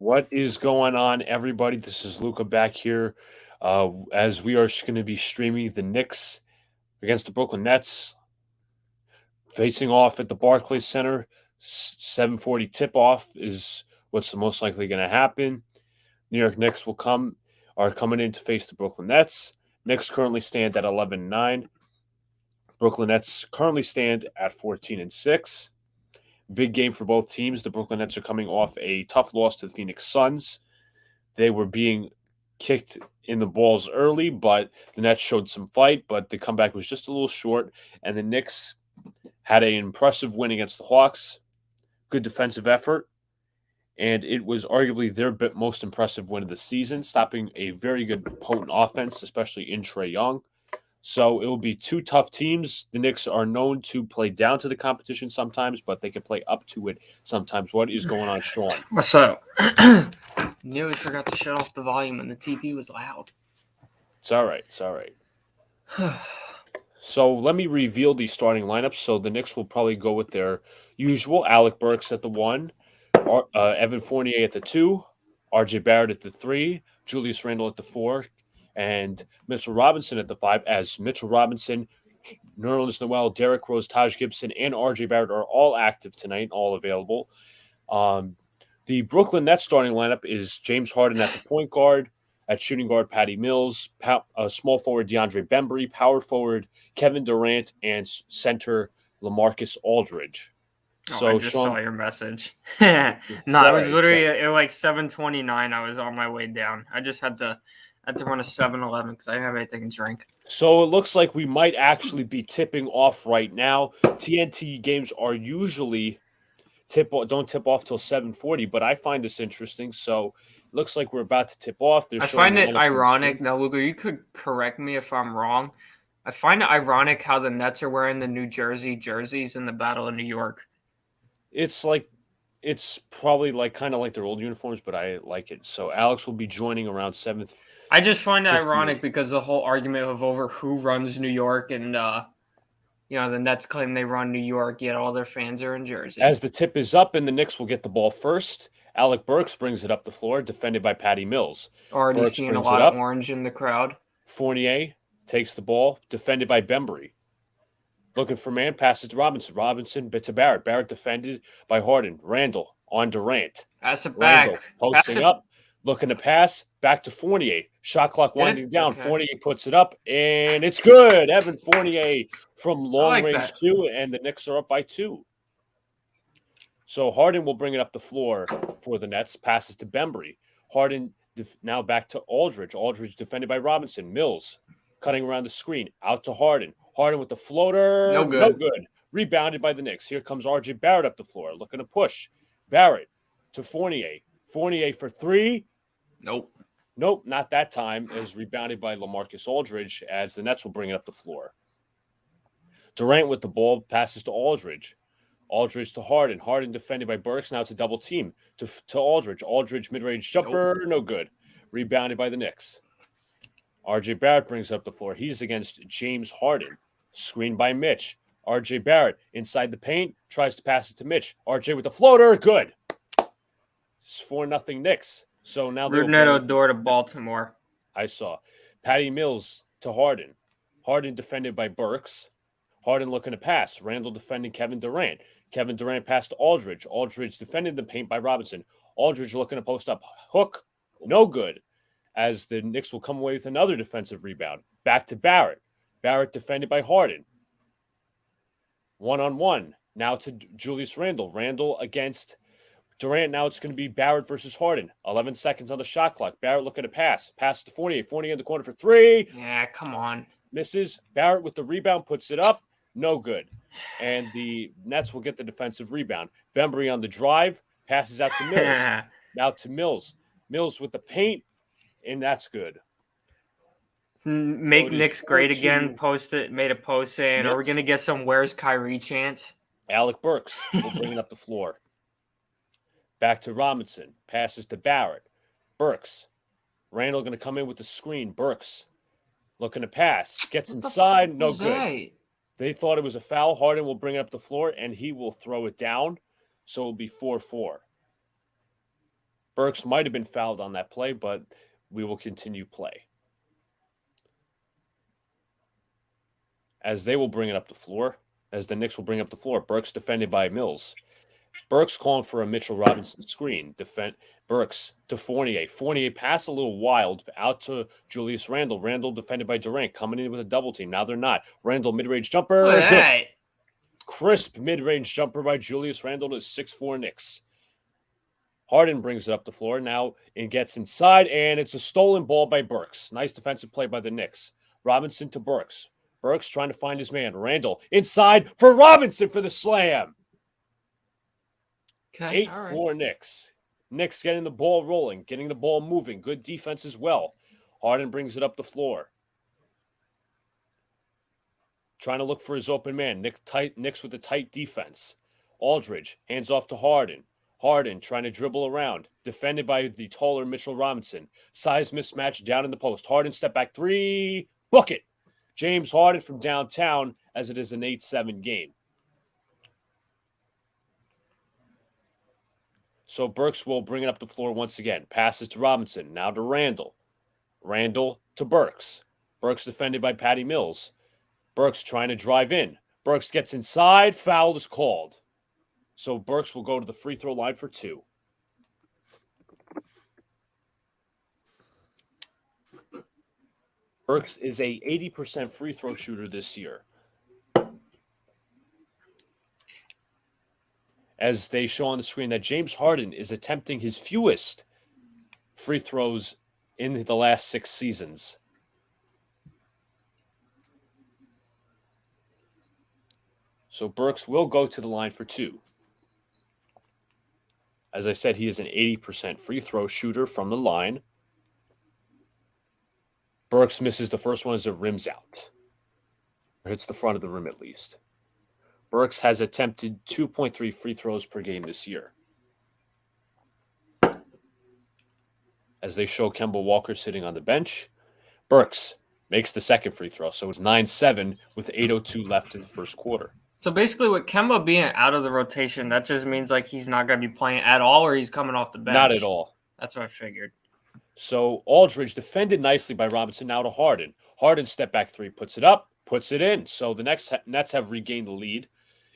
What is going on, everybody? This is Luca back here as we are going to be streaming the Knicks against the Brooklyn Nets, facing off at the Barclays Center. 7:40 tip-off is what's the most likely going to happen. New York Knicks are coming in to face the Brooklyn Nets. Knicks currently stand at 11-9. Brooklyn Nets currently stand at 14-6. Big game for both teams. The Brooklyn Nets are coming off a tough loss to the Phoenix Suns. They were being kicked in the balls early, but the Nets showed some fight, but the comeback was just a little short. And the Knicks had an impressive win against the Hawks. Good defensive effort. And it was arguably their most impressive win of the season, stopping a very good, potent offense, especially in Trae Young. So it will be two tough teams. The Knicks are known to play down to the competition sometimes, but they can play up to it sometimes. What is going on, Sean? What's up? Nearly forgot to shut off the volume and the TV was loud. It's all right. It's all right. So let me reveal the starting lineups. So the Knicks will probably go with their usual. Alec Burks at the 1, Evan Fournier at the 2, R.J. Barrett at the 3, Julius Randle at the 4, and Mitchell Robinson at the 5, as Mitchell Robinson, Nerlens Noel, Derrick Rose, Taj Gibson, and R.J. Barrett are all active tonight, all available. The Brooklyn Nets starting lineup is James Harden at the point guard, at shooting guard Patty Mills, small forward DeAndre Bembry, power forward Kevin Durant, and center LaMarcus Aldridge. So I just saw your message. I was literally at like 7:29. I was on my way down. I just had to run a 7-Eleven because I didn't have anything to drink. So it looks like we might actually be tipping off right now. TNT games are usually don't tip off till 7:40, but I find this interesting. So it looks like we're about to tip off. I find it ironic. Now, Luca, you could correct me if I'm wrong. I find it ironic how the Nets are wearing the New Jersey jerseys in the Battle of New York. It's probably kind of like their old uniforms, but I like it. So Alex will be joining around 7th. I just find it ironic because the whole argument of over who runs New York and the Nets claim they run New York, yet all their fans are in Jersey. As the tip is up and the Knicks will get the ball first, Alec Burks brings it up the floor, defended by Patty Mills. Already seeing a lot of orange in the crowd. Fournier takes the ball, defended by Bembry. Looking for man, passes to Robinson. Robinson to Barrett. Barrett defended by Harden. Randle on Durant. Pass it back. Randle posting up, looking to pass, back to Fournier. Shot clock winding down. Okay. Fournier puts it up, and it's good. Evan Fournier from long range 2, and the Knicks are up by 2. So Harden will bring it up the floor for the Nets. Passes to Bembry. Harden now back to Aldridge. Aldridge defended by Robinson. Mills cutting around the screen. Out to Harden. Harden with the floater. No good. Rebounded by the Knicks. Here comes R.J. Barrett up the floor, looking to push. Barrett to Fournier. Fournier for 3. Nope, not that time. Is rebounded by LaMarcus Aldridge as the Nets will bring it up the floor. Durant with the ball passes to Aldridge. Aldridge to Harden. Harden defended by Burks. Now it's a double team to Aldridge. Aldridge mid-range jumper. No good. Rebounded by the Knicks. R.J. Barrett brings up the floor. He's against James Harden. Screened by Mitch. R.J. Barrett inside the paint. Tries to pass it to Mitch. R.J. with the floater. Good. It's 4-0 Knicks. So now Rudnett Odor to Baltimore. I saw. Patty Mills to Harden. Harden defended by Burks. Harden looking to pass. Randle defending Kevin Durant. Kevin Durant passed to Aldridge. Aldridge defended the paint by Robinson. Aldridge looking to post up. Hook. No good. As the Knicks will come away with another defensive rebound. Back to Barrett. Barrett defended by Harden. 1-on-1. Now to Julius Randle. Randle against Durant. Now it's going to be Barrett versus Harden. 11 seconds on the shot clock. Barrett looking to pass. Pass to Fournier. Fournier in the corner for 3. Yeah, come on. Misses. Barrett with the rebound puts it up. No good. And the Nets will get the defensive rebound. Bembry on the drive. Passes out to Mills. Now to Mills. Mills with the paint. And that's good. Make Knicks great again. Made a post saying, are we going to get some Where's Kyrie chants? Alec Burks will bring it up the floor. Back to Robinson. Passes to Barrett. Burks. Randle going to come in with the screen. Burks looking to pass. Gets inside. No good. They thought it was a foul. Harden will bring it up the floor, and he will throw it down. So it'll be 4-4. Burks might have been fouled on that play, but we will continue play. As they will bring it up the floor, as the Knicks will bring up the floor, Burks defended by Mills. Burks calling for a Mitchell Robinson screen. Burks to Fournier. Fournier pass a little wild out to Julius Randle. Randle defended by Durant, coming in with a double team. Now they're not. Randle mid-range jumper. Look at that. Crisp mid-range jumper by Julius Randle to 6'4" Knicks. Harden brings it up the floor now and gets inside, and it's a stolen ball by Burks. Nice defensive play by the Knicks. Robinson to Burks. Burks trying to find his man. Randle inside for Robinson for the slam. Okay, 8-4 Knicks. Knicks getting the ball rolling, getting the ball moving. Good defense as well. Harden brings it up the floor. Trying to look for his open man. Knicks with a tight defense. Aldridge hands off to Harden. Harden trying to dribble around. Defended by the taller Mitchell Robinson. Size mismatch down in the post. Harden step back three. Book it. James Harden from downtown as it is an 8-7 game. So Burks will bring it up the floor once again. Passes to Robinson. Now to Randle. Randle to Burks. Burks defended by Patty Mills. Burks trying to drive in. Burks gets inside. Foul is called. So Burks will go to the free throw line for 2. Burks is a 80% free throw shooter this year. As they show on the screen that James Harden is attempting his fewest free throws in the last 6 seasons. So Burks will go to the line for 2. As I said, he is an 80% free throw shooter from the line. Burks misses the first one as it rims out. Or hits the front of the rim at least. Burks has attempted 2.3 free throws per game this year. As they show Kemba Walker sitting on the bench, Burks makes the second free throw. So it's 9-7 with 8:02 left in the first quarter. So basically with Kemba being out of the rotation, that just means like he's not going to be playing at all or he's coming off the bench? Not at all. That's what I figured. So Aldridge defended nicely by Robinson now to Harden. Harden step back 3, puts it up, puts it in. So the Nets have regained the lead.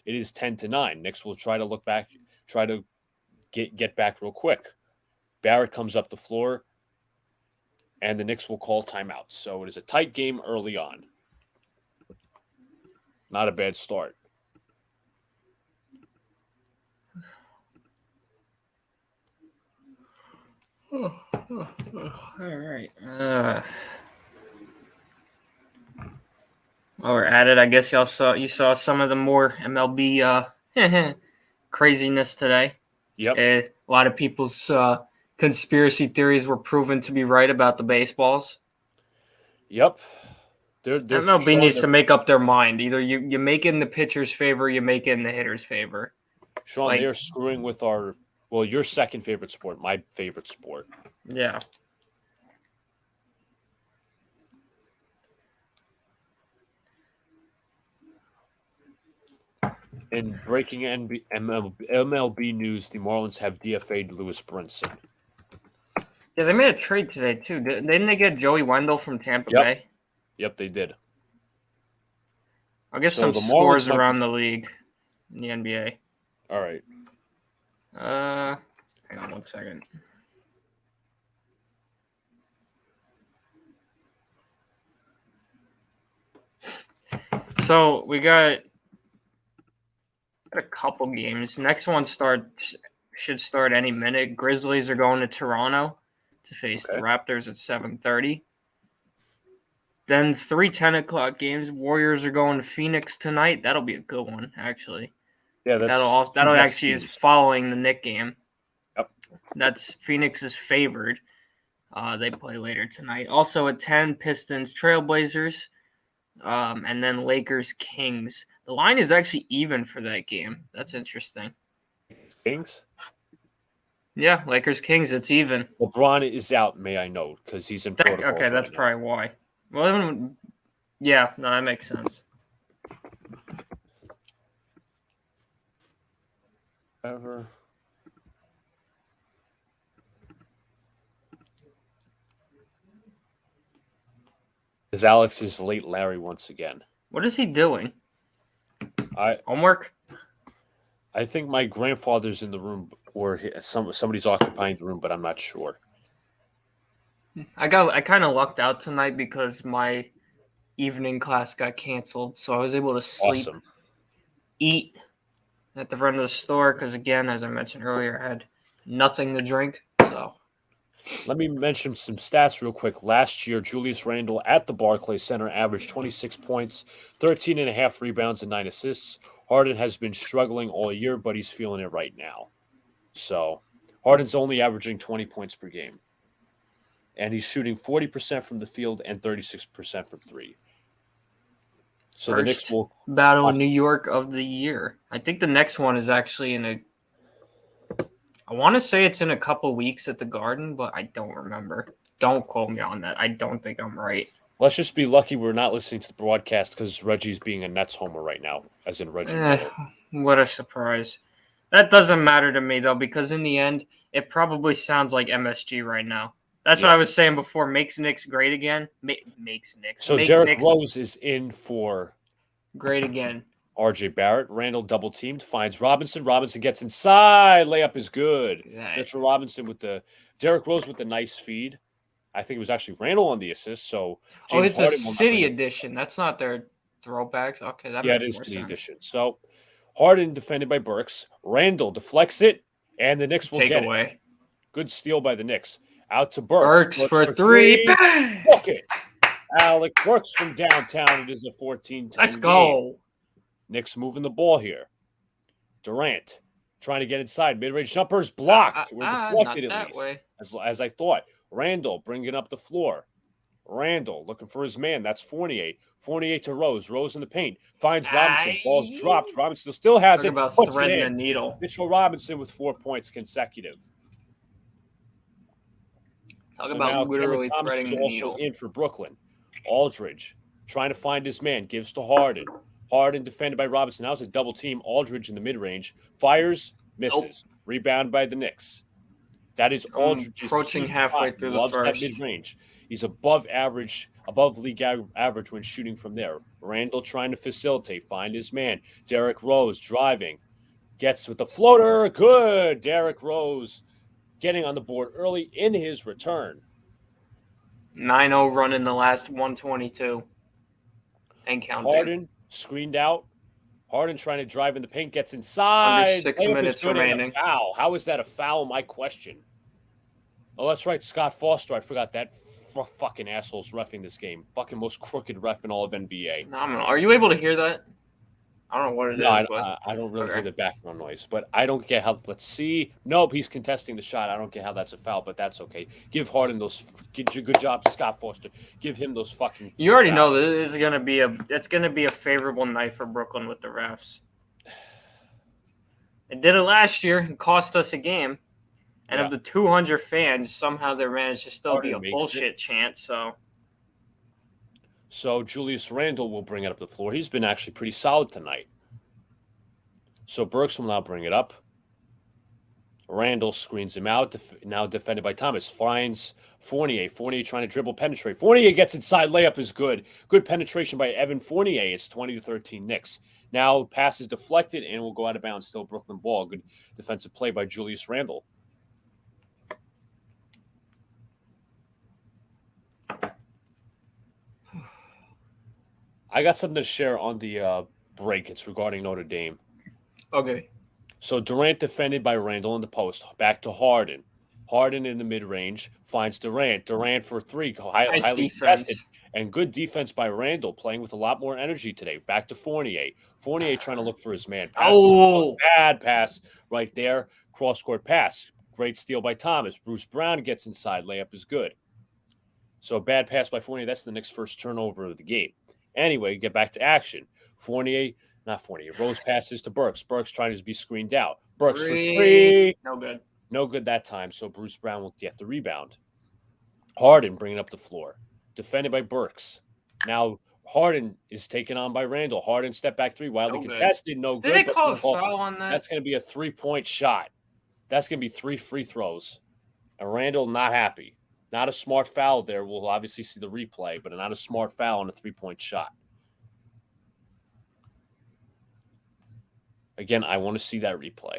It is 10-9. Knicks will try to look back, try to get back real quick. Barrett comes up the floor, and the Knicks will call timeout. So it is a tight game early on. Not a bad start. All right. While we're at it, I guess you saw some of the more MLB craziness today. Yep. A lot of people's conspiracy theories were proven to be right about the baseballs. Yep. MLB needs to make up their mind. Either you make it in the pitcher's favor, you make it in the hitter's favor. Sean, they're screwing with your second favorite sport, my favorite sport. Yeah. In breaking MLB news, the Marlins have DFA'd Lewis Brinson. Yeah, they made a trade today, too. Didn't they get Joey Wendell from Tampa Bay? Yep, they did. I'll get some scores around the league in the NBA. All right. Hang on one second. So we got a couple games. Next one should start any minute. Grizzlies are going to Toronto to face the Raptors at 7:30. Then 3 10:00 games. Warriors are going to Phoenix tonight. That'll be a good one, actually. Yeah, that'll actually is following the Knicks game. Yep. That's Phoenix is favored. They play later tonight. Also at 10, Pistons, Trailblazers, and then Lakers, Kings. The line is actually even for that game. That's interesting. Kings? Yeah, Lakers, Kings. It's even. LeBron is out, may I note, because he's in protocol. Okay, that's probably why. Well, yeah, no, that makes sense. Because Alex is late Larry once again. What is he doing? Homework? I think my grandfather's in the room, or somebody's occupying the room, but I'm not sure. I kind of lucked out tonight because my evening class got canceled, so I was able to sleep, eat at the front of the store because, again, as I mentioned earlier, I had nothing to drink. So let me mention some stats real quick. Last year, Julius Randle at the Barclays Center averaged 26 points, 13.5 rebounds, and 9 assists. Harden has been struggling all year, but he's feeling it right now. So Harden's only averaging 20 points per game. And he's shooting 40% from the field and 36% from three. So the Knicks will battle in New York of the year. I think the next one is actually I want to say it's in a couple weeks at the Garden, but I don't remember. Don't quote me on that. I don't think I'm right. Let's just be lucky we're not listening to the broadcast because Reggie's being a Nets homer right now, as in Reggie. What a surprise. That doesn't matter to me, though, because in the end, it probably sounds like MSG right now. That's what I was saying before. Makes Knicks great again. Makes Knicks. So Derrick Rose is in for great again. RJ Barrett. Randall double teamed. Finds Robinson. Robinson gets inside. Layup is good. Mitchell Robinson with Derrick Rose with the nice feed. I think it was actually Randall on the assist. So James it's Harden a City edition. That's not their throwbacks. Okay, that makes more sense. Yeah, it is City edition. So Harden defended by Burks. Randall deflects it, and the Knicks will get away. It. Good steal by the Knicks. Out to Burks. Burks for three. Book it. Alec Burks from downtown. It is a 14-10 Let's go. Game. Knicks moving the ball here. Durant trying to get inside. Mid-range jumpers blocked. We're deflected at least. As I thought. Randall bringing up the floor. Randall looking for his man. That's Fournier. Fournier to Rose. Rose in the paint. Finds Robinson. Ball's dropped. Robinson still has it. About threading a needle. Mitchell Robinson with 4 points consecutive. Talk about literally threading the needle. Also in for Brooklyn. Aldridge trying to find his man. Gives to Harden. Harden defended by Robinson. Now it's a double team. Aldridge in the mid-range. Fires. Misses. Nope. Rebound by the Knicks. That is Aldridge. Approaching halfway through the first. Loves that mid-range. He's above league average when shooting from there. Randall trying to facilitate. Find his man. Derrick Rose driving. Gets with the floater. Good. Derrick Rose getting on the board early in his return. 9-0 run in the last 122. And counting. Harden screened out. Harden trying to drive in the paint. Gets inside. Under 6 minutes remaining. Foul. How is that a foul? My question. Oh, that's right. Scott Foster. I forgot that. Fucking assholes reffing this game. Fucking most crooked ref in all of NBA. Phenomenal. Are you able to hear that? I don't know what it is. I don't really hear the background noise, but I don't get how. Let's see. Nope, he's contesting the shot. I don't get how that's a foul, but that's okay. Give Harden those. Good job, Scott Foster. Give him those fucking. You already know that it's gonna be a favorable night for Brooklyn with the refs. It did it last year and cost us a game. And of the 200 fans, somehow there managed to still be a bullshit chant. So Julius Randle will bring it up the floor. He's been actually pretty solid tonight. So Burks will now bring it up. Randle screens him out. Now defended by Thomas. Finds Fournier. Fournier trying to dribble, penetrate. Fournier gets inside. Layup is good. Good penetration by Evan Fournier. It's 20-13 Knicks. Now pass is deflected and will go out of bounds. Still Brooklyn ball. Good defensive play by Julius Randle. I got something to share on the break. It's regarding Notre Dame. Okay. So Durant defended by Randall in the post. Back to Harden. Harden in the mid-range finds Durant. Durant for three. Highly contested. And good defense by Randall, playing with a lot more energy today. Back to Fournier. Fournier trying to look for his man. Bad pass right there. Cross-court pass. Great steal by Thomas. Bruce Brown gets inside. Layup is good. So bad pass by Fournier. That's the Knicks' first turnover of the game. Anyway, get back to action. Rose passes to Burks. Burks trying to be screened out. Burks for three. No good. No good that time, so Bruce Brown will get the rebound. Harden bringing up the floor. Defended by Burks. Now Harden is taken on by Randall. Harden step back three. Wildly contested. No good. Did they call a foul on that? That's going to be a 3-point shot. That's going to be 3 free throws. And Randall not happy. Not a smart foul there. We'll obviously see the replay, but not a smart foul on a 3-point shot. Again, I want to see that replay.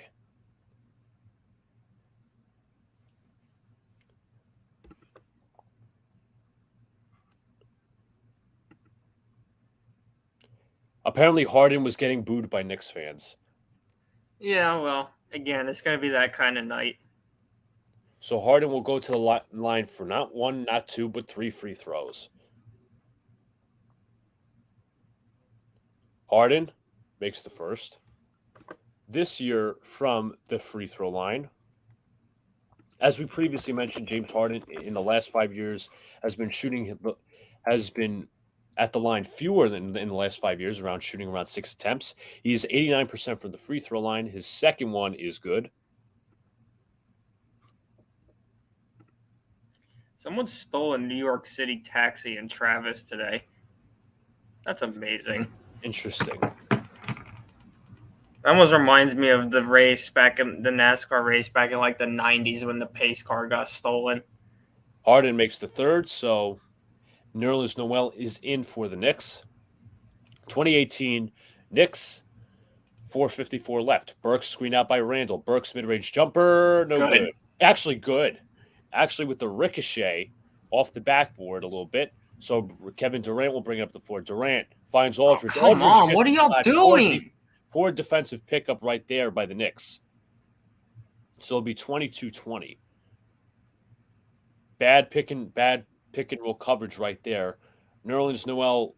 Apparently, Harden was getting booed by Knicks fans. Yeah, well, again, it's going to be that kind of night. So Harden will go to the line for not 1, not 2, but 3 free throws. Harden makes the first. This year from the free throw line, as we previously mentioned, James Harden in the last 5 years has been at the line fewer than in the last 5 years, shooting around 6 attempts. He's 89% from the free throw line. His second one is good. Someone stole a New York City taxi in Travis today. That's amazing. Interesting. That almost reminds me of the race back in the NASCAR race back in like the 90s when the pace car got stolen. Harden makes the third, so Nerlens Noel is in for the Knicks. 2018 Knicks, 4:54 left. Burks screen out by Randall. Burks mid-range jumper, no good. Actually good. Actually with the ricochet off the backboard a little bit. So Kevin Durant will bring it up the floor. Durant finds Aldridge. Oh, come on, what are y'all doing? Poor defensive pickup right there by the Knicks. So it'll be 22-20. Bad pick and roll coverage right there. Nerlens Noel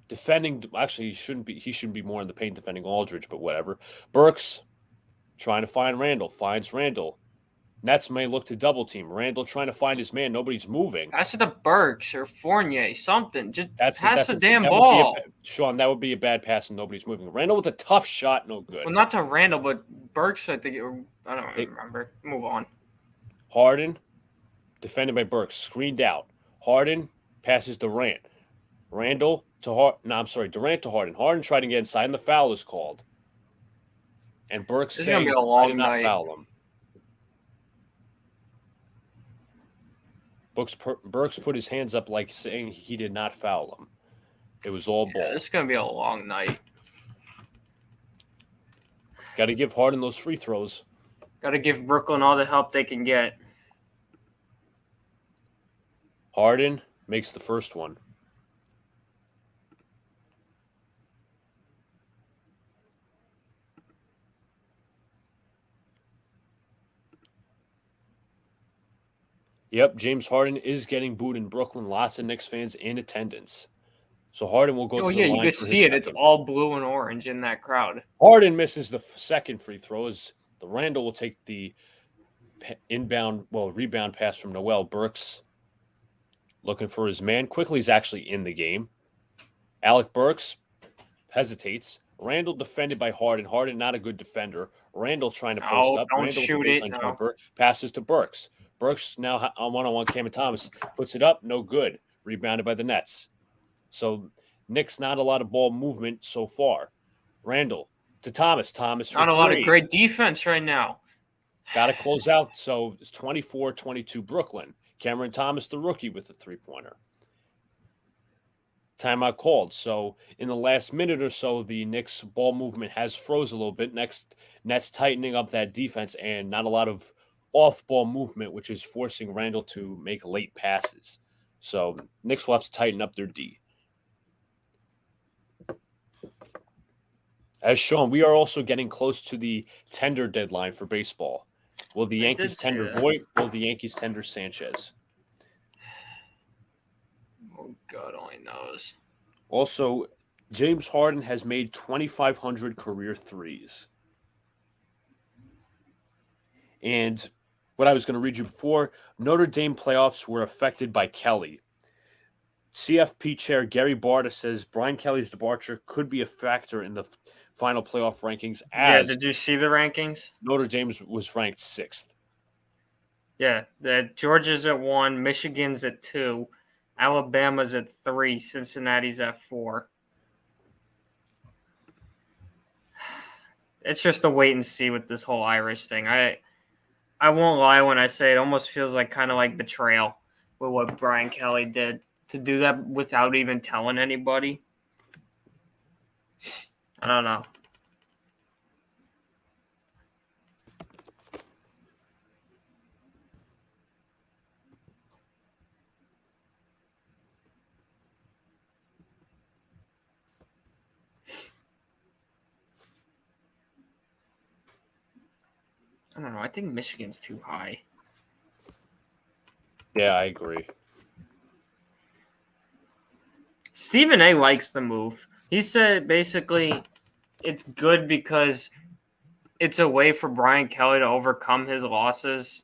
defending. Actually, he shouldn't be more in the paint defending Aldridge, but whatever. Burks trying to find Randall. Finds Randall. Nets may look to double team. Randall trying to find his man. Nobody's moving. Pass it to Burks or Fournier, something. Just pass the damn ball. Sean, that would be a bad pass and nobody's moving. Randall with a tough shot, no good. Well, not to Randall, but Burks, I think. I don't remember. Move on. Harden, defended by Burks, screened out. Harden passes Durant. Durant to Harden. Harden tried to get inside, and the foul is called. And Burks saying, I did not foul him. Burks put his hands up like saying he did not foul him. It was all ball. This is going to be a long night. Got to give Harden those free throws. Got to give Brooklyn all the help they can get. Harden makes the first one. Yep, James Harden is getting booed in Brooklyn. Lots of Knicks fans in attendance. So Harden will go to the line. Oh, yeah, you can see it. It's all blue and orange in that crowd. Harden misses the second free throw as the Randall will take the rebound pass from Noel. Burks looking for his man. Quickly, he's actually in the game. Alec Burks hesitates. Randall defended by Harden. Harden not a good defender. Randall trying to post up. Don't Randall shoot it. Jumper, passes to Burks. Burks now on one-on-one. Cameron Thomas puts it up. No good. Rebounded by the Nets. So Knicks not a lot of ball movement so far. Randall to Thomas. Thomas for not a three. lot of great defense right now. Got to close out. So it's 24-22 Brooklyn. Cameron Thomas, the rookie, with a three-pointer. Timeout called. So in the last minute or so, the Knicks ball movement has froze a little bit. Nets tightening up that defense and not a lot of off-ball movement, which is forcing Randall to make late passes. So Knicks will have to tighten up their D. As shown, we are also getting close to the tender deadline for baseball. Will the Yankees tender Voit? Will the Yankees tender Sanchez? Oh, God only knows. Also, James Harden has made 2,500 career threes. And what I was going to read you before, Notre Dame playoffs were affected by Kelly. CFP chair Gary Barta says Brian Kelly's departure could be a factor in the final playoff rankings. Did you see the rankings? Notre Dame was ranked 6th. Yeah, Georgia's at 1, Michigan's at 2, Alabama's at 3, Cincinnati's at 4. It's just a wait and see with this whole Irish thing. I won't lie when I say it almost feels like kind of like betrayal. with what Brian Kelly did. To do that without even telling anybody. I don't know. I think Michigan's too high. Yeah, I agree. Stephen A. likes the move. He said basically it's good because it's a way for Brian Kelly to overcome his losses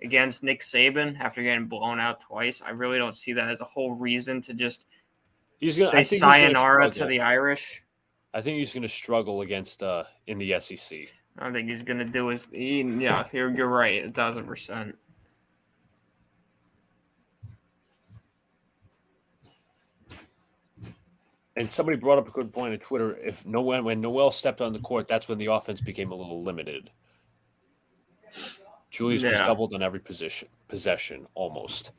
against Nick Saban after getting blown out twice. I really don't see that as a whole reason to just say sayonara to the Irish. I think he's going to struggle against in the SEC. I don't think he's going to do his. Yeah, you're right, 1,000%. And somebody brought up a good point on Twitter. When Noel stepped on the court, that's when the offense became a little limited. Julius was doubled on every possession, almost.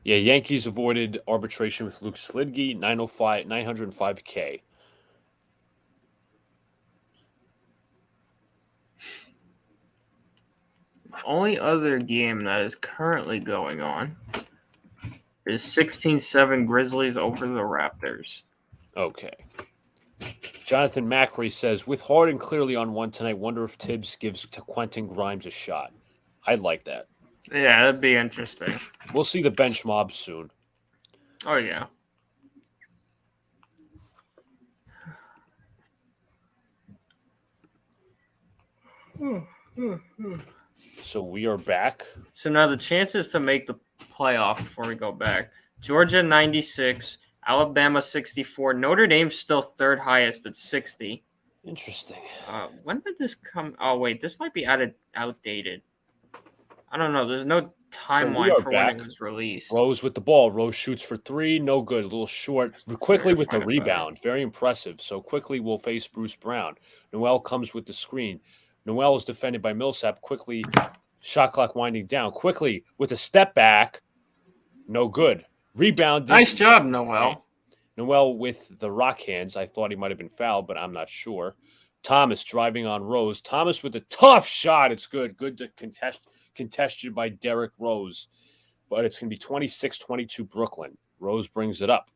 Yeah, Yankees avoided arbitration with Luke Slidgy, $905K. The only other game that is currently going on is 16-7 Grizzlies over the Raptors. Okay. Jonathan Macri says, with Harden clearly on one tonight, wonder if Tibbs gives to Quentin Grimes a shot. I'd like that. Yeah, that'd be interesting. We'll see the bench mob soon. Oh, yeah. So we are back. So now the chances to make the playoff before we go back. Georgia 96, Alabama 64. Notre Dame's still third highest at 60. Interesting. When did this come? Oh, wait, this might be outdated. I don't know. There's no timeline for when it was released. Rose with the ball. Rose shoots for three. No good. A little short. Quickly with the rebound. Very impressive. So quickly we'll face Bruce Brown. Noel comes with the screen. Noel is defended by Millsap. Quickly, shot clock winding down. Quickly with a step back. No good. Rebound. Nice job, Noel. Noel with the rock hands. I thought he might have been fouled, but I'm not sure. Thomas driving on Rose. Thomas with a tough shot. It's good. Good to contested by Derrick Rose. But it's going to be 26-22 Brooklyn. Rose brings it up.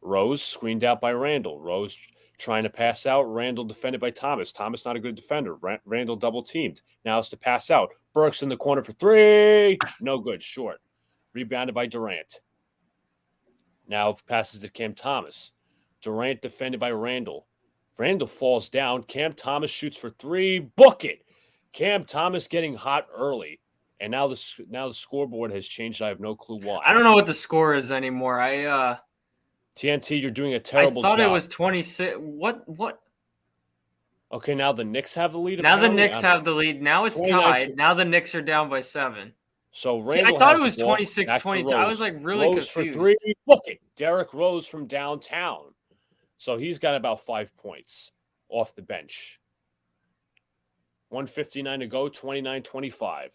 Rose screened out by Randall. Rose trying to pass out. Randall defended by Thomas. Thomas not a good defender. Randall double teamed. Now it's to pass out. Burks in the corner for three. No good. Short. Rebounded by Durant. Now passes to Cam Thomas. Durant defended by Randall. Randall falls down. Cam Thomas shoots for three. Book it. Cam Thomas getting hot early. And now the scoreboard has changed. I have no clue why. I don't know what the score is anymore. TNT, you're doing a terrible job. I thought it was 26. What? Okay, now the Knicks have the lead. Now the Knicks have the lead. Now it's tied. Now the Knicks are down by 7. So Randall I thought it was 26-22. I was like really Rose confused. For three. Book it. Derrick Rose from downtown. So he's got about 5 points off the bench. 1:59 to go, 29-25.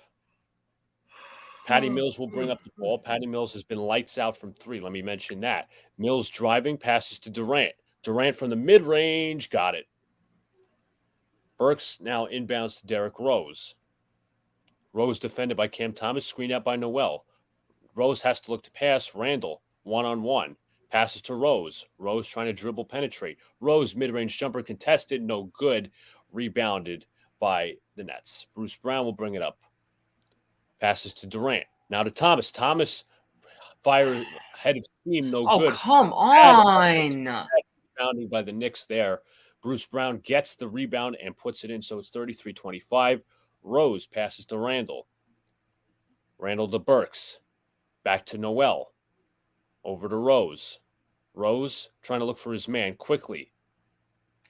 Patty Mills will bring up the ball. Patty Mills has been lights out from three. Let me mention that. Mills driving, passes to Durant. Durant from the mid-range, got it. Burks now inbounds to Derrick Rose. Rose defended by Cam Thomas, screened out by Noel. Rose has to look to pass. Randall, one-on-one. Passes to Rose. Rose trying to dribble penetrate. Rose mid-range jumper contested, no good. Rebounded by the Nets. Bruce Brown will bring it up. Passes to Durant. Now to Thomas. Thomas fire head of steam, no good. Oh, come on. Rebounding by the Knicks there. Bruce Brown gets the rebound and puts it in, so it's 33-25. Rose passes to Randall. Randall to Burks. Back to Noel. Over to Rose. Rose trying to look for his man quickly.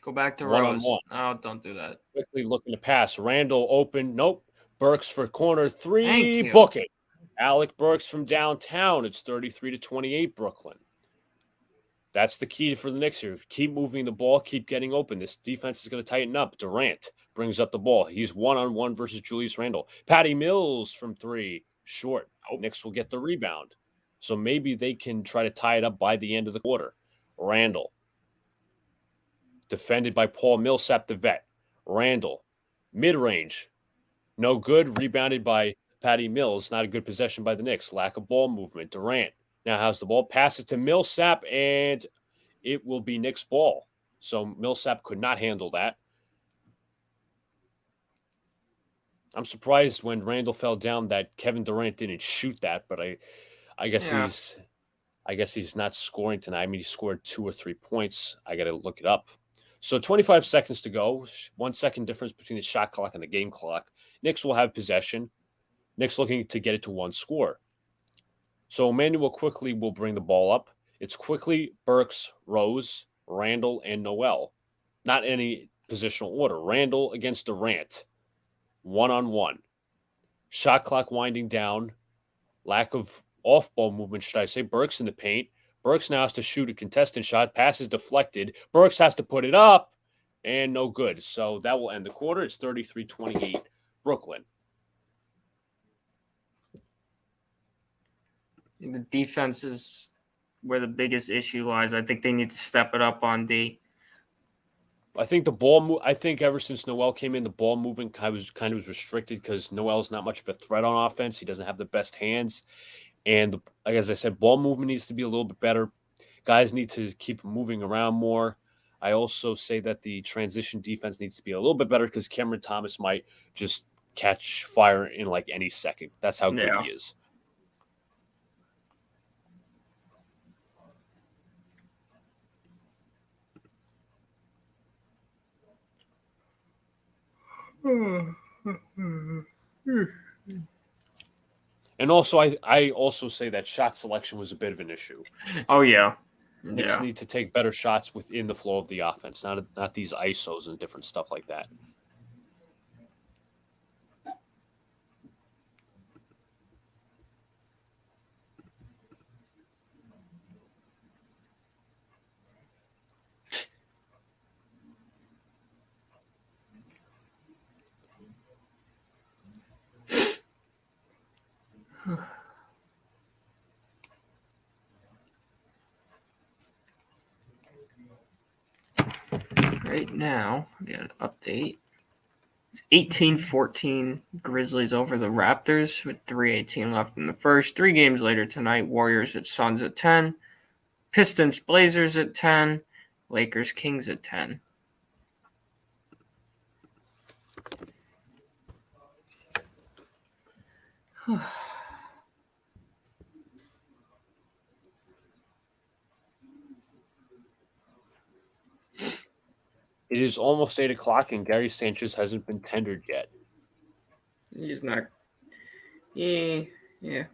Go back to Rose. One-on-one. Oh, don't do that. Quickly looking to pass. Randall open. Nope. Burks for corner three. Book it. Alec Burks from downtown. It's 33-28 Brooklyn. That's the key for the Knicks here. Keep moving the ball, keep getting open. This defense is going to tighten up. Durant brings up the ball. He's one-on-one versus Julius Randle. Patty Mills from 3, short. Knicks will get the rebound. So maybe they can try to tie it up by the end of the quarter. Randle, defended by Paul Millsap, the vet. Randle, mid-range, no good. Rebounded by Patty Mills. Not a good possession by the Knicks. Lack of ball movement. Durant now has the ball. Passes to Millsap, and it will be Knicks' ball. So Millsap could not handle that. I'm surprised when Randle fell down that Kevin Durant didn't shoot that, but I guess he's not scoring tonight. I mean, he scored 2 or 3 points. I got to look it up. So 25 seconds to go. 1 second difference between the shot clock and the game clock. Knicks will have possession. Knicks looking to get it to 1 score. So Emmanuel quickly will bring the ball up. It's quickly Burks, Rose, Randle, and Noel. Not any positional order. Randle against Durant. 1-on-1. Shot clock winding down. Lack of off-ball movement, should I say. Burks in the paint. Burks now has to shoot a contested shot. Pass is deflected. Burks has to put it up, and no good. So that will end the quarter. It's 33-28, Brooklyn. The defense is where the biggest issue lies. I think they need to step it up on D. I think I think ever since Noel came in, the ball movement kind of was restricted because Noel's not much of a threat on offense. He doesn't have the best hands, and as I said, ball movement needs to be a little bit better. Guys need to keep moving around more. I also say that the transition defense needs to be a little bit better because Cameron Thomas might just catch fire in like any second. That's how good he is. And also, I also say that shot selection was a bit of an issue. Oh, yeah. Knicks need to take better shots within the flow of the offense, not these ISOs and different stuff like that. Right now, we got an update. It's 18-14 Grizzlies over the Raptors with 3:18 left in the first. 3 games later tonight, Warriors at Suns at 10, Pistons Blazers at 10, Lakers Kings at 10. It is almost 8 o'clock, and Gary Sanchez hasn't been tendered yet. He's not. Yeah,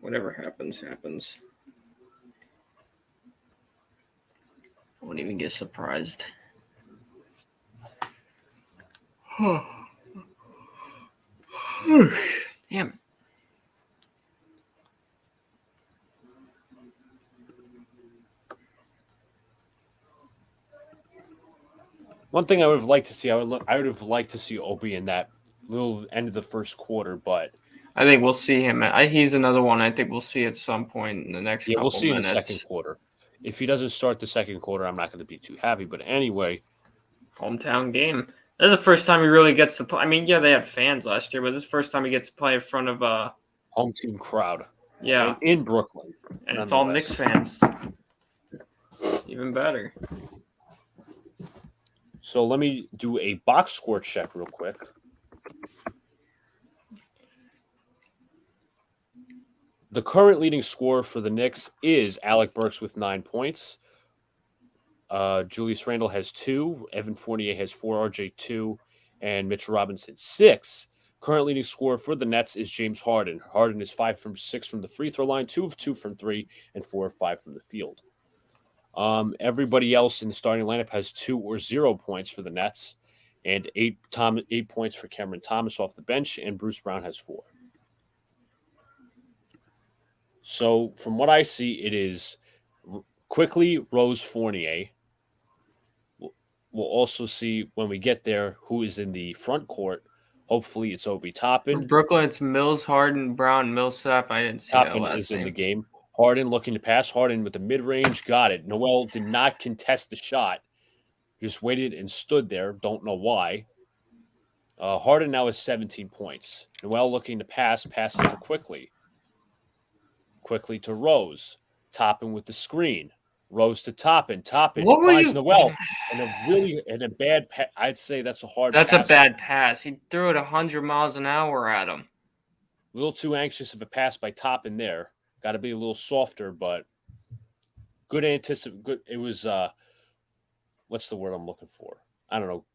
whatever happens. I won't even get surprised. Damn. One thing I would have liked to see, I would have liked to see Obi in that little end of the first quarter, but I think we'll see him. He's another one I think we'll see at some point in the next couple minutes. Yeah, we'll see in the second quarter. If he doesn't start the second quarter, I'm not going to be too happy. But anyway. Hometown game. This is the first time he really gets to play. I mean, yeah, they had fans last year, but this is the first time he gets to play in front of a home team crowd. Yeah. In Brooklyn. And it's all Knicks fans. Even better. So let me do a box score check real quick. The current leading scorer for the Knicks is Alec Burks with 9 points. Julius Randle has 2. Evan Fournier has 4. RJ 2. And Mitchell Robinson 6. Current leading scorer for the Nets is James Harden. Harden is 5 from 6 from the free throw line, 2 of 2 from 3, and 4 of 5 from the field. Everybody else in the starting lineup has 2 or 0 points for the Nets, and 8 points for Cameron Thomas off the bench, and Bruce Brown has 4. So from what I see, it is Quickly, Rose, Fournier. We'll also see when we get there who is in the front court. Hopefully, it's Obi Toppin. For Brooklyn, it's Mills, Harden, Brown, Millsap. I didn't see Toppin that last is in name. the game. Harden looking to pass. Harden with the mid-range. Got it. Noel did not contest the shot. Just waited and stood there. Don't know why. Harden now has 17 points. Noel looking to pass. Passes to Quickly. Quickly to Rose. Toppin with the screen. Rose to Toppin. Toppin finds Noel. And a bad pass. I'd say that's a hard pass. That's a bad pass. He threw it 100 miles an hour at him. A little too anxious of a pass by Toppin there. Got to be a little softer, but good Good. It was, what's the word I'm looking for? I don't know.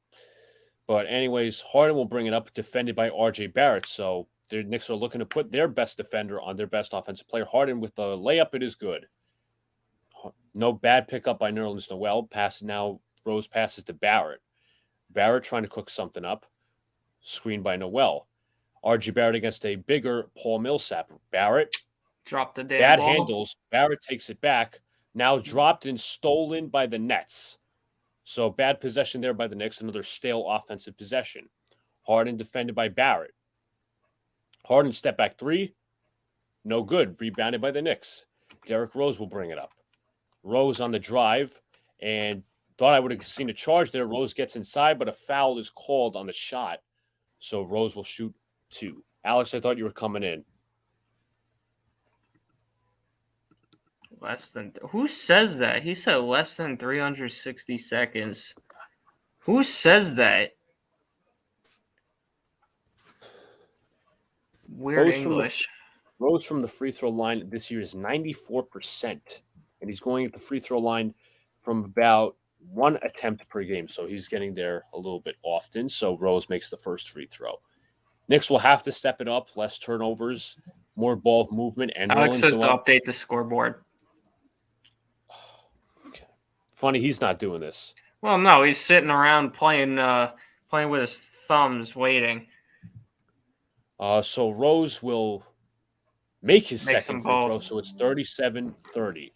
But anyways, Harden will bring it up, defended by R.J. Barrett. So the Knicks are looking to put their best defender on their best offensive player. Harden with the layup, it is good. No bad pickup by Nerlens Noel. Rose passes to Barrett. Barrett trying to cook something up. Screen by Noel. R.J. Barrett against a bigger Paul Millsap. Barrett. Dropped the damn bad ball. Handles. Barrett takes it back. Now dropped and stolen by the Nets. So bad possession there by the Knicks. Another stale offensive possession. Harden defended by Barrett. Harden step back three. No good. Rebounded by the Knicks. Derrick Rose will bring it up. Rose on the drive. And thought I would have seen a charge there. Rose gets inside, but a foul is called on the shot. So Rose will shoot 2. Alex, I thought you were coming in. Less than. Who says that? He said less than 360 seconds. Who says that? Weird English. Rose from the free throw line this year is 94%. And he's going at the free throw line from about 1 attempt per game. So he's getting there a little bit often. So Rose makes the first free throw. Knicks will have to step it up. Less turnovers, more ball movement. And Alex says to update the scoreboard. Okay. Funny, he's not doing this. Well, no, he's sitting around playing with his thumbs, waiting. So Rose will make his second free throw. So it's 37-30.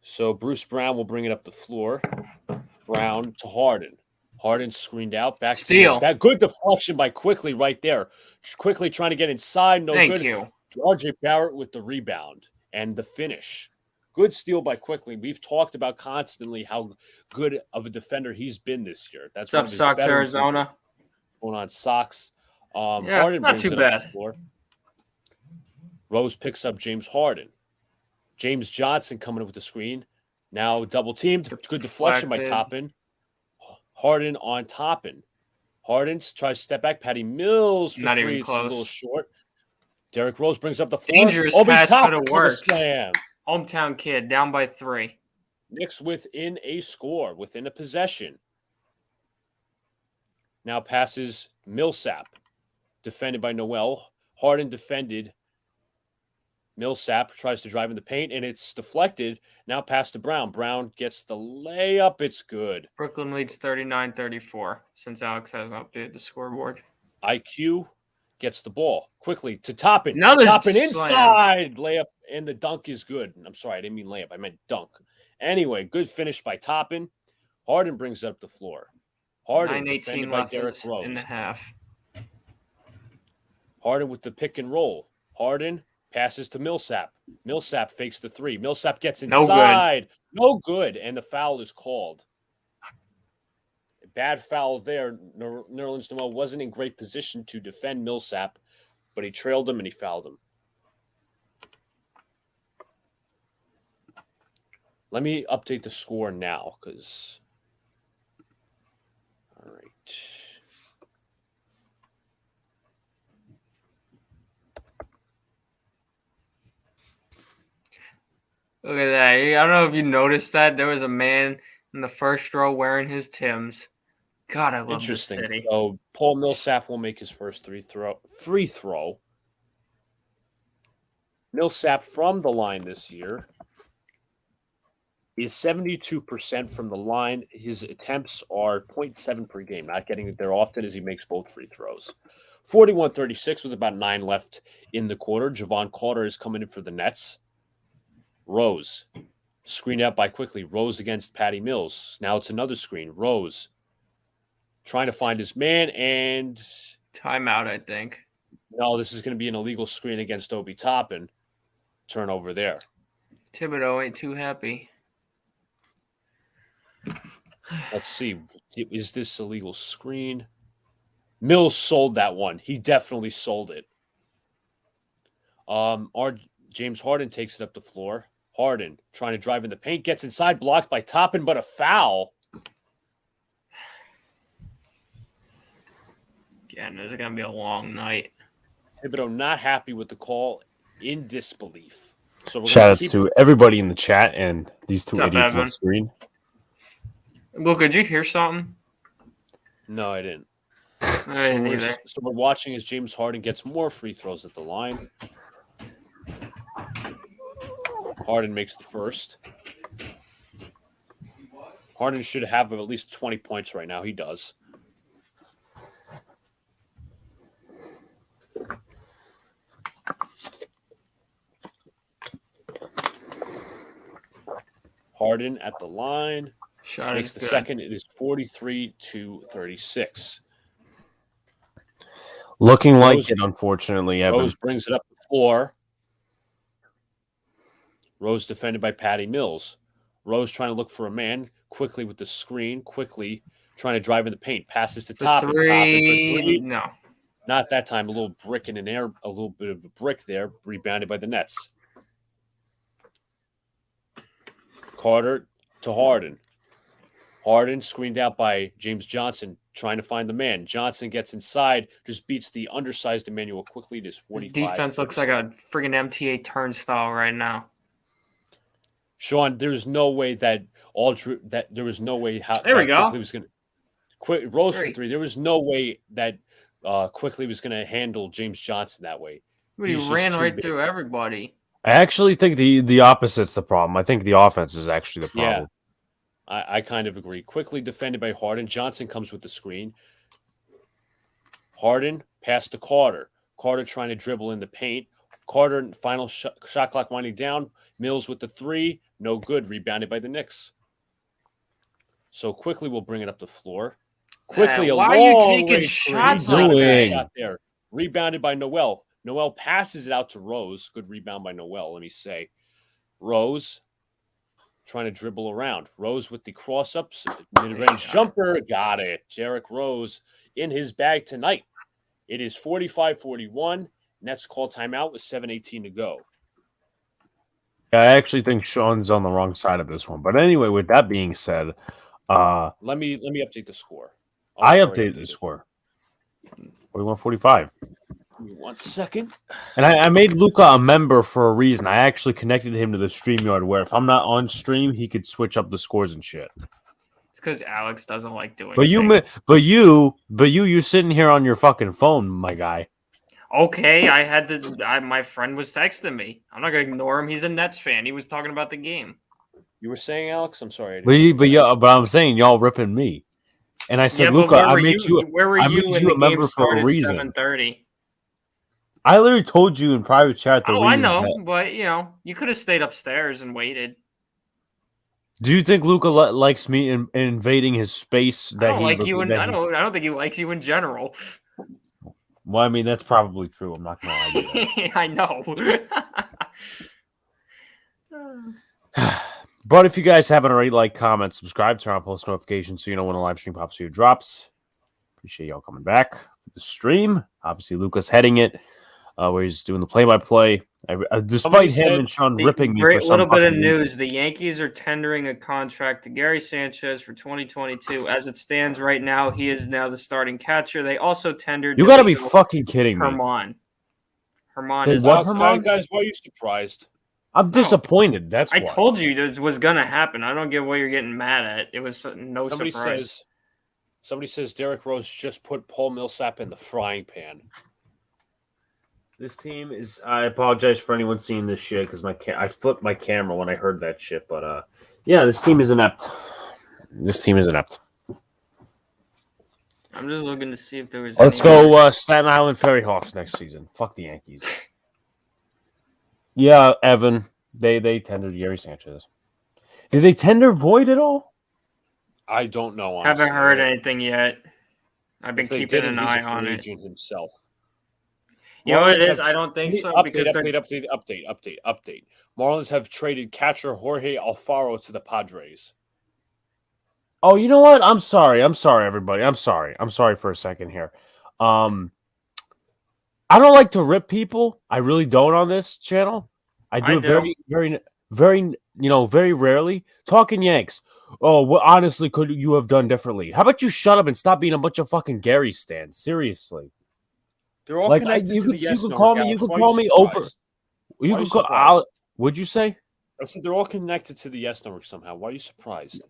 So Bruce Brown will bring it up the floor. Brown to Harden. Harden screened out. Back steal. Good deflection by Quickly right there. Quickly trying to get inside. No good. Thank you. R.J. Barrett with the rebound and the finish. Good steal by Quickly. We've talked about constantly how good of a defender he's been this year. That's what's up, Sox, Arizona. Going on, Sox. Harden not too bad. Rose picks up James Harden. James Johnson coming up with the screen. Now double teamed. Good deflection by Toppin. Harden on Toppin. Harden tries to step back. Patty Mills for not 3. Even it's close. A little short. Derrick Rose brings up the floor. Dangerous pass could have worked. Hometown kid down by 3. Knicks within a score, within a possession. Now passes Millsap. Defended by Noel. Harden defended. Millsap tries to drive in the paint, and it's deflected. Now pass to Brown. Brown gets the layup. It's good. Brooklyn leads 39-34 since Alex hasn't updated the scoreboard. IQ gets the ball quickly to Toppin. Another Toppin inside. Layup, and the dunk is good. I'm sorry, I didn't mean layup. I meant dunk. Anyway, good finish by Toppin. Harden brings up the floor. Harden defended by Derrick Rose. In the half. Harden with the pick and roll. Harden passes to Millsap. Millsap fakes the 3. Millsap gets inside. No good. And the foul is called. Bad foul there. Nerlens Noel wasn't in great position to defend Millsap, but he trailed him and he fouled him. Let me update the score now because... All right. Look at that. I don't know if you noticed that. There was a man in the first row wearing his Timbs. God, I love this city. So Paul Millsap will make his first free throw. Millsap from the line this year is 72% from the line. His attempts are 0.7 per game, not getting it there often as he makes both free throws. 41-36 with about 9 left in the quarter. Javon Carter is coming in for the Nets. Rose. Screened out by quickly. Rose against Patty Mills. Now it's another screen. Rose trying to find his man and... Timeout, I think. No, this is going to be an illegal screen against Obi Toppin. Turnover there. Thibodeau ain't too happy. Let's see. Is this a legal screen? Mills sold that one. He definitely sold it. James Harden takes it up the floor. Harden trying to drive in the paint. Gets inside. Blocked by Toppin, but a foul. Again, this is going to be a long night. Thibodeau not happy with the call. In disbelief. So shout outs to everybody in the chat and these two idiots on the screen. Luke, did you hear something? No, I didn't. I didn't either. So we're watching as James Harden gets more free throws at the line. Harden makes the first. Harden should have at least 20 points right now. He does. Harden at the line. Makes the second. It is 43-36. Looking like it, unfortunately. Rose brings it up the floor. Rose defended by Patty Mills. Rose trying to look for a man. Quickly with the screen. Quickly trying to drive in the paint. Passes to Toppin. Three. No. Not that time. A little brick in an air. A little bit of a brick there. Rebounded by the Nets. Carter to Harden. Harden screened out by James Johnson, trying to find the man. Johnson gets inside, just beats the undersized Emmanuel quickly. It is 45. Defense looks like a friggin' MTA turnstile right now. Sean, there's no way that there was no way how there we go. Quickly was going to Rose for three. There was no way that Quickly was going to handle James Johnson that way. He ran right through everybody. I actually think the opposite's the problem. I think the offense is actually the problem. Yeah, I kind of agree. Quickly defended by Harden. Johnson comes with the screen. Harden passed to Carter. Carter trying to dribble in the paint. Carter, final shot clock winding down. Mills with the three. No good. Rebounded by the Knicks. So Quickly will bring it up the floor. Quickly, why are you taking shots like that? Shot there. Rebounded by Noel. Noel passes it out to Rose. Good rebound by Noel, let me say. Rose trying to dribble around. Rose with the cross-ups. Mid-range jumper. Got it. Derrick Rose in his bag tonight. It is 45-41. Nets call timeout with 7:18 to go. I actually think Sean's on the wrong side of this one. But anyway, with that being said, let me update the score. I updated the score. 41-45. Give me 1 second. And I made Luca a member for a reason. I actually connected him to the StreamYard where if I'm not on stream, he could switch up the scores and shit. It's because Alex doesn't like doing it. You're sitting here on your fucking phone, my guy. Okay, my friend was texting me. I'm not gonna ignore him. He's a Nets fan. He was talking about the game. You were saying, Alex? I'm sorry. But I'm saying y'all ripping me. And I said, Luca, I made you a member for a reason. 7:30. I literally told you in private chat the reason. I know, but you could have stayed upstairs and waited. Do you think Luca likes me invading his space? I don't think he likes you in general. Well, I mean that's probably true. I'm not gonna argue. I know. But if you guys haven't already, like, comment, subscribe, turn on post notifications so you know when a live stream pops here drops. Appreciate y'all coming back for the stream. Obviously, Luca's heading it. Where he's doing the play-by-play. Despite him and Sean ripping me for some little bit of news. The Yankees are tendering a contract to Gary Sanchez for 2022. As it stands right now, he is now the starting catcher. They also tendered... You got to be fucking kidding me. Herman is... What, Herman? Guys, why are you surprised? I'm disappointed. That's why. I told you this was going to happen. I don't get what you're getting mad at. It was surprise. Somebody says Derrick Rose just put Paul Millsap in the frying pan. This team is... I apologize for anyone seeing this shit because I flipped my camera when I heard that shit. But, yeah, this team is inept. I'm just looking to see if there was. Let's go Staten Island Ferry Hawks next season. Fuck the Yankees. Yeah, Evan. They tendered Gary Sanchez. Did they tender Void at all? I don't know. Honestly. Haven't heard anything yet. I've been keeping an eye on it. Himself. You know what it is? I don't think so. Update. Marlins have traded catcher Jorge Alfaro to the Padres. Oh, you know what? I'm sorry, everybody. I'm sorry for a second here. I don't like to rip people. I really don't on this channel. I do it very, very, very, very rarely. Talking Yanks. Oh, what honestly could you have done differently? How about you shut up and stop being a bunch of fucking Gary stands? Seriously. They're all connected to the yes you could call me. You could call me over. You could call. What'd you say? I said they're all connected to the yes network somehow. Why are you surprised?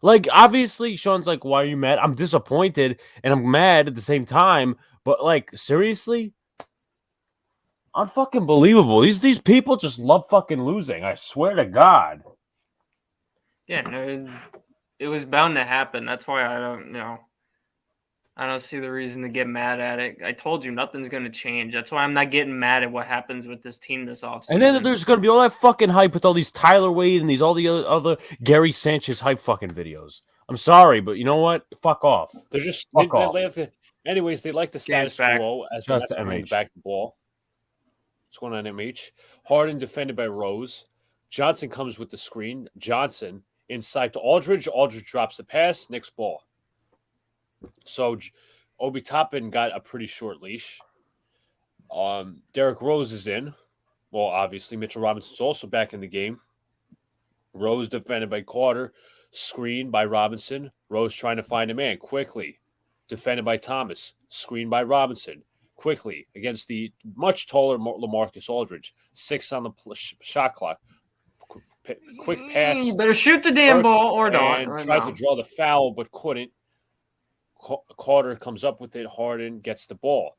Like, obviously, Sean's like, why are you mad? I'm disappointed and I'm mad at the same time. But, like, seriously? Unfucking believable. These people just love fucking losing. I swear to God. Yeah, no, it was bound to happen. That's why I don't see the reason to get mad at it. I told you nothing's going to change. That's why I'm not getting mad at what happens with this team this offseason. And then there's going to be all that fucking hype with all these Tyler Wade and all the other Gary Sanchez hype fucking videos. I'm sorry, but you know what? Fuck off. They're just anyways, they like the status quo as well as bring back the ball. What's going on, MH? Harden defended by Rose. Johnson comes with the screen. Johnson inside to Aldridge. Aldridge drops the pass. Knicks ball. So Obi Toppin got a pretty short leash. Derrick Rose is in. Well, obviously, Mitchell Robinson's also back in the game. Rose defended by Carter. Screen by Robinson. Rose trying to find a man quickly. Defended by Thomas. Screen by Robinson. Quickly against the much taller LaMarcus Aldridge. 6 on the shot clock. Quick pass. You better shoot the damn ball or not. And tried to draw the foul, but couldn't. Carter comes up with it. Harden gets the ball.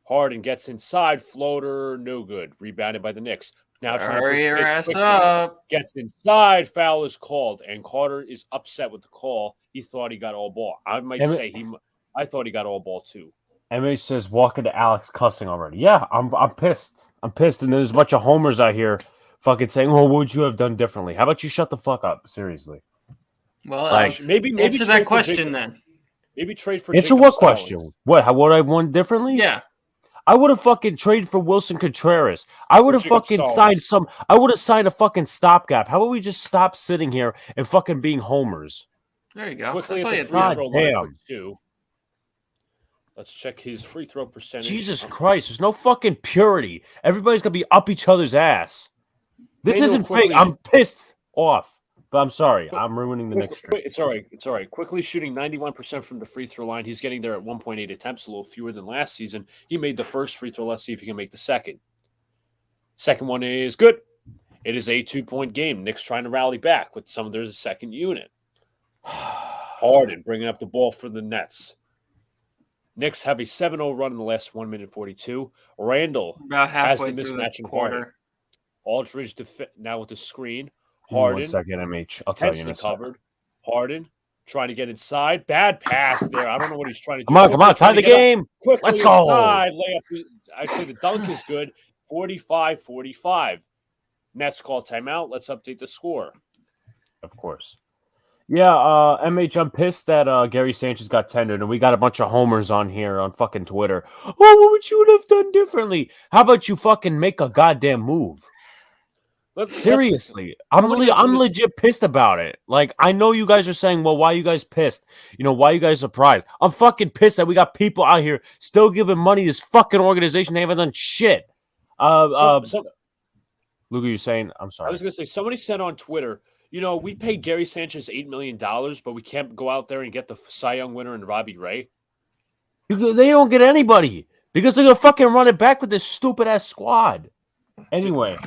Harden gets inside. Floater, no good. Rebounded by the Knicks. Now trying to push the pace quickly. Up. Gets inside. Foul is called. And Carter is upset with the call. He thought he got all ball. I thought he got all ball too. MH says, walking to Alex cussing already. Yeah, I'm pissed. I'm pissed. And there's a bunch of homers out here fucking saying, well, what would you have done differently? How about you shut the fuck up? Seriously. Well, maybe answer that question then. Maybe trade for Answer what question? What? How would I have won differently? Yeah. I would have fucking traded for Wilson Contreras. I would have fucking signed I would have signed a fucking stopgap. How about we just stop sitting here and fucking being homers? There you go. Quickly at the free throw line for 2. Let's check his free throw percentage. Jesus Christ, there's no fucking purity. Everybody's going to be up each other's ass. This isn't fake. I'm pissed off. But I'm sorry. I'm ruining the next stream. It's all right. Quickly shooting 91% from the free throw line. He's getting there at 1.8 attempts, a little fewer than last season. He made the first free throw. Let's see if he can make the second. Second one is good. It is a 2-point game. Knicks trying to rally back with there's a second unit. Harden bringing up the ball for the Nets. Knicks have a 7-0 run in the last 1 minute 42. Randall has the mismatch in quarter. Aldridge now with the screen. Harden. 1 second, MH. I'll tell you in a second. Covered. Harden trying to get inside. Bad pass there. I don't know what he's trying to do. Come on. Tie the game. Quickly Let's go. Inside, layup. I'd say the dunk is good. 45-45. Nets call timeout. Let's update the score. Of course. Yeah, MH, I'm pissed that Gary Sanchez got tendered, and we got a bunch of homers on here on fucking Twitter. Oh, what would you have done differently? How about you fucking make a goddamn move? Seriously, I'm legit pissed about it. Like, I know you guys are saying, well, why are you guys pissed? Why are you guys surprised? I'm fucking pissed that we got people out here still giving money to this fucking organization. They haven't done shit. Luke, are you saying? I'm sorry. I was going to say, somebody said on Twitter, we paid Gary Sanchez $8 million, but we can't go out there and get the Cy Young winner and Robbie Ray. They don't get anybody because they're going to fucking run it back with this stupid-ass squad. Anyway,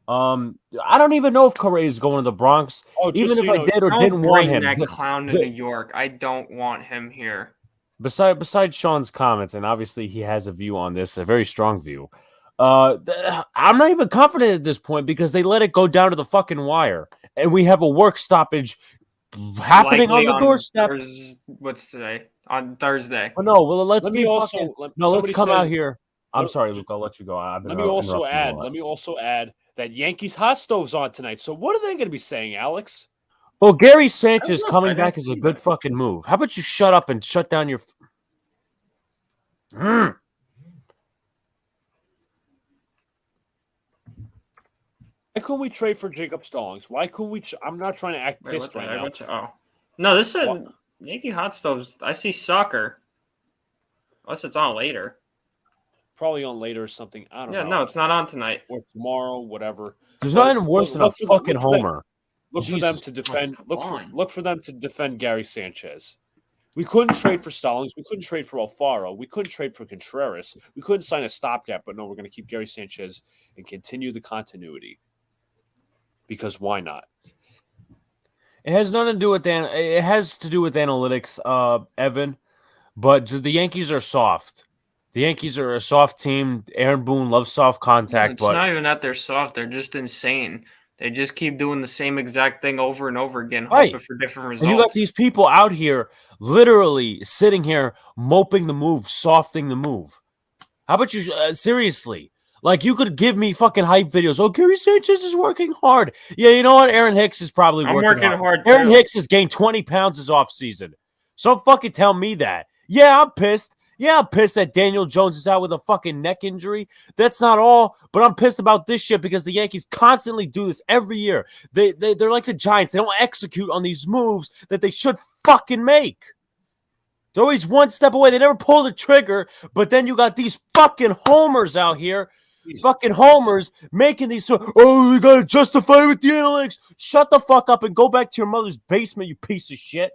I don't even know if Correa is going to the Bronx. Even if I did or didn't want him. That clown to New York. I don't want him here. Besides Sean's comments, and obviously he has a view on this, a very strong view, I'm not even confident at this point because they let it go down to the fucking wire. And we have a work stoppage happening on the doorstep. What's today? on Thursday. Oh, no, well, let's come out here. I'm sorry, Luke. I'll let you go. Let me also add that Yankees hot stove's on tonight. So what are they going to be saying, Alex? Well, Gary Sanchez coming back is a good fucking move. How about you shut up and shut down your... Why couldn't we trade for Jacob Stallings? Why couldn't we... I'm not trying to act pissed right now. No, this is Yankee hot stoves. I see soccer. Unless it's on later. Probably on later or something. I don't know. Yeah, no, it's not on tonight. Or tomorrow, whatever. There's nothing worse than a fucking homer. Look for them to defend. Look for them to defend Gary Sanchez. We couldn't trade for Stallings. We couldn't trade for Alfaro. We couldn't trade for Contreras. We couldn't sign a stopgap. But no, we're going to keep Gary Sanchez and continue the continuity. Because why not? It has nothing to do with it has to do with analytics, Evan. But the Yankees are soft. The Yankees are a soft team. Aaron Boone loves soft contact. It's not even that they're soft. They're just insane. They just keep doing the same exact thing over and over again, hoping for different results. And you got these people out here literally sitting here moping the move, softing the move. How about you, seriously? Like, you could give me fucking hype videos. Oh, Gary Sanchez is working hard. Yeah, you know what? Aaron Hicks is probably working hard too. Aaron Hicks has gained 20 pounds this offseason. So don't fucking tell me that. Yeah, I'm pissed. Yeah, I'm pissed that Daniel Jones is out with a fucking neck injury. That's not all, but I'm pissed about this shit because the Yankees constantly do this every year. They're like the Giants. They don't execute on these moves that they should fucking make. They're always one step away. They never pull the trigger, but then you got these fucking homers out here. Fucking homers making these. Oh, you gotta justify it with the analytics. Shut the fuck up and go back to your mother's basement, you piece of shit.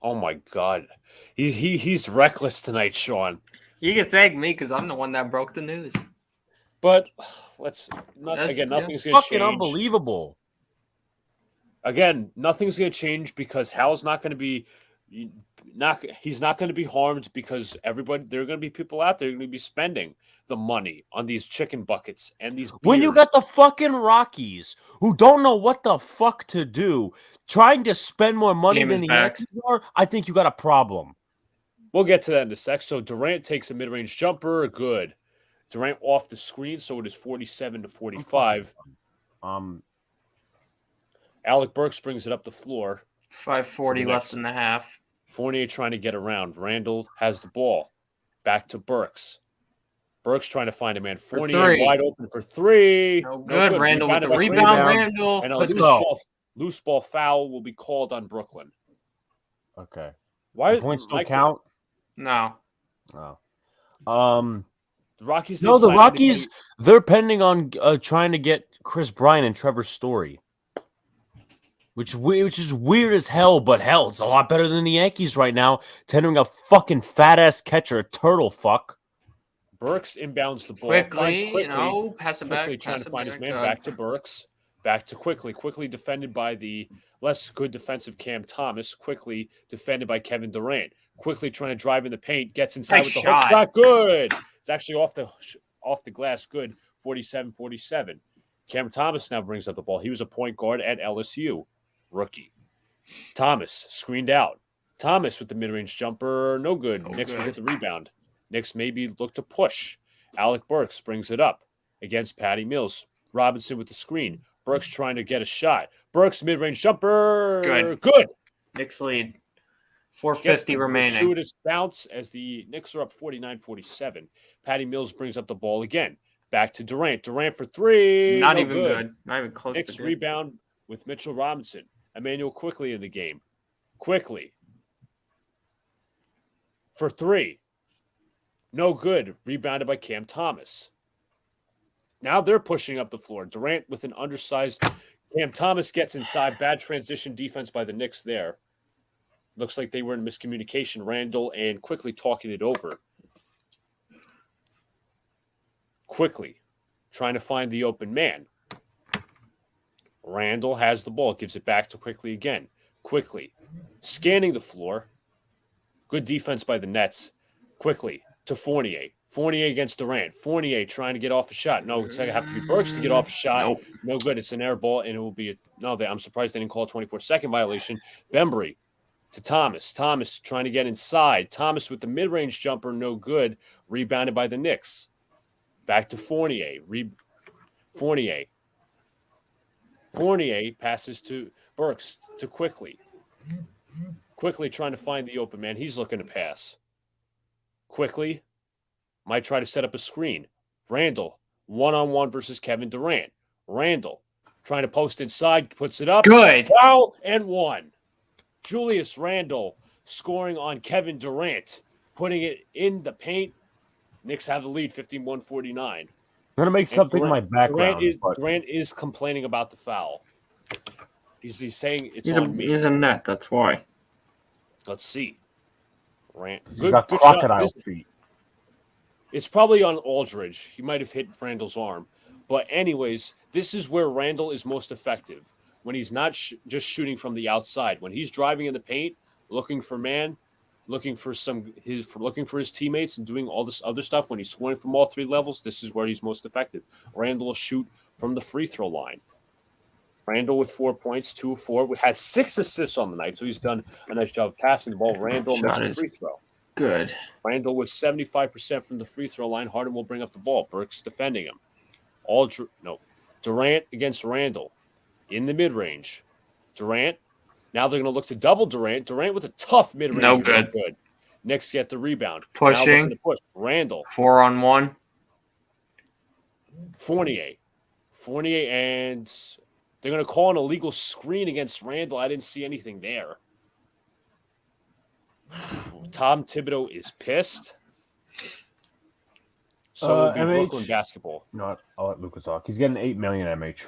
Oh my God. He's reckless tonight, Sean. You can thank me because I'm the one that broke the news. But nothing's going to change. Fucking unbelievable. Again, nothing's going to change because Hal's not going to be he's not going to be harmed because there are going to be people out there who are going to be spending the money on these chicken buckets and these beers. When you got the fucking Rockies who don't know what the fuck to do, trying to spend more money than the Yankees are, I think you got a problem. We'll get to that in a sec. So Durant takes a mid-range jumper. Good. Durant off the screen, so it is 47-45. Alec Burks brings it up the floor. 5:40 left in the half. Fournier trying to get around. Randall has the ball. Back to Burks. Burks trying to find a man. Fournier wide open for three. No good. Randall with the rebound. Randall. And a loose ball foul will be called on Brooklyn. Okay. Why the points don't count? No. Oh. The Rockies. No, the Rockies. They're pending on trying to get Chris Bryant and Trevor Story, which is weird as hell. But hell, it's a lot better than the Yankees right now, tendering a fucking fat ass catcher, a turtle fuck. Burks inbounds the ball. Quickly, pass it back. Trying to find his man. Back to Burks. Back to Quickly. Quickly defended by the less good defensive Cam Thomas. Quickly defended by Kevin Durant. Quickly trying to drive in the paint. Gets inside with the hook shot. Good. It's actually off the glass. Good. 47-47. Cam Thomas now brings up the ball. He was a point guard at LSU. Rookie. Thomas screened out. Thomas with the mid-range jumper. No good. Knicks will get the rebound. Knicks maybe look to push. Alec Burks brings it up against Patty Mills. Robinson with the screen. Burks trying to get a shot. Burks mid-range jumper. Good. Knicks lead. 4:50 remaining. Fortuitous bounce as the Knicks are up 49-47. Patty Mills brings up the ball again. Back to Durant. Durant for three. Not even good. Not even close. Knicks rebound with Mitchell Robinson. Emmanuel Quickly in the game. Quickly. For three. No good. Rebounded by Cam Thomas. Now they're pushing up the floor. Durant with an undersized. Cam Thomas gets inside. Bad transition defense by the Knicks there. Looks like they were in miscommunication. Randall and Quickly talking it over. Quickly trying to find the open man. Randall has the ball. Gives it back to Quickly again. Quickly scanning the floor. Good defense by the Nets. Quickly to Fournier. Fournier against Durant. Fournier trying to get off a shot. No, it's going to have to be Burks to get off a shot. Nope. No good. It's an air ball, and it will be I'm surprised they didn't call a 24-second violation. Bembry to Thomas. Thomas trying to get inside. Thomas with the mid-range jumper, no good. Rebounded by the Knicks. Back to Fournier. Fournier. Fournier passes to Burks to Quickly. Quickly trying to find the open man. He's looking to pass. Quickly might try to set up a screen. Randall, one-on-one versus Kevin Durant. Randall trying to post inside, puts it up. Good. Foul and one. Julius Randle scoring on Kevin Durant, putting it in the paint. Knicks have the lead, 51-49. I'm going to make something in my background. Durant is complaining about the foul. He's saying it's on me. He's a net, that's why. Let's see. Durant. He's got crocodile feet. It's probably on Aldridge. He might have hit Randall's arm. But anyways, this is where Randall is most effective. When he's not just shooting from the outside. When he's driving in the paint, looking for man, looking for his teammates and doing all this other stuff, when he's scoring from all three levels, this is where he's most effective. Randall will shoot from the free throw line. Randall with 4 points, 2 of 4. Has 6 assists on the night, so he's done a nice job passing the ball. Randall makes the free throw. Good. Randall with 75% from the free throw line. Harden will bring up the ball. Burks defending him. Durant against Randall in the mid-range. Durant. Now they're going to look to double Durant. Durant with a tough mid-range. No good. Knicks get the rebound. Pushing. Push. Randall. 4-on-1. Fournier, and they're going to call an illegal screen against Randall. I didn't see anything there. Tom Thibodeau is pissed. So it'll be Brooklyn basketball. No, I'll let Lucas talk. He's getting $8 million MH.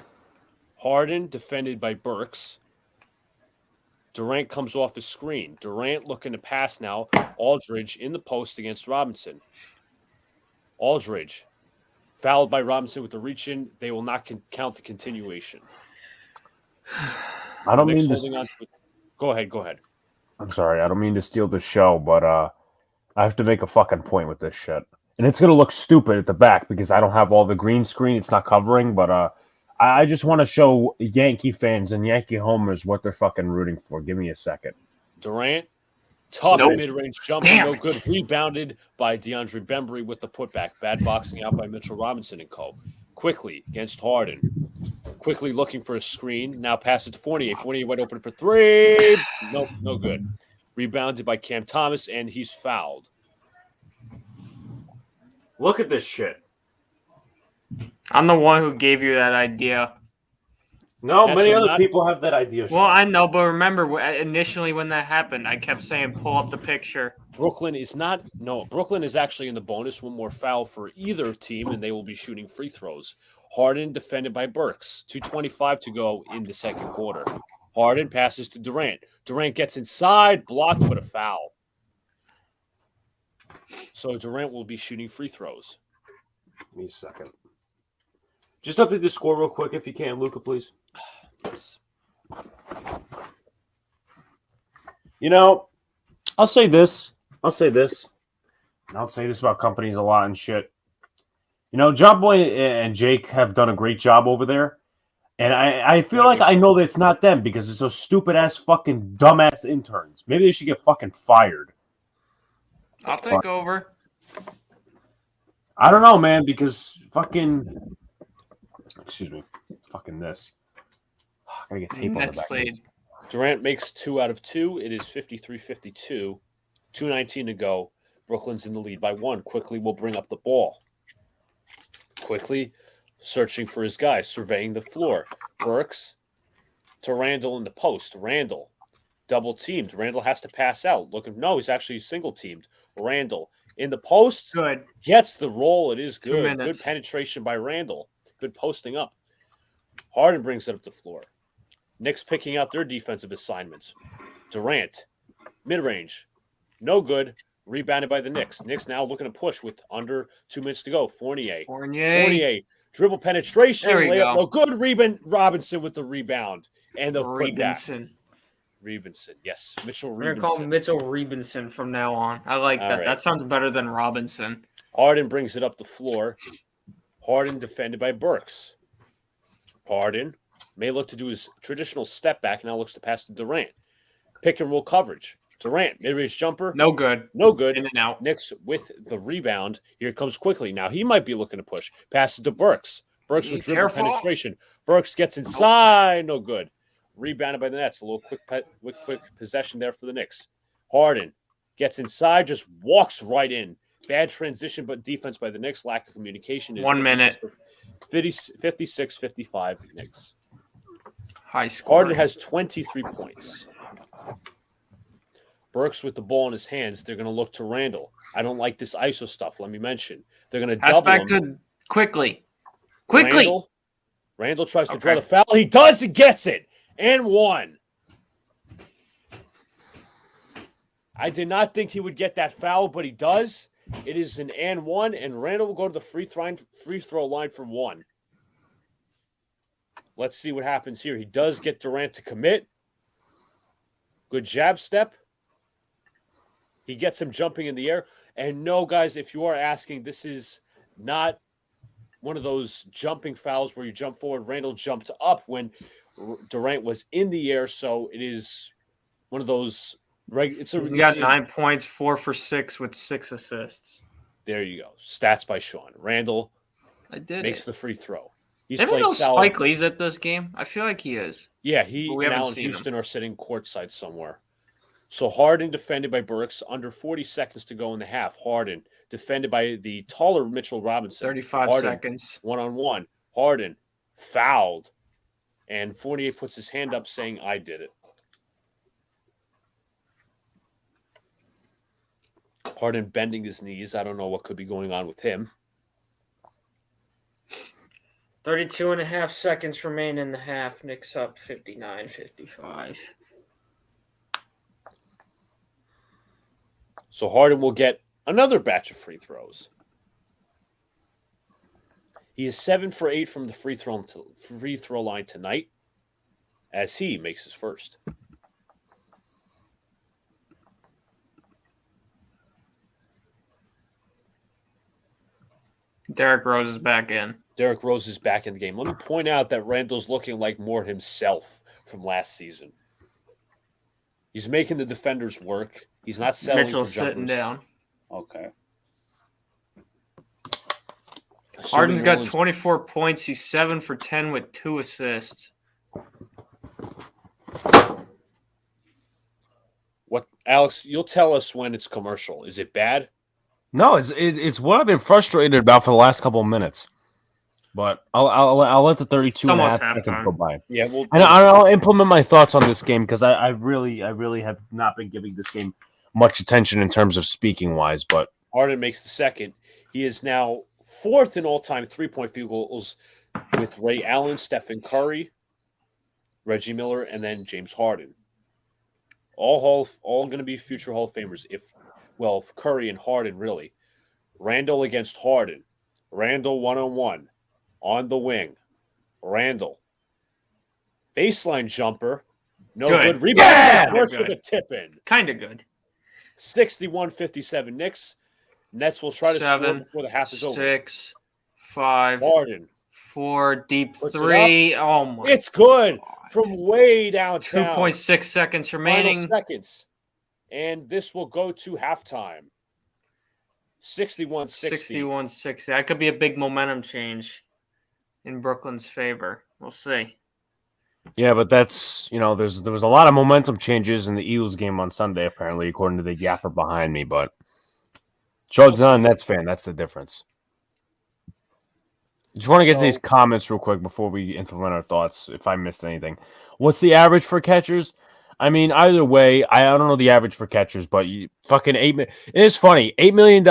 Harden defended by Burks. Durant comes off his screen. Durant looking to pass now. Aldridge in the post against Robinson. Aldridge fouled by Robinson with the reach in. They will not count the continuation. I don't mean to. Go ahead. I'm sorry. I don't mean to steal the show, but I have to make a fucking point with this shit. And it's going to look stupid at the back because I don't have all the green screen. It's not covering, but I just want to show Yankee fans and Yankee homers what they're fucking rooting for. Give me a second. Durant, tough mid-range jumper, no good. Rebounded by DeAndre Bembry with the putback. Bad boxing out by Mitchell Robinson and co. Quickly against Harden. Quickly looking for a screen. Now pass it to Fournier. Fournier went open for 3. Nope, no good. Rebounded by Cam Thomas, and he's fouled. Look at this shit. I'm the one who gave you that idea. No, many other people have that idea. Well, I know, but remember, initially when that happened, I kept saying, pull up the picture. Brooklyn is actually in the bonus. One more foul for either team, and they will be shooting free throws. Harden defended by Burks. 2:25 to go in the second quarter. Harden passes to Durant. Durant gets inside, blocked, but a foul. So Durant will be shooting free throws. Give me a second. Just update the score real quick if you can, Luca, please. Yes. You know, I'll say this. And I'll say this about companies a lot and shit. You know, John Boy and Jake have done a great job over there. And I feel like I know that it's not them because it's those stupid-ass fucking dumbass interns. Maybe they should get fucking fired. I'll take over. I don't know, man, because fucking... Excuse me. Fucking this. I gotta get tape on the back. Durant makes 2 out of 2. It is 53-52. 2:19 to go. Brooklyn's in the lead by 1. Quickly will bring up the ball. Quickly searching for his guy, surveying the floor. Burks to Randall in the post. Randall double teamed. Randall has to pass out. He's actually single teamed. Randall in the post. Good. Gets the roll. It is good. 2 minutes. Good penetration by Randall. Good posting up. Harden brings it up the floor. Knicks picking out their defensive assignments. Durant, mid-range, no good. Rebounded by the Knicks. Knicks now looking to push with under 2 minutes to go. Fournier. Dribble penetration. There we Layup. go. No good. Robinson with the rebound. And the Rebenson. Yes. Mitchell Rebenson. We're going to call him Mitchell Rebenson from now on. I like that. Right. That sounds better than Robinson. Harden brings it up the floor. Harden defended by Burks. Harden may look to do his traditional step back, now looks to pass to Durant. Pick and roll coverage. Durant, mid-range jumper. No good. No good. In and out. Knicks with the rebound. Here comes quickly. Now he might be looking to push. Passes to Burks. Burks with dribble penetration. Burks gets inside. No good. Rebounded by the Nets. A little quick possession there for the Knicks. Harden gets inside, just walks right in. Bad transition, but defense by the Knicks. Lack of communication. 1 minute. 56-55 Knicks. High score. Harden has 23 points. Burks with the ball in his hands. They're going to look to Randall. I don't like this ISO stuff. Let me mention. They're going to double back him. To quickly. Randall tries to draw the foul. He does and gets it. And one. I did not think he would get that foul, but he does. It is an and one, and Randall will go to the free throw line for one. Let's see what happens here. He does get Durant to commit. Good jab step. He gets him jumping in the air. And no, guys, if you are asking, this is not one of those jumping fouls where you jump forward. Randall jumped up when Durant was in the air, so it is one of those. He got 9 points, 4 for 6 with 6 assists. There you go. Stats by Sean. Randall makes the free throw. He's playing solid. Spike Lee's at this game? I feel like he is. Yeah, he and Allen Houston are sitting courtside somewhere. So Harden defended by Burks. Under 40 seconds to go in the half. Harden defended by the taller Mitchell Robinson. 35 seconds. One-on-one. Harden fouled. And Fournier puts his hand up saying, I did it. Harden bending his knees. I don't know what could be going on with him. 32 and a half seconds remain in the half. Knicks up 59-55. So Harden will get another batch of free throws. He is 7 for 8 from the free throw line tonight as he makes his first. Derrick Rose is back in. Derrick Rose is back in the game. Let me point out that Randall's looking like more himself from last season. He's making the defenders work. He's not settling Mitchell's for jumpers. Sitting down. Okay. Harden's got 24 points. He's 7 for 10 with 2 assists. What, Alex? You'll tell us when it's commercial. Is it bad? No, it's what I've been frustrated about for the last couple of minutes. But I'll let the 32 and a half seconds go by. Yeah, and I'll implement my thoughts on this game because I really have not been giving this game much attention in terms of speaking wise. But Harden makes the second. He is now 4th in all-time 3-point field goals with Ray Allen, Stephen Curry, Reggie Miller, and then James Harden. All going to be future Hall of Famers. If Curry and Harden really. Randall against Harden. Randall 1-on-1. On the wing. Randall. Baseline jumper. No good rebound. Yeah! Works with a tip in. Kind of good. 61-57 Knicks. Nets will try to score before the half is over. 6, 5. Harden. 4, deep 3. Oh, my. It's good. From way downtown. 2.6 seconds remaining. Final seconds. And this will go to halftime. 61-60. 61-60. That could be a big momentum change in Brooklyn's favor. We'll see. Yeah, but that's, there was a lot of momentum changes in the Eagles game on Sunday, apparently, according to the yapper behind me. But Joe's not a Nets fan. That's the difference. Just want to get to these comments real quick before we implement our thoughts, if I missed anything. What's the average for catchers? I mean, either way, I don't know the average for catchers, but you fucking it is funny. $8 million.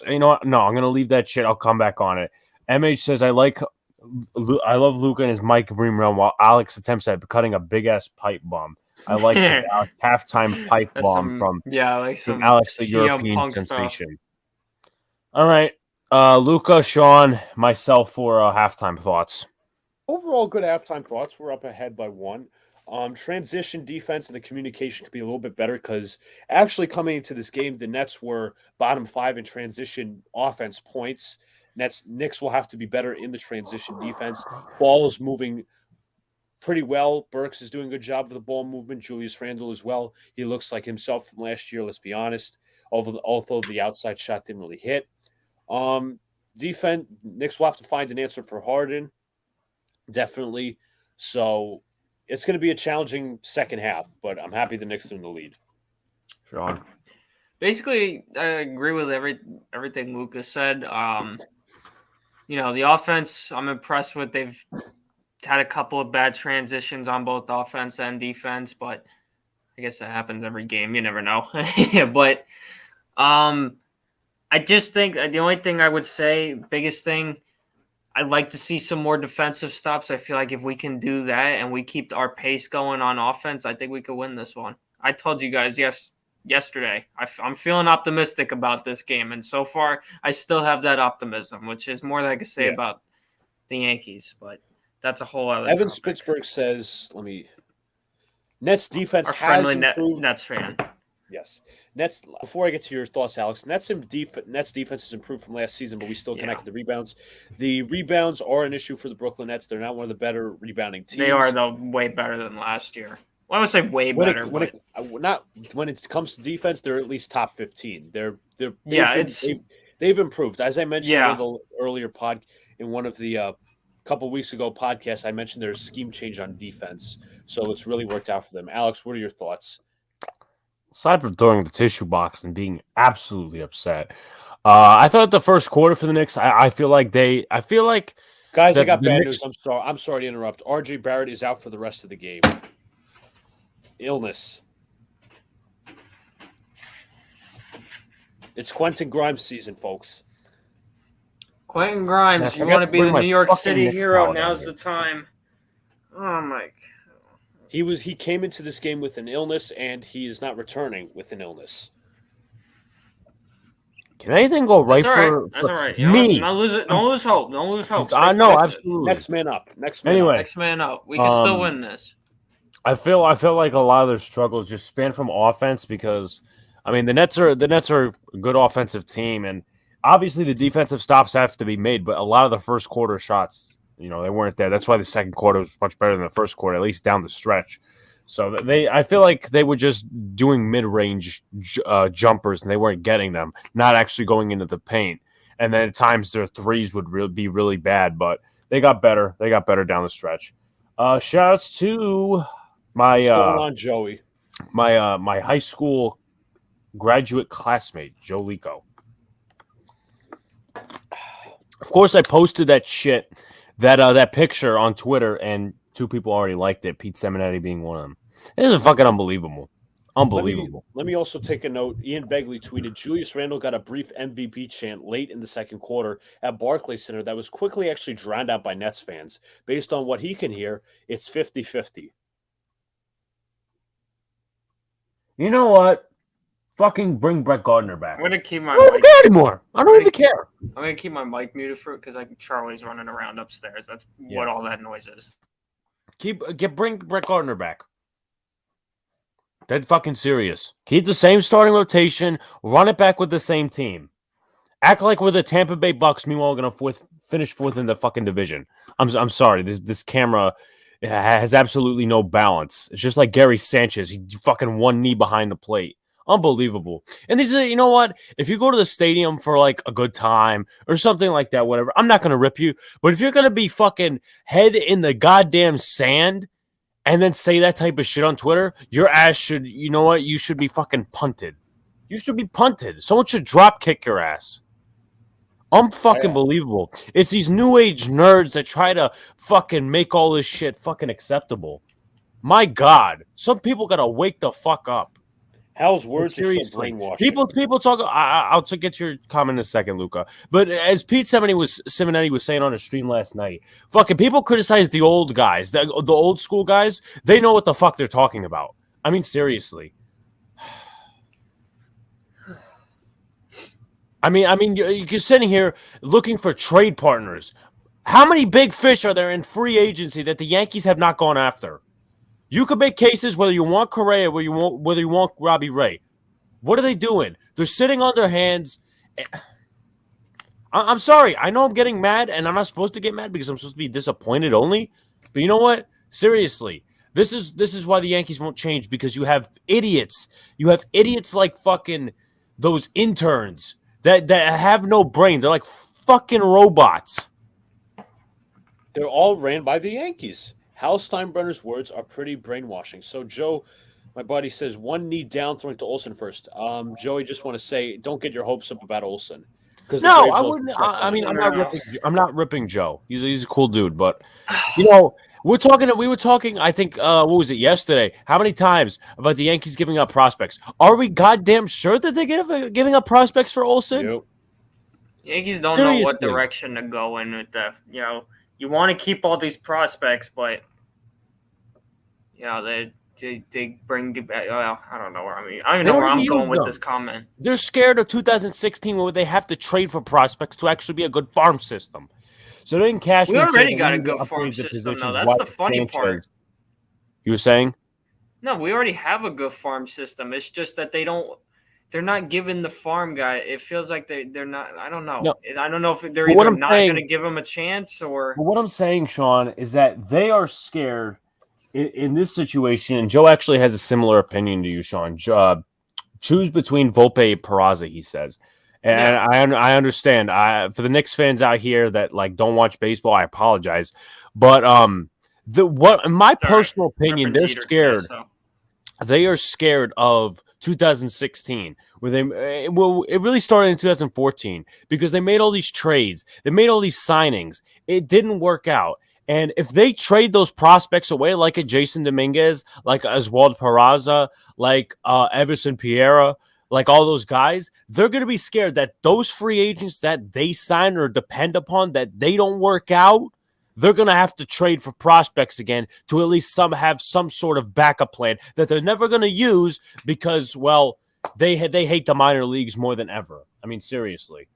You know what? No, I'm gonna leave that shit. I'll come back on it. MH says I love Luka and his Mike Bream realm while Alex attempts at cutting a big ass pipe bomb. I like the halftime pipe bomb from Alex, the European sensation. Stuff. All right, Luka, Sean, myself for halftime thoughts. Overall, good halftime thoughts. We're up ahead by 1. Transition defense and the communication could be a little bit better because actually coming into this game, the Nets were bottom 5 in transition offense points. Knicks will have to be better in the transition defense. Ball is moving pretty well. Burks is doing a good job of the ball movement. Julius Randle as well. He looks like himself from last year, let's be honest, although the outside shot didn't really hit. Defense, Knicks will have to find an answer for Harden, definitely. So it's going to be a challenging second half, but I'm happy the Knicks are in the lead. Sean. Basically, I agree with everything Lucas said. The offense, I'm impressed with. They've had a couple of bad transitions on both offense and defense, but I guess that happens every game. You never know. But I just think the only thing I would say, biggest thing, I'd like to see some more defensive stops. I feel like if we can do that and we keep our pace going on offense, I think we could win this one. I told you guys yesterday, I'm feeling optimistic about this game, and so far I still have that optimism, which is more than I could say about the Yankees, but that's a whole other Evan topic. Spitzberg says, Nets defense has improved. Nets fan. Yes. Nets, before I get to your thoughts, Alex, Nets defense has improved from last season, but we still connected the rebounds. The rebounds are an issue for the Brooklyn Nets. They're not one of the better rebounding teams. They are, though, way better than last year. Well, I would say way better. When it comes to defense, they're at least top 15. They've improved. As I mentioned in the earlier pod, in one of the couple weeks ago podcasts, I mentioned there's scheme change on defense, so it's really worked out for them. Alex, what are your thoughts? Aside from throwing the tissue box and being absolutely upset, I thought the first quarter for the Knicks, I feel like guys, I got bad news. I'm sorry to interrupt. RJ Barrett is out for the rest of the game. Illness. It's Quentin Grimes season, folks. Quentin Grimes, you want to be the New York City hero? Now's the time. Oh my God. He came into this game with an illness, and he is not returning with an illness. Can anything go right for That's all right. Me? Don't lose hope. Don't lose hope. No, absolutely. Next man up. Next man up. We can still win this. I feel like a lot of their struggles just span from offense because, I mean, the Nets are a good offensive team, and obviously the defensive stops have to be made. But a lot of the first quarter shots, they weren't there. That's why the second quarter was much better than the first quarter, at least down the stretch. So I feel like they were just doing mid-range jumpers, and they weren't getting them, not actually going into the paint. And then at times their threes would be really bad, but they got better. They got better down the stretch. Shouts to what's going on, Joey? My high school graduate classmate, Joe Lico. Of course, I posted that shit, that picture on Twitter, and 2 people already liked it. Pete Seminetti being one of them. It is fucking unbelievable. Unbelievable. Let me also take a note. Ian Begley tweeted, Julius Randle got a brief MVP chant late in the second quarter at Barclays Center that was quickly actually drowned out by Nets fans. Based on what he can hear, it's 50-50. You know what? Fucking bring Brett Gardner back. I'm going to keep my mic. I don't care anymore. I don't even care. I'm going to keep my mic muted for it because Charlie's running around upstairs. That's what all that noise is. Bring Brett Gardner back. Dead fucking serious. Keep the same starting rotation. Run it back with the same team. Act like we're the Tampa Bay Bucks. Meanwhile, we're gonna finish fourth in the fucking division. I'm sorry. This camera has absolutely no balance. It's just like Gary Sanchez. He fucking one knee behind the plate. Unbelievable. And these are, you know what? If you go to the stadium for like a good time or something like that, whatever, I'm not going to rip you. But if you're going to be fucking head in the goddamn sand and then say that type of shit on Twitter, your ass should, you know what? You should be fucking punted. You should be punted. Someone should drop kick your ass. Unfucking believable. It's these new age nerds that try to fucking make all this shit fucking acceptable. My God. Some people got to wake the fuck up. Hal's words are so brainwashing. People talk. I'll get to your comment in a second, Luca. But as Pete Seminetti was saying on a stream last night, fucking people criticize the old guys, the old school guys. They know what the fuck they're talking about. I mean, seriously. I mean, you're sitting here looking for trade partners. How many big fish are there in free agency that the Yankees have not gone after? You could make cases whether you want Correa, whether you want Robbie Ray. What are they doing? They're sitting on their hands. I'm sorry. I know I'm getting mad, and I'm not supposed to get mad because I'm supposed to be disappointed only. But you know what? Seriously. This is why the Yankees won't change, because you have idiots. You have idiots like fucking those interns that have no brain. They're like fucking robots. They're all ran by the Yankees. Hal Steinbrenner's words are pretty brainwashing. So Joe, my buddy, says one knee down, throwing to Olsen first. Joey, just want to say, don't get your hopes up about Olsen. No, I wouldn't. I mean, I'm not ripping Joe. He's a cool dude, but you know, we were talking. I think what was it yesterday? How many times about the Yankees giving up prospects? Are we goddamn sure that they're giving up prospects for Olsen? Yep. Yankees don't know what direction to go in with that. You know, you want to keep all these prospects, but you know they bring. Well, I don't know where I don't even know where I'm going with this comment. They're scared of 2016, where they have to trade for prospects to actually be a good farm system. So they didn't cash. We already got a good farm system, though. That's the funny part. You were saying? No, we already have a good farm system. It's just that they're not giving the farm guy. It feels like they're not. I don't know. No. I don't know if they're either not going to give him a chance or. What I'm saying, Sean, is that they are scared in this situation. And Joe actually has a similar opinion to you, Sean. Choose between Volpe and Peraza, he says. And yeah. I understand. For the Knicks fans out here that like don't watch baseball, I apologize. But in my personal opinion, they're scared. They are scared of 2016, where it really started in 2014 because they made all these trades, they made all these signings. It didn't work out, and if they trade those prospects away, like a Jason Dominguez, like Oswald Peraza, like Everson Pereira, like all those guys, they're going to be scared that those free agents that they sign or depend upon, that they don't work out, they're going to have to trade for prospects again to at least have some sort of backup plan that they're never going to use because, well, they hate the minor leagues more than ever. I mean, seriously.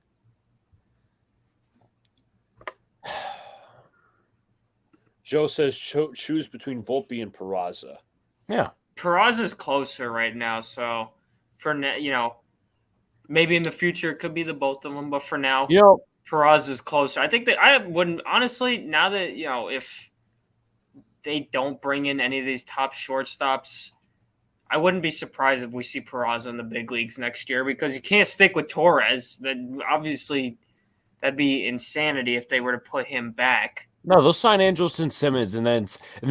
Joe says choose between Volpe and Peraza. Yeah. Peraza's closer right now, so for maybe in the future it could be the both of them, but for now, Peraza is closer. I think that I wouldn't honestly, now that if they don't bring in any of these top shortstops, I wouldn't be surprised if we see Peraza in the big leagues next year because you can't stick with Torres. Then obviously that'd be insanity if they were to put him back. No, they'll sign Andrelton Simmons, and then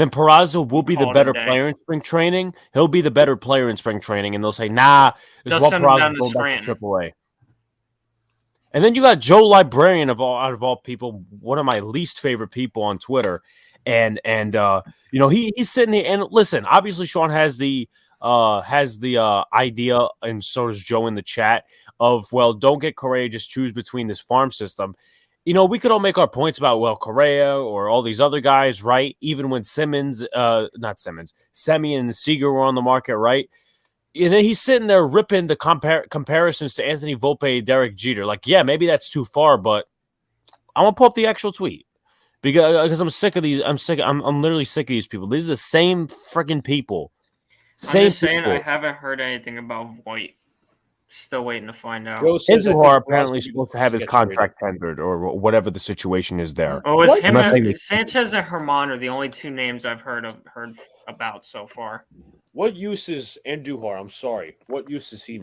Peraza will be the better player in spring training. He'll be the better player in spring training, and they'll say, "Nah, they'll send him down to Scranton." AAA. And then you got Joe Librarian out of all people, one of my least favorite people on Twitter, and he's sitting here and listen. Obviously, Sean has the idea, and so does Joe in the chat of don't get Correa, just choose between this farm system. We could all make our points about Correa or all these other guys, right? Even when Semien and Seager were on the market, right? And then he's sitting there ripping the comparisons to Anthony Volpe, Derek Jeter. Like, yeah, maybe that's too far, but I'm gonna pull up the actual tweet because I'm sick of these. I'm literally sick of these people. These are the same freaking people. I'm just saying, I haven't heard anything about Voit. Still waiting to find out. Andujar apparently supposed to have his contract tendered or whatever the situation is there. Oh, it's him and Sanchez and Herman are the only two names I've heard about so far. What use is Andujar? I'm sorry. What use is he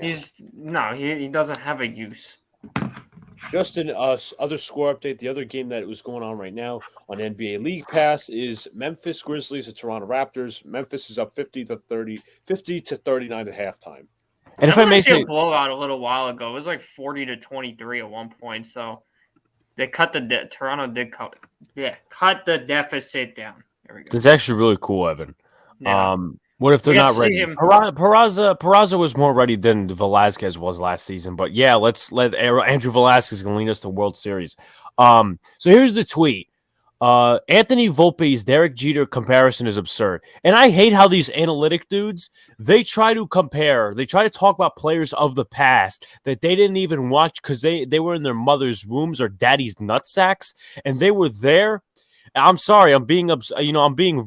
now? He doesn't have a use. Just an other score update. The other game that was going on right now on NBA League Pass is Memphis Grizzlies at Toronto Raptors. Memphis is up 50 to 39 at halftime. And if I may say, a blowout a little while ago, it was like 40-23 at one point. So they cut Toronto did cut the deficit down. There we go. That's actually really cool, Evan. Yeah. What if they're not ready? Peraza was more ready than Velasquez was last season. But yeah, let's let Andrew Velasquez can lead us to World Series. So here's the tweet. Anthony Volpe's Derek Jeter comparison is absurd. And I hate how these analytic dudes, they try to talk about players of the past that they didn't even watch because they were in their mother's wombs or daddy's nutsacks, and they were there. I'm sorry, I'm being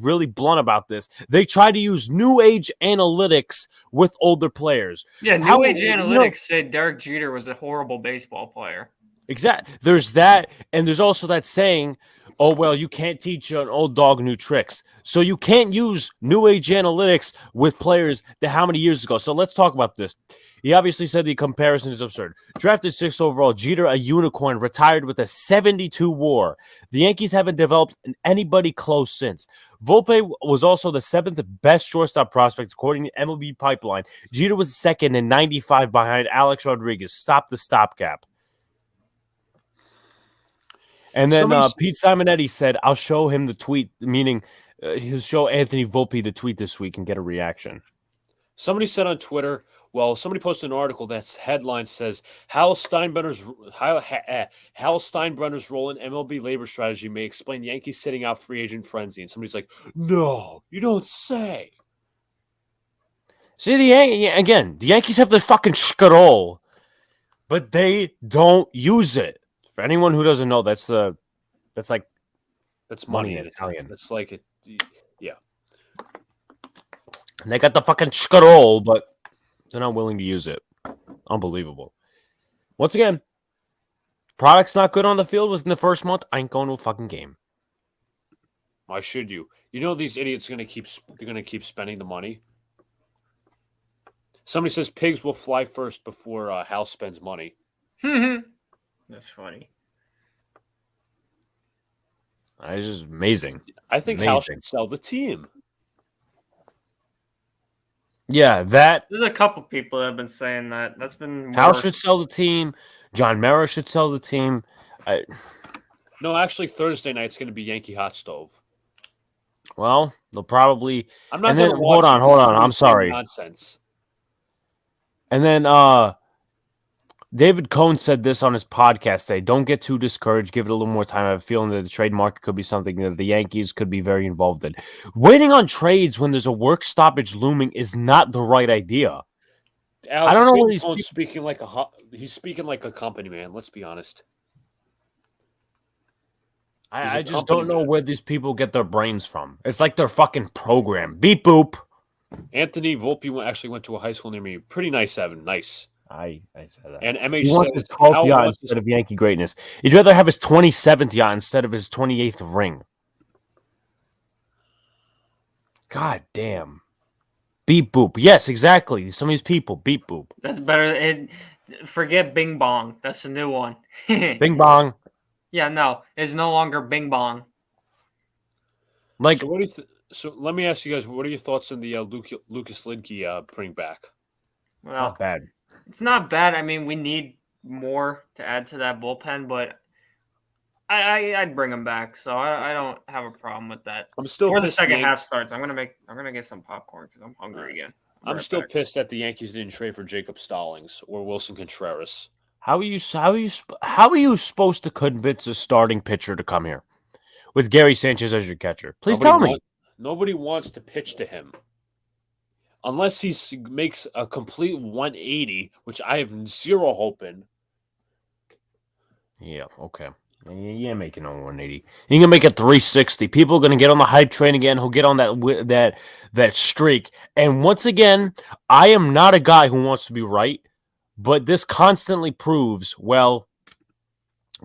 really blunt about this. They try to use new age analytics with older players. Yeah, new age analytics said Derek Jeter was a horrible baseball player. Exactly. There's that, and there's also that saying, oh, well, you can't teach an old dog new tricks. So you can't use new age analytics with players that how many years ago? So let's talk about this. He obviously said the comparison is absurd. Drafted 6th overall, Jeter, a unicorn, retired with a 72 WAR. The Yankees haven't developed anybody close since. Volpe was also the 7th best shortstop prospect according to MLB Pipeline. Jeter was second in 95 behind Alex Rodriguez. Stop the stopgap. And then Pete Simonetti said, I'll show him the tweet, meaning he'll show Anthony Volpe the tweet this week and get a reaction. Somebody said on Twitter, well, somebody posted an article that's headline says, Hal Steinbrenner's role in MLB labor strategy may explain Yankees sitting out free agent frenzy. And somebody's like, no, you don't say. See, the Yankees have the fucking schedule, but they don't use it. For anyone who doesn't know, that's money in Italian. It's like it, yeah. They got the fucking schedule, but they're not willing to use it. Unbelievable. Once again, product's not good on the field within the first month. I ain't going to a fucking game. Why should you? You know these idiots are gonna keep spending the money. Somebody says pigs will fly first before Hal spends money. That's funny. It's just amazing. I think Hal should sell the team. Yeah, there's a couple people that have been saying that. That's been Hal should sell the team. John Mara should sell the team. No, actually, Thursday night's going to be Yankee Hot Stove. Well, they'll probably. I'm not going to hold on. I'm sorry. Nonsense. And then David Cohn said this on his podcast today. Don't get too discouraged. Give it a little more time. I have a feeling that the trade market could be something that the Yankees could be very involved in. Waiting on trades when there's a work stoppage looming is not the right idea. Alex, I don't know what he's speaking like he's speaking like a company man. Let's be honest. I just don't know where these people get their brains from. It's like they're fucking programmed. Beep boop. Anthony Volpe actually went to a high school near me. Pretty nice, Evan. Nice. I said that. And MH said his 12th yacht instead of Yankee greatness. He'd rather have his 27th yacht instead of his 28th ring. God damn. Beep boop. Yes, exactly. Some of these people. Beep boop. That's better. Forget Bing Bong. That's the new one. Bing Bong. Yeah, no. It's no longer Bing Bong. Like, so what do you So let me ask you guys, what are your thoughts on the Lucas Lidke bring back? Well, it's not bad. It's not bad. I mean, we need more to add to that bullpen, but I'd bring him back. So I don't have a problem with that. I'm still before the second half starts. I'm gonna get some popcorn because I'm hungry again. I'm still pissed that the Yankees didn't trade for Jacob Stallings or Wilson Contreras. How are you supposed to convince a starting pitcher to come here with Gary Sanchez as your catcher? Please tell me. Nobody wants to pitch to him unless he makes a complete 180, which I have zero hope in. Yeah, okay. You ain't making a 180. You're gonna make a 360. People are gonna get on the hype train again. Who'll get on that streak. And once again, I am not a guy who wants to be right, but this constantly proves, well,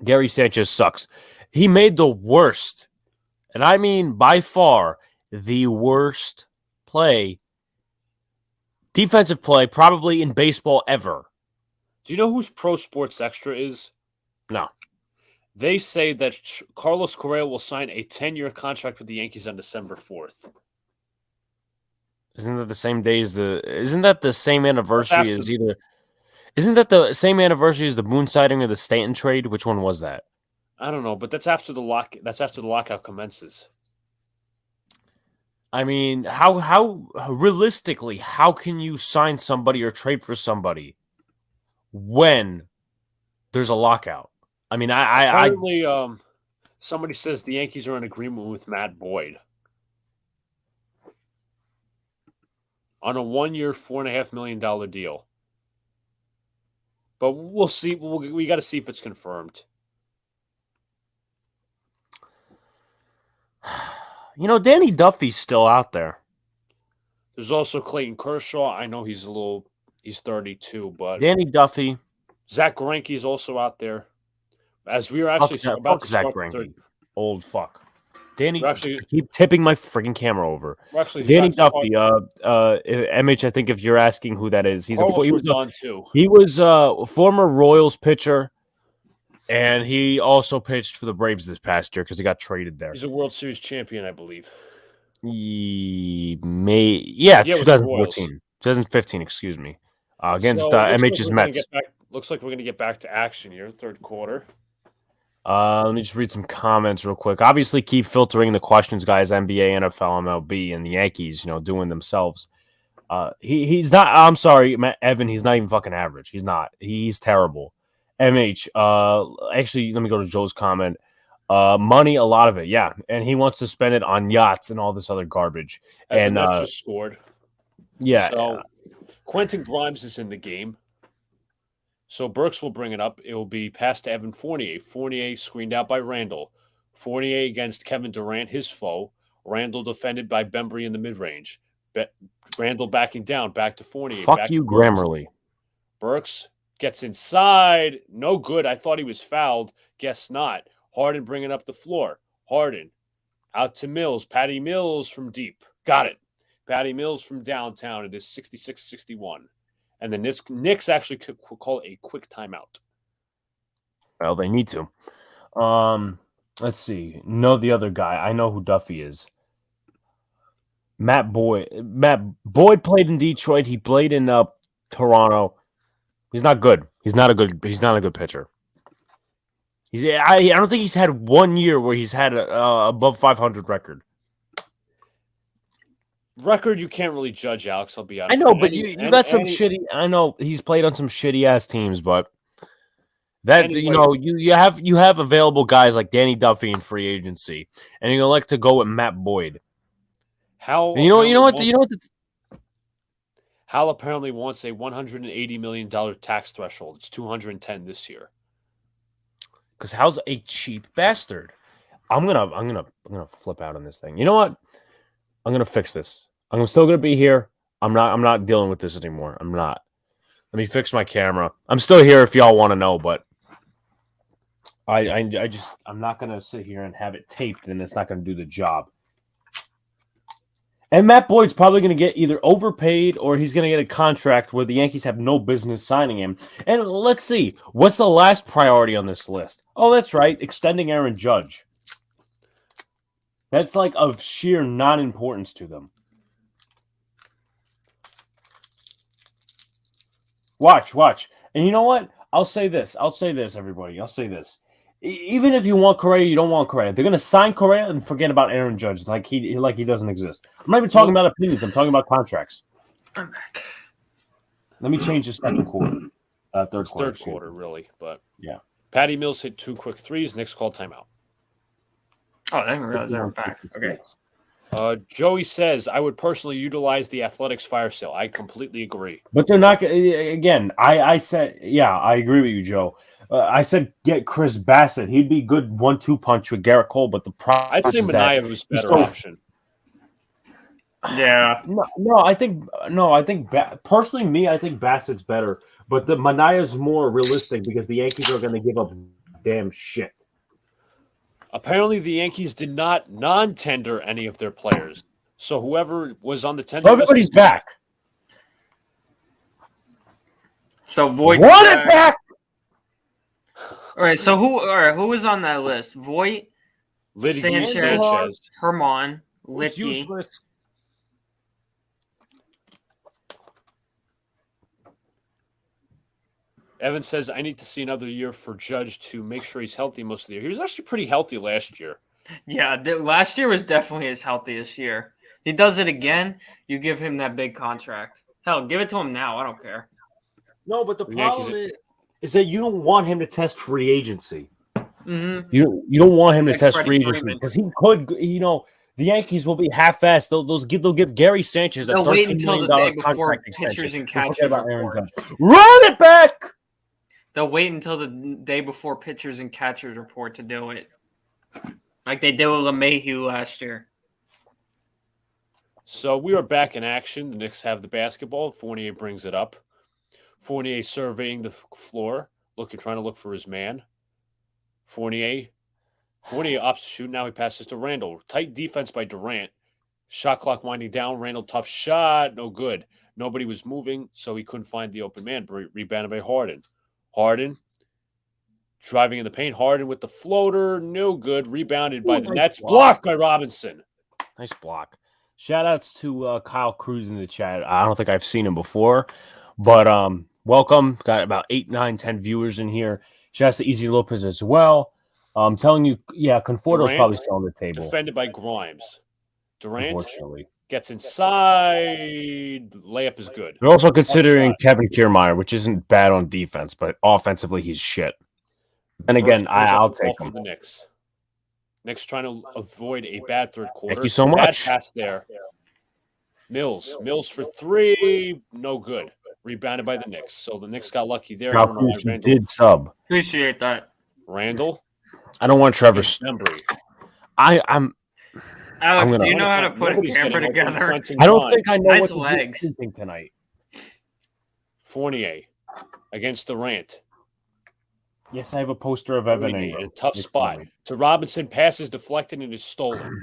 Gary Sanchez sucks. He made the worst, and I mean by far the worst defensive play probably in baseball ever. Do you know who's Pro Sports Extra is? No. They say that Carlos Correa will sign a 10-year contract with the Yankees on December 4th. Isn't that the same day as isn't that the same anniversary as either? Isn't that the same anniversary as the Boone sighting or the Stanton trade? Which one was that? I don't know, but that's after the lockout commences. I mean, how realistically, how can you sign somebody or trade for somebody when there's a lockout? I mean, apparently, somebody says the Yankees are in agreement with Matt Boyd on a 1-year, $4.5 million deal. But we'll see. We got to see if it's confirmed. You know, Danny Duffy's still out there. There's also Clayton Kershaw. I know he's 32, but Danny Duffy. Zach Greinke's also out there. As we are actually about to start old fuck. Danny, Actually, I keep tipping my freaking camera over. Actually, Danny Duffy. MH. I think if you're asking who that is, he was a former Royals pitcher, and he also pitched for the Braves this past year because he got traded there. He's a World Series champion, I believe. 2014, 2015. Excuse me, against MH's Mets. Looks like we're going to get back to action here, third quarter. Let me just read some comments real quick. Obviously, keep filtering the questions, guys. NBA, NFL, MLB, and the Yankees, doing themselves. He's not. I'm sorry, Evan. He's not even fucking average. He's not. He's terrible. MH. Actually, let me go to Joe's comment. Money, a lot of it, yeah, and he wants to spend it on yachts and all this other garbage. And the Mets just scored. Yeah. So Quentin Grimes is in the game. So Burks will bring it up. It will be passed to Evan Fournier. Fournier screened out by Randall. Fournier against Kevin Durant, his foe. Randall defended by Bembry in the mid-range. Randall backing down, back to Fournier. Fuck you, Grammarly. Burks gets inside. No good. I thought he was fouled. Guess not. Harden bringing up the floor. Harden out to Mills. Patty Mills from deep. Got it. Patty Mills from downtown. It is 66-61. And the Knicks actually could call a quick timeout. Well, they need to. Let's see. Know the other guy. I know who Duffy is. Matt Boyd. Matt Boyd played in Detroit. He played in Toronto. He's not good. He's not a good pitcher. I don't think he's had 1 year where he's had a above 500 record. Record you can't really judge, Alex. I'll be honest. I know, but you got some shitty. I know he's played on some shitty ass teams, but that you have available guys like Danny Duffy in free agency, and you like to go with Matt Boyd. Hal apparently wants a $180 million tax threshold. It's $210 this year. Because Hal's a cheap bastard. I'm gonna flip out on this thing. You know what? I'm gonna fix this. I'm still gonna be here. I'm not dealing with this anymore. I'm not. Let me fix my camera. I'm still here if y'all want to know, but I'm not gonna sit here and have it taped, and it's not gonna do the job. And Matt Boyd's probably going to get either overpaid or he's going to get a contract where the Yankees have no business signing him. And let's see, what's the last priority on this list? Oh, that's right, extending Aaron Judge. That's like of sheer non-importance to them. Watch. And you know what? I'll say this, everybody. I'll say this. Even if you want Correa, you don't want Correa. They're going to sign Correa and forget about Aaron Judge like he doesn't exist. I'm not even talking about opinions. I'm talking about contracts. I'm back. Let me change the second quarter. Third quarter, really. But yeah. Patty Mills hit 2 quick threes. Knicks called timeout. Oh, I didn't realize they were back. Okay. Joey says, I would personally utilize the Athletics fire sale. I completely agree. But they're not – again, I said – yeah, I agree with you, Joe. I said get Chris Bassett. He'd be good 1-2 punch with Garrett Cole, but the problem I'd say Mania was a better option. Yeah. I think personally, I think Bassett's better, but the Mania's more realistic because the Yankees are going to give up damn shit. Apparently, the Yankees did not non-tender any of their players, so whoever was on the tender, so everybody's back. So Voigt's run it back. All right, so who was on that list? Voigt, Sanchez, Herman, Litke. Evan says, I need to see another year for Judge to make sure he's healthy most of the year. He was actually pretty healthy last year. Yeah, last year was definitely his healthiest year. He does it again, you give him that big contract. Hell, give it to him now. I don't care. No, but the problem is that you don't want him to test free agency. Mm-hmm. You don't want him to test free agency because he could, the Yankees will be half-assed. They'll give Gary Sanchez a $13 million contract extension. Run it back! They'll wait until the day before pitchers and catchers report to do it, like they did with LeMahieu last year. So we are back in action. The Knicks have the basketball. Fournier brings it up. Fournier surveying the floor, trying to look for his man. Fournier 48 opts to shoot. Now he passes to Randall. Tight defense by Durant. Shot clock winding down. Randall, tough shot. No good. Nobody was moving, so he couldn't find the open man. Rebounded by Harden. Harden driving in the paint. Harden with the floater. No good. Rebounded by the Nets. Blocked by Robinson. Nice block. Shout-outs to Kyle Cruz in the chat. I don't think I've seen him before, but welcome. Got about 8, 9, 10 viewers in here. Shout-outs to Easy Lopez as well. I'm telling you, yeah, Conforto's probably still on the table. Defended by Grimes. Durant gets inside. Layup is good. They're also considering Kevin Kiermaier, which isn't bad on defense, but offensively he's shit. And again, I'll take him. The Knicks. Knicks trying to avoid a bad third quarter. Thank you so much. Bad pass there. Mills for 3. No good. Rebounded by the Knicks. So the Knicks got lucky there. He did sub. Appreciate that. Randall. I don't want Trevor. I'm Alex, do you know how to put a camera together? I don't think I know nice what legs. to do tonight. Fournier against Durant. Yes, I have a poster of Evan in a tough spot. To Robinson, passes deflected and is stolen.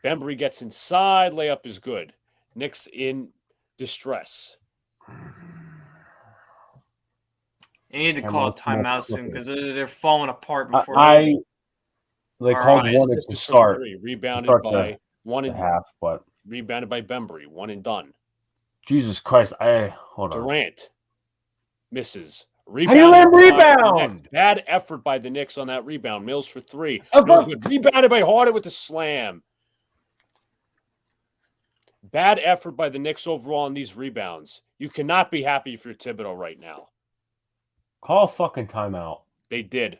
Bembry gets inside. Layup is good. Knicks in distress. You need to call a timeout soon because they're falling apart before they called one to start. Rebounded by one and half, but rebounded by Bembry. One and done. Jesus Christ! Hold on. Durant misses. Rebound. Bad effort by the Knicks on that rebound. Mills for 3. No good. Rebounded by Harden with the slam. Bad effort by the Knicks overall on these rebounds. You cannot be happy if you're Thibodeau right now. Call a fucking timeout. They did.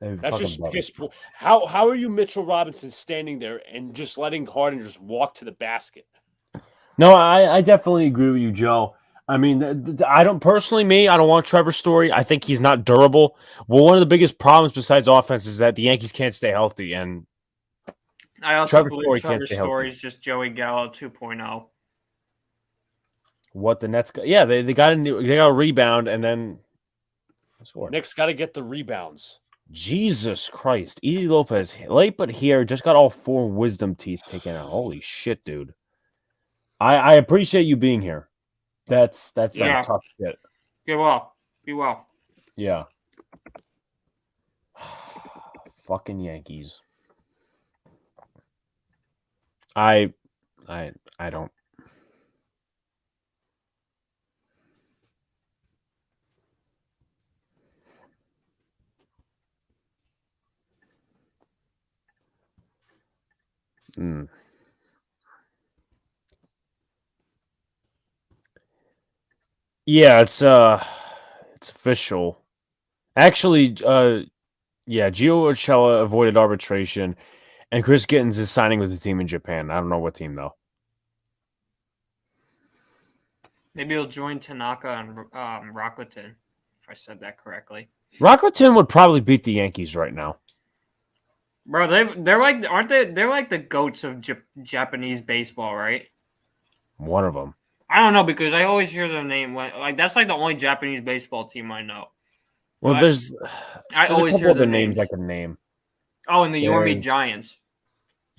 That's just piss poor. How are you Mitchell Robinson standing there and just letting Harden just walk to the basket? No, I definitely agree with you, Joe. I mean, I don't want Trevor Story. I think he's not durable. Well, one of the biggest problems besides offense is that the Yankees can't stay healthy, and I also believe Trevor Story is just Joey Gallo 2.0. What the Nets got? Yeah, they got a rebound, and then Knicks got to get the rebounds. Jesus Christ, Easy Lopez late but here just got all 4 wisdom teeth taken out. Holy shit, dude! I appreciate you being here. That's some tough shit. Be well. Yeah. Fucking Yankees. I don't. Yeah, it's official. Actually, Gio Urshela avoided arbitration, and Chris Gittins is signing with a team in Japan. I don't know what team though. Maybe he'll join Tanaka and Rakuten, if I said that correctly. Rakuten would probably beat the Yankees right now. Bro, they're like, aren't they? They're like the goats of Japanese baseball, right? One of them. I don't know because I always hear their name. That's like the only Japanese baseball team I know. Well, there's always hear the names I can name. Oh, and the Yomiuri Giants.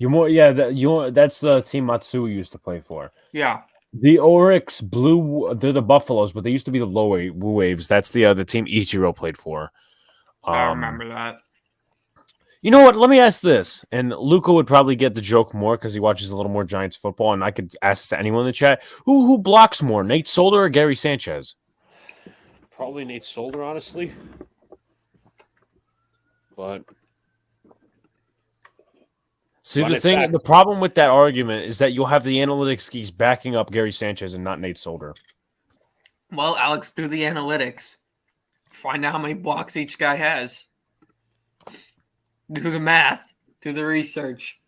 That's the team Matsui used to play for. Yeah. The Oryx Blue, they're the Buffaloes, but they used to be the Blue Waves. That's the team Ichiro played for. I remember that. You know what? Let me ask this. And Luca would probably get the joke more because he watches a little more Giants football. And I could ask to anyone in the chat. Who blocks more, Nate Solder or Gary Sanchez? Probably Nate Solder, honestly. But see, the problem with that argument is that you'll have the analytics geeks backing up Gary Sanchez and not Nate Solder. Well, Alex, do the analytics. Find out how many blocks each guy has. Do the math. Do the research.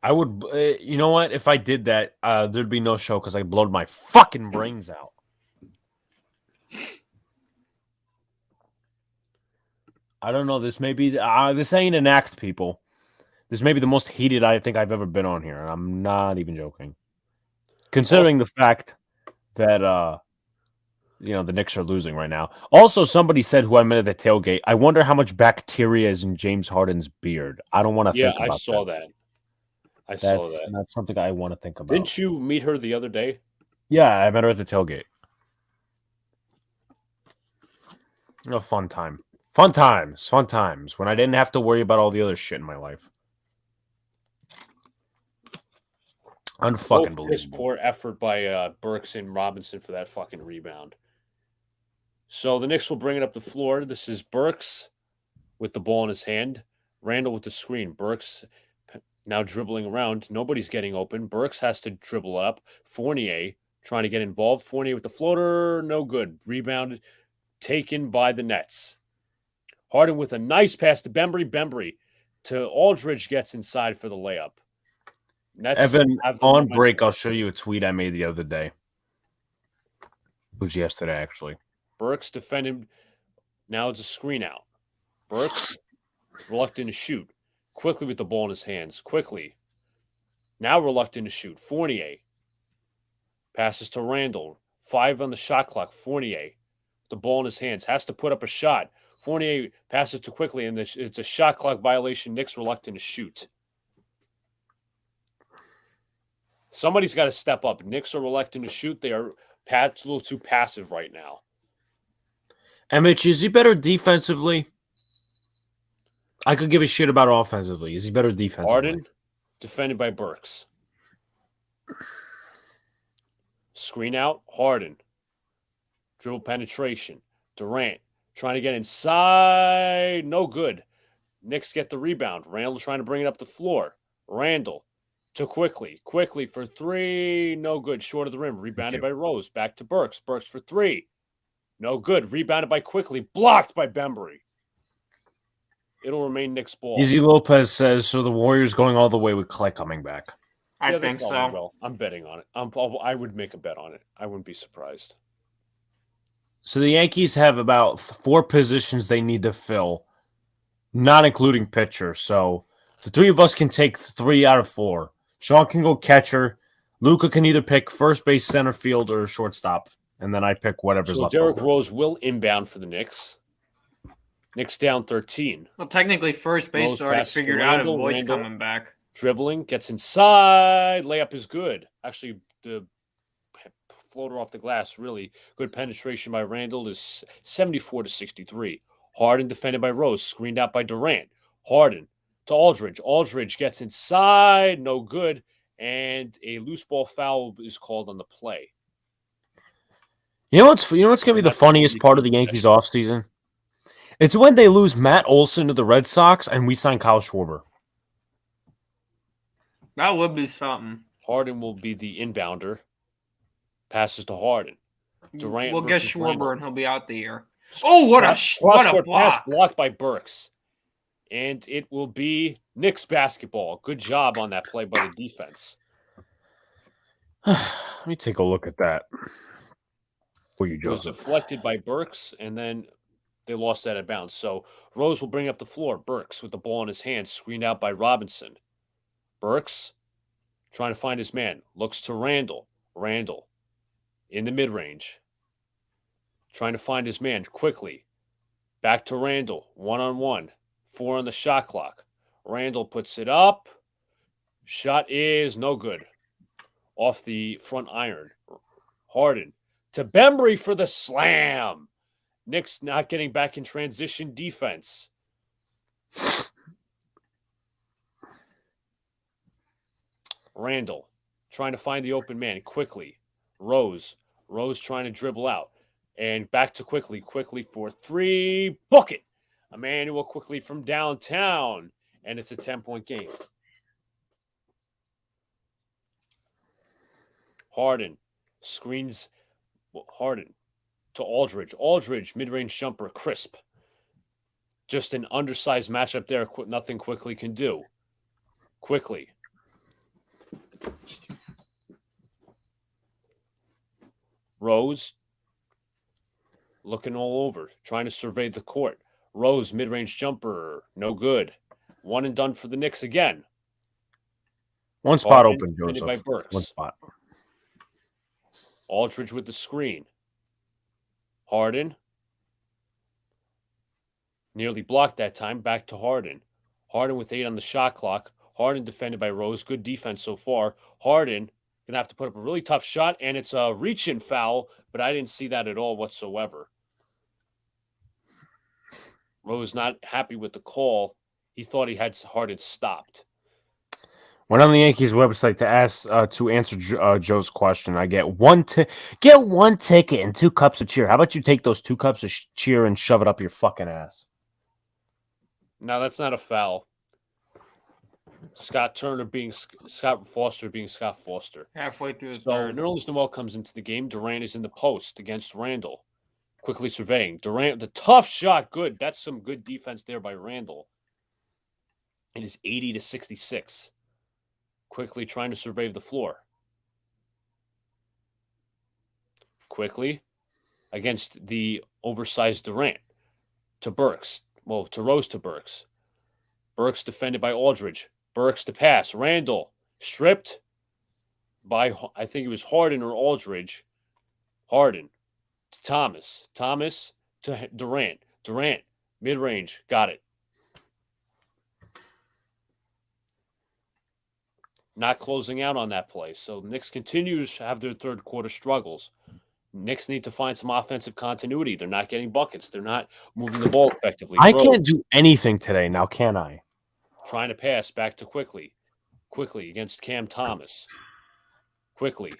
I would, you know what? If I did that, there'd be no show because I blowed my fucking brains out. I don't know. This may be, this ain't an act, people. This may be the most heated I think I've ever been on here. And I'm not even joking. Considering the fact that the Knicks are losing right now. Also, somebody said who I met at the tailgate, I wonder how much bacteria is in James Harden's beard. I don't want to think about that. Yeah, I saw that. That's not something I want to think about. Didn't you meet her the other day? Yeah, I met her at the tailgate. A fun time. Fun times when I didn't have to worry about all the other shit in my life. Unfucking believable. Poor effort by Burks and Robinson for that fucking rebound. So the Knicks will bring it up the floor. This is Burks with the ball in his hand. Randall with the screen. Burks now dribbling around. Nobody's getting open. Burks has to dribble up. Fournier trying to get involved. Fournier with the floater. No good. Rebounded. Taken by the Nets. Harden with a nice pass to Bembry. Bembry to Aldridge gets inside for the layup. Nets Evan, on break, I'll show you a tweet I made the other day. It was yesterday, actually. Burks defended. Now it's a screen out. Burks reluctant to shoot. Quickly with the ball in his hands. Quickly. Now reluctant to shoot. Fournier. Passes to Randall. 5 on the shot clock. Fournier. The ball in his hands. Has to put up a shot. Fournier passes too quickly, and it's a shot clock violation. Knicks reluctant to shoot. Somebody's got to step up. Knicks are reluctant to shoot. Pat's a little too passive right now. And Mitch, is he better defensively? I could give a shit about offensively. Is he better defensively? Harden, defended by Burks. Screen out, Harden. Dribble penetration. Durant trying to get inside. No good. Knicks get the rebound. Randall trying to bring it up the floor. Randall to Quickly. Quickly for 3. No good. Short of the rim. Rebounded by Rose. Back to Burks. Burks for 3. No good. Rebounded by Quickly. Blocked by Bembry. It'll remain Knicks ball. Easy Lopez says, so the Warriors going all the way with Clay coming back. I think so. Will. I'm betting on it. I would make a bet on it. I wouldn't be surprised. So the Yankees have about 4 positions they need to fill, not including pitcher. So the 3 of us can take 3 out of 4. Sean can go catcher. Luca can either pick first base, center field, or shortstop. And then I pick whatever's left. Derrick Rose will inbound for the Knicks. Knicks down 13. Well, technically, first base is already figured out, and Lloyd's coming back. Dribbling, gets inside. Layup is good. Actually, the floater off the glass, really good penetration by Randall is 74-63. Harden defended by Rose, screened out by Durant. Harden to Aldridge. Aldridge gets inside, no good, and a loose ball foul is called on the play. You know what's going to be the funniest part of the Yankees offseason? It's when they lose Matt Olson to the Red Sox and we sign Kyle Schwarber. That would be something. Harden will be the inbounder. Passes to Harden. Durant. We'll get Schwarber Randall. And he'll be out the year. Oh, what a block! Pass blocked by Burks, and it will be Knicks basketball. Good job on that play by the defense. Let me take a look at that. It was deflected by Burks, and then they lost that at bounds. So Rose will bring up the floor. Burks with the ball in his hand, screened out by Robinson. Burks trying to find his man. Looks to Randall. Randall in the mid-range. Trying to find his man quickly. Back to Randall. 1-on-1. 4 on the shot clock. Randall puts it up. Shot is no good. Off the front iron. Harden to Bembry for the slam. Knicks not getting back in transition defense. Randall trying to find the open man quickly. Rose trying to dribble out. And back to Quickly for 3. Book it. Emmanuel Quickly from downtown. And it's a 10-point game. Harden screens Harden to Aldridge. Aldridge, mid-range jumper, crisp. Just an undersized matchup there. Nothing Quickly can do. Quickly. Rose looking all over, trying to survey the court. Rose, mid-range jumper, no good. 1 and done for the Knicks again. One spot open, Joseph. By Burks. One spot. Aldridge with the screen. Harden. Nearly blocked that time. Back to Harden. Harden with 8 on the shot clock. Harden defended by Rose. Good defense so far. Harden going to have to put up a really tough shot, and it's a reach-in foul, but I didn't see that at all whatsoever. Rose not happy with the call. He thought he had Harden stopped. Went on the Yankees website to answer Joe's question. I get one ticket and 2 cups of cheer. How about you take those 2 cups of cheer and shove it up your fucking ass? No, that's not a foul. Scott Foster being Scott Foster. Halfway through the third. Nerlens Noel comes into the game. Durant is in the post against Randall. Quickly surveying. Durant, the tough shot, good. That's some good defense there by Randall. It is 80-66. Quickly trying to survey the floor. Quickly against the oversized Durant. To Burks. Well, to Rose to Burks. Burks defended by Aldridge. Burks to pass. Randall stripped by, I think it was Harden or Aldridge. Harden to Thomas. Thomas to Durant. Durant, mid-range. Got it. Not closing out on that play. So Knicks continues to have their third quarter struggles. Knicks need to find some offensive continuity. They're not getting buckets. They're not moving the ball effectively. I can't do anything today now, can I? Trying to pass back to Quickly. Quickly against Cam Thomas. Quickly.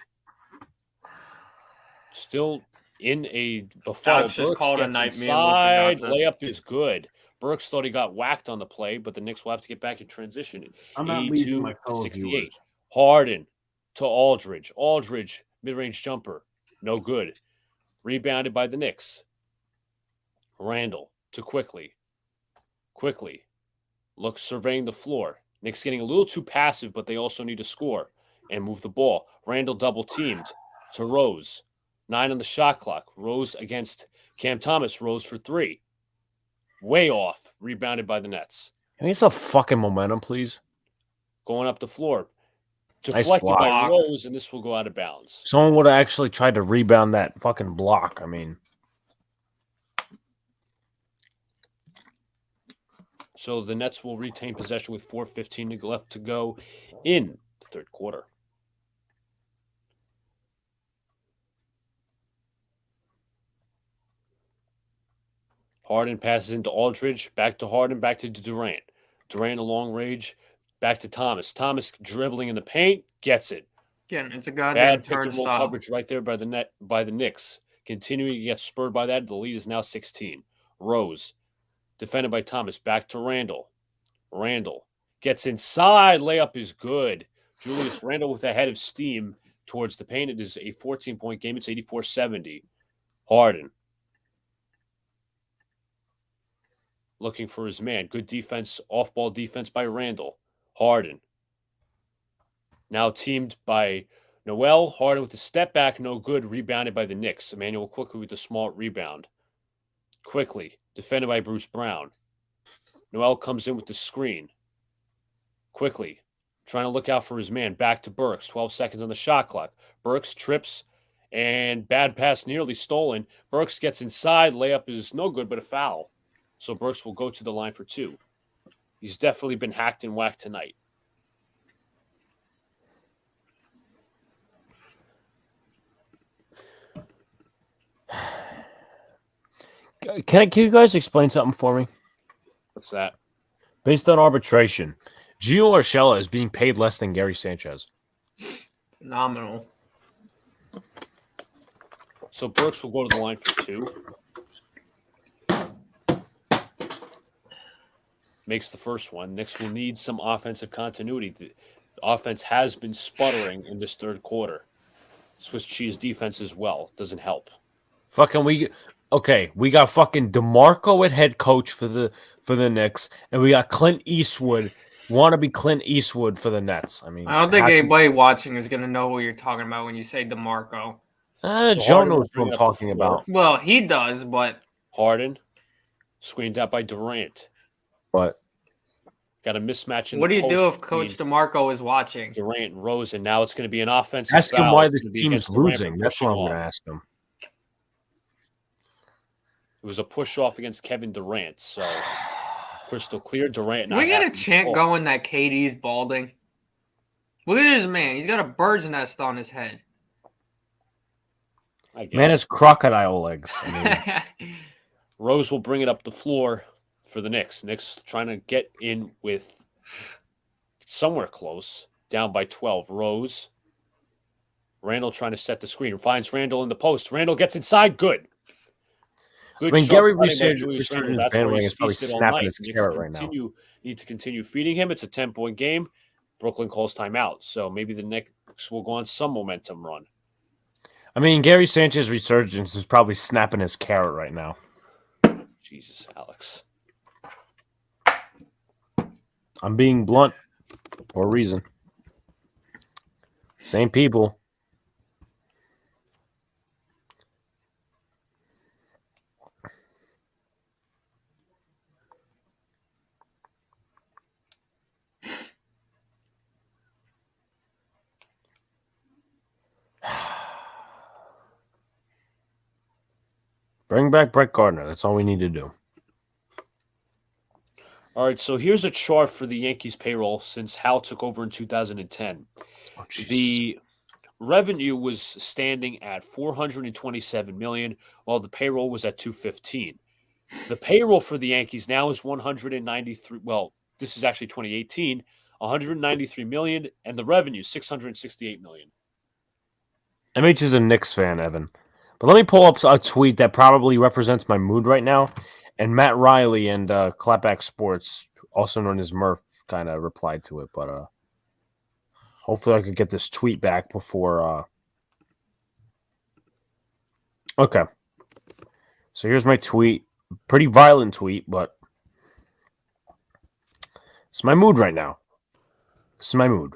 Still in a befuddle. Alex just called a nightmare. Inside layup is good. Burks thought he got whacked on the play, but the Knicks will have to get back in transition. I'm not leaving my 68. Harden to Aldridge. Aldridge, mid-range jumper. No good. Rebounded by the Knicks. Randall to Quickly. Quickly. Looks surveying the floor. Knicks getting a little too passive, but they also need to score and move the ball. Randall double teamed to Rose. 9 on the shot clock. Rose against Cam Thomas. Rose for 3. Way off. Rebounded by the Nets. Can we get some fucking momentum, please? Going up the floor. Nice Deflected block by Rose, and this will go out of bounds. Someone would have actually tried to rebound that fucking block. I mean. So the Nets will retain possession with 4:15 left to go in the third quarter. Harden passes into Aldridge, back to Harden, back to Durant. Durant a long range, back to Thomas. Thomas dribbling in the paint, gets it. Again, it's a goddamn turnstile. Bad coverage right there by the Knicks. Continuing to get spurred by that, the lead is now 16. Rose, defended by Thomas, back to Randall. Randall gets inside, layup is good. Julius Randall with a head of steam towards the paint. It is a 14-point game. It's 84-70. Harden. Looking for his man. Good defense, off-ball defense by Randall. Harden. Now teamed by Noel. Harden with a step back, no good. Rebounded by the Knicks. Emmanuel Quickly with a small rebound. Quickly. Defended by Bruce Brown. Noel comes in with the screen. Quickly. Trying to look out for his man. Back to Burks. 12 seconds on the shot clock. Burks trips and bad pass nearly stolen. Burks gets inside. Layup is no good, but a foul. So Burks will go to the line for 2. He's definitely been hacked and whacked tonight. Can you guys explain something for me? What's that? Based on arbitration, Gio Urshela is being paid less than Gary Sanchez. Phenomenal. So Burks will go to the line for 2. Makes the first one. Knicks will need some offensive continuity. The offense has been sputtering in this third quarter. Swiss cheese defense as well. Doesn't help. We got fucking DeMarco at head coach for the Knicks, and we got Clint Eastwood, wannabe Clint Eastwood for the Nets. I mean, I don't think anybody watching is going to know what you're talking about when you say DeMarco. Joe knows what I'm talking about. Well, he does, but Harden screened out by Durant. But got a mismatch in what do you do if Coach DeMarco is watching? Durant and Rose, and now it's going to be an offensive Ask him foul. why this team's losing. That's what I'm going to ask him. It was a push off against Kevin Durant. So crystal clear. Durant Can not we get a happy. chant going that KD's balding? Look at this man. He's got a bird's nest on his head. I guess. Man has crocodile legs. I mean, Rose will bring it up the floor for the Knicks. Knicks trying to get in with somewhere close, down by 12. Rose. Randall trying to set the screen. Finds Randall in the post. Randall gets inside. Good. Good shot Gary cutting by Julius Resurgence Randle. That's where bandwagon he's is probably feasted all snapping night. his Knicks carrot right now. need to continue feeding him. It's a 10-point game. Brooklyn calls timeout. So maybe the Knicks will go on some momentum run. I mean, Gary Sanchez Resurgence is probably snapping his carrot right now. Jesus, Alex. I'm being blunt for a reason. Same people. Bring back Brett Gardner. That's all we need to do. All right, so here's a chart for the Yankees payroll since Hal took over in 2010. Oh, the revenue was standing at $427 million, while the payroll was at $215. The payroll for the Yankees now is $193. Well, this is actually 2018, $193 million, and the revenue $668 million. MH is a Knicks fan, Evan. But let me pull up a tweet that probably represents my mood right now. And Matt Riley and Clapback Sports, also known as Murph, kind of replied to it. But hopefully I could get this tweet back before... Okay. So here's my tweet. Pretty violent tweet, but it's my mood right now. It's my mood.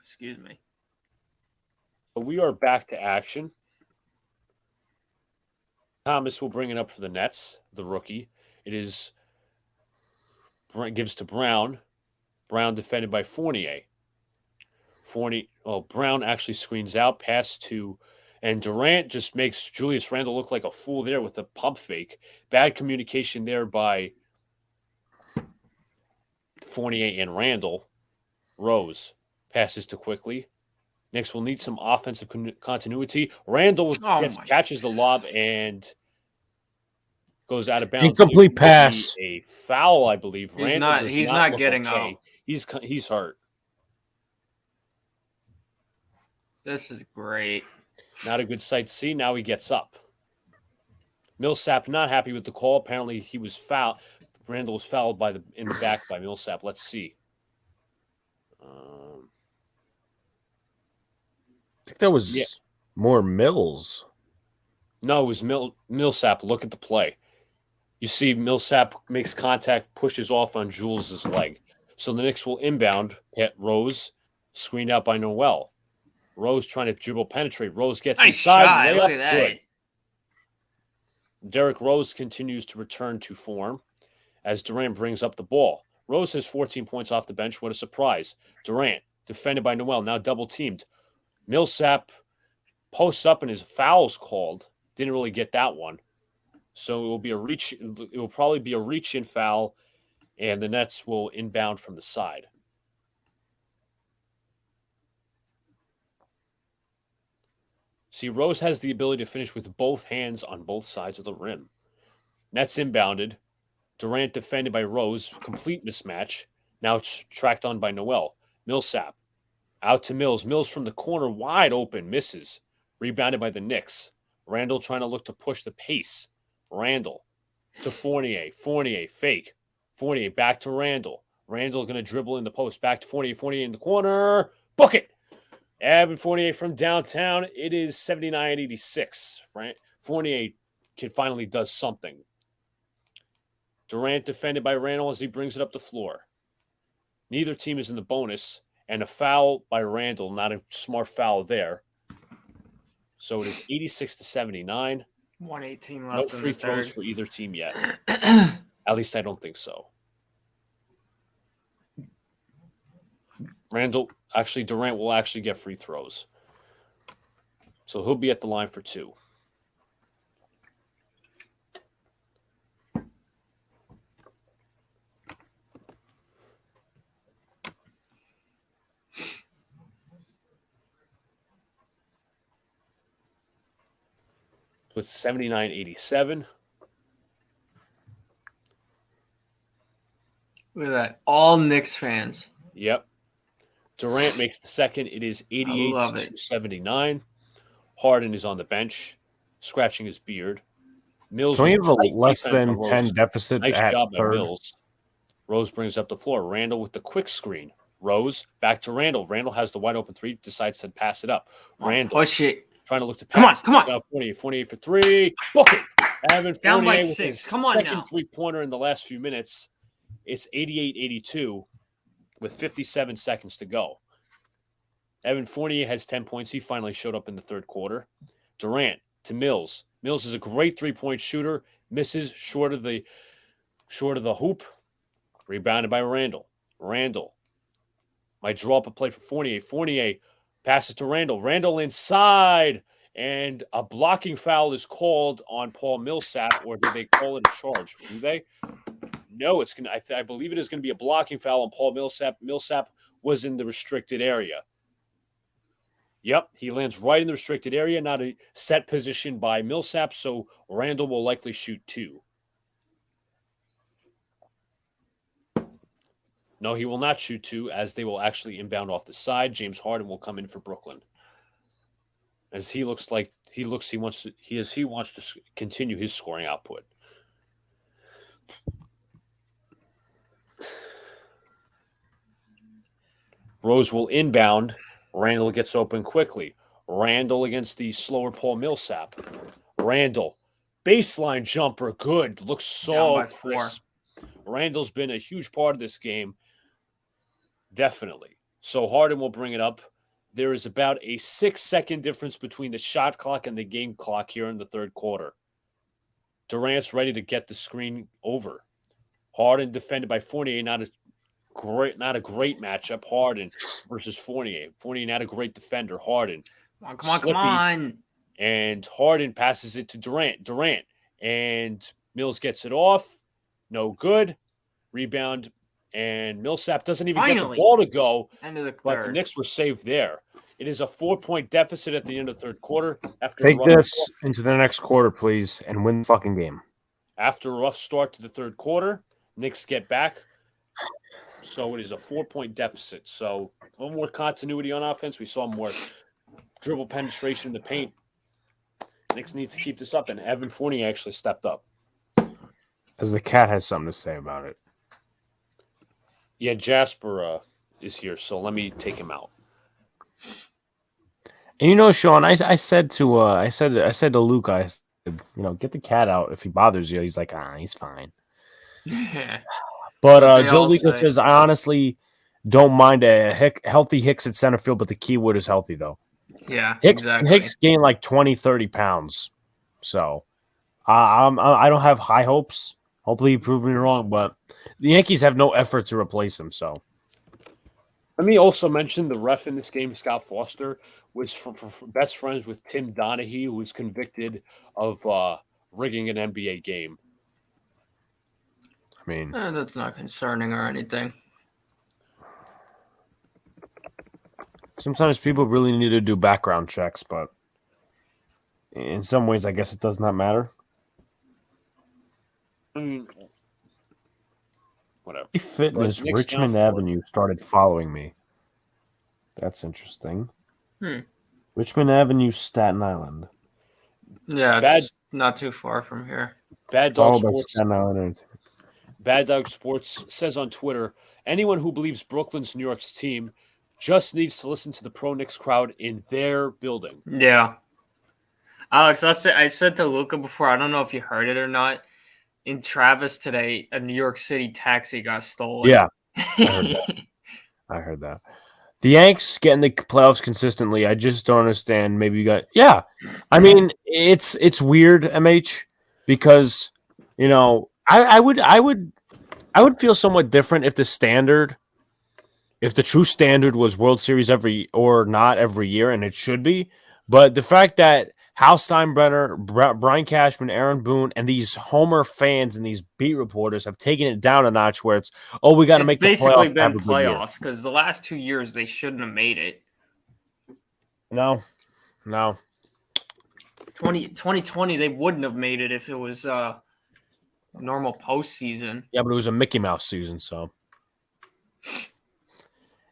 Excuse me. We are back to action. Thomas will bring it up for the Nets, the rookie. It is gives to Brown. Brown defended by Fournier. Brown actually screens out, pass to, and Durant just makes Julius Randle look like a fool there with a pump fake. Bad communication there by Fournier and Randle. Rose passes to quickly. Knicks will need some offensive continuity. Randle catches the lob and goes out of bounds. Incomplete pass. A foul, I believe. He's not getting out. He's hurt. This is great. Not a good sight to see. Now he gets up. Millsap not happy with the call. Apparently he was fouled. Randle was fouled in the back by Millsap. Let's see. I think that was more Mills. No, it was Millsap. Look at the play. You see Millsap makes contact, pushes off on Jules' leg. So the Knicks will inbound at Rose, screened out by Noel. Rose trying to dribble penetrate. Rose gets inside. Shot. Look at that. Good. Derrick Rose continues to return to form as Durant brings up the ball. Rose has 14 points off the bench. What a surprise. Durant, defended by Noel, now double teamed. Millsap posts up and his foul's called. Didn't really get that one. So it will be a reach. It will probably be a reach-in foul, and the Nets will inbound from the side. See, Rose has the ability to finish with both hands on both sides of the rim. Nets inbounded. Durant defended by Rose. Complete mismatch. Now it's tracked on by Noel. Millsap. Out to Mills. Mills from the corner, wide open. Misses. Rebounded by the Knicks. Randle trying to look to push the pace. Randle to Fournier. Fournier, fake. Fournier back to Randle. Randle going to dribble in the post. Back to Fournier. Fournier in the corner. Book it. Evan Fournier from downtown. It is 79-86. Right? Fournier finally does something. Durant defended by Randle as he brings it up the floor. Neither team is in the bonus. And a foul by Randle. Not a smart foul there. So it is 86-79. 118 left. No free throws for either team yet. At least I don't think so. Durant will actually get free throws. So he'll be at the line for 2. With 79-87. Look at that. All Knicks fans. Yep. Durant makes the second. It is 88-79. Harden is on the bench, scratching his beard. Mills. Can we have a less than 10 deficit nice at job third? By Mills. Rose brings up the floor. Randall with the quick screen. Rose back to Randall. Randall has the wide open 3. Decides to pass it up. Randall push it. Trying to look to pass. Come on. 48 for 3. Book it. Evan down by 6. With Come on second now. 3-pointer in the last few minutes. It's 88-82 with 57 seconds to go. Evan Fournier has 10 points. He finally showed up in the third quarter. Durant to Mills. Mills is a great 3-point shooter. Misses short of the hoop. Rebounded by Randall. Randall might draw up a play for Fournier. Fournier passes to Randall. Randall inside. And a blocking foul is called on Paul Millsap, or do they call it a charge? Do they? No, it's gonna. I believe it is going to be a blocking foul on Paul Millsap. Millsap was in the restricted area. Yep, he lands right in the restricted area, not a set position by Millsap, so Randall will likely shoot 2. No, he will not shoot 2, as they will actually inbound off the side. James Harden will come in for Brooklyn. As he wants to continue his scoring output. Rose will inbound. Randall gets open quickly. Randall against the slower Paul Millsap. Randall, baseline jumper, good. Looks so crisp. Randall's been a huge part of this game. Definitely. So Harden will bring it up. There is about a 6-second difference between the shot clock and the game clock here in the third quarter. Durant's ready to get the screen over. Harden defended by Fournier, not a great matchup. Harden versus Fournier. Fournier not a great defender. Harden. Come on. And Harden passes it to Durant. And Mills gets it off. No good. Rebound. And Millsap doesn't even get the ball to go. End of the third. But the Knicks were saved there. It is a 4-point deficit at the end of the third quarter. Take this into the next quarter, please, and win the fucking game. After a rough start to the third quarter, Knicks get back. So it is a 4-point deficit. So a little more continuity on offense. We saw more dribble penetration in the paint. Knicks need to keep this up, and Evan Fournier actually stepped up. As the cat has something to say about it. Yeah, Jasper is here, so let me take him out. And Sean, I said to Luke, I said, get the cat out if he bothers you. He's like, he's fine. But Joe Lico says, I honestly don't mind a healthy Hicks at center field, but the keyword is healthy, though. Yeah, exactly. Hicks gained like 20, 30 pounds. So I don't have high hopes. Hopefully he proved me wrong, but the Yankees have no effort to replace him. So let me also mention the ref in this game, Scott Foster, was best friends with Tim Donaghy, who was convicted of rigging an NBA game. I mean, that's not concerning or anything. Sometimes people really need to do background checks, but in some ways, I guess it does not matter. Whatever. Fitness, Richmond Avenue started following me. That's interesting. Richmond Avenue, Staten Island. Yeah, it's not too far from here. Bad Dog Sports says on Twitter, anyone who believes Brooklyn's New York's team just needs to listen to the Pro Knicks crowd in their building. Yeah. Alex, I said to Luca before, I don't know if you heard it or not. In Travis today, a New York City taxi got stolen. Yeah, I heard that. The Yanks get in the playoffs consistently. I just don't understand. Maybe you got I mean, it's weird, MH, because I would feel somewhat different if the standard if the true standard was World Series not every year, and it should be, but the fact that Hal Steinbrenner, Brian Cashman, Aaron Boone, and these Homer fans and these beat reporters have taken it down a notch where we got to make the playoffs. It's basically been playoffs because the last 2 years they shouldn't have made it. No. 2020 they wouldn't have made it if it was normal postseason. Yeah, but it was a Mickey Mouse season, so.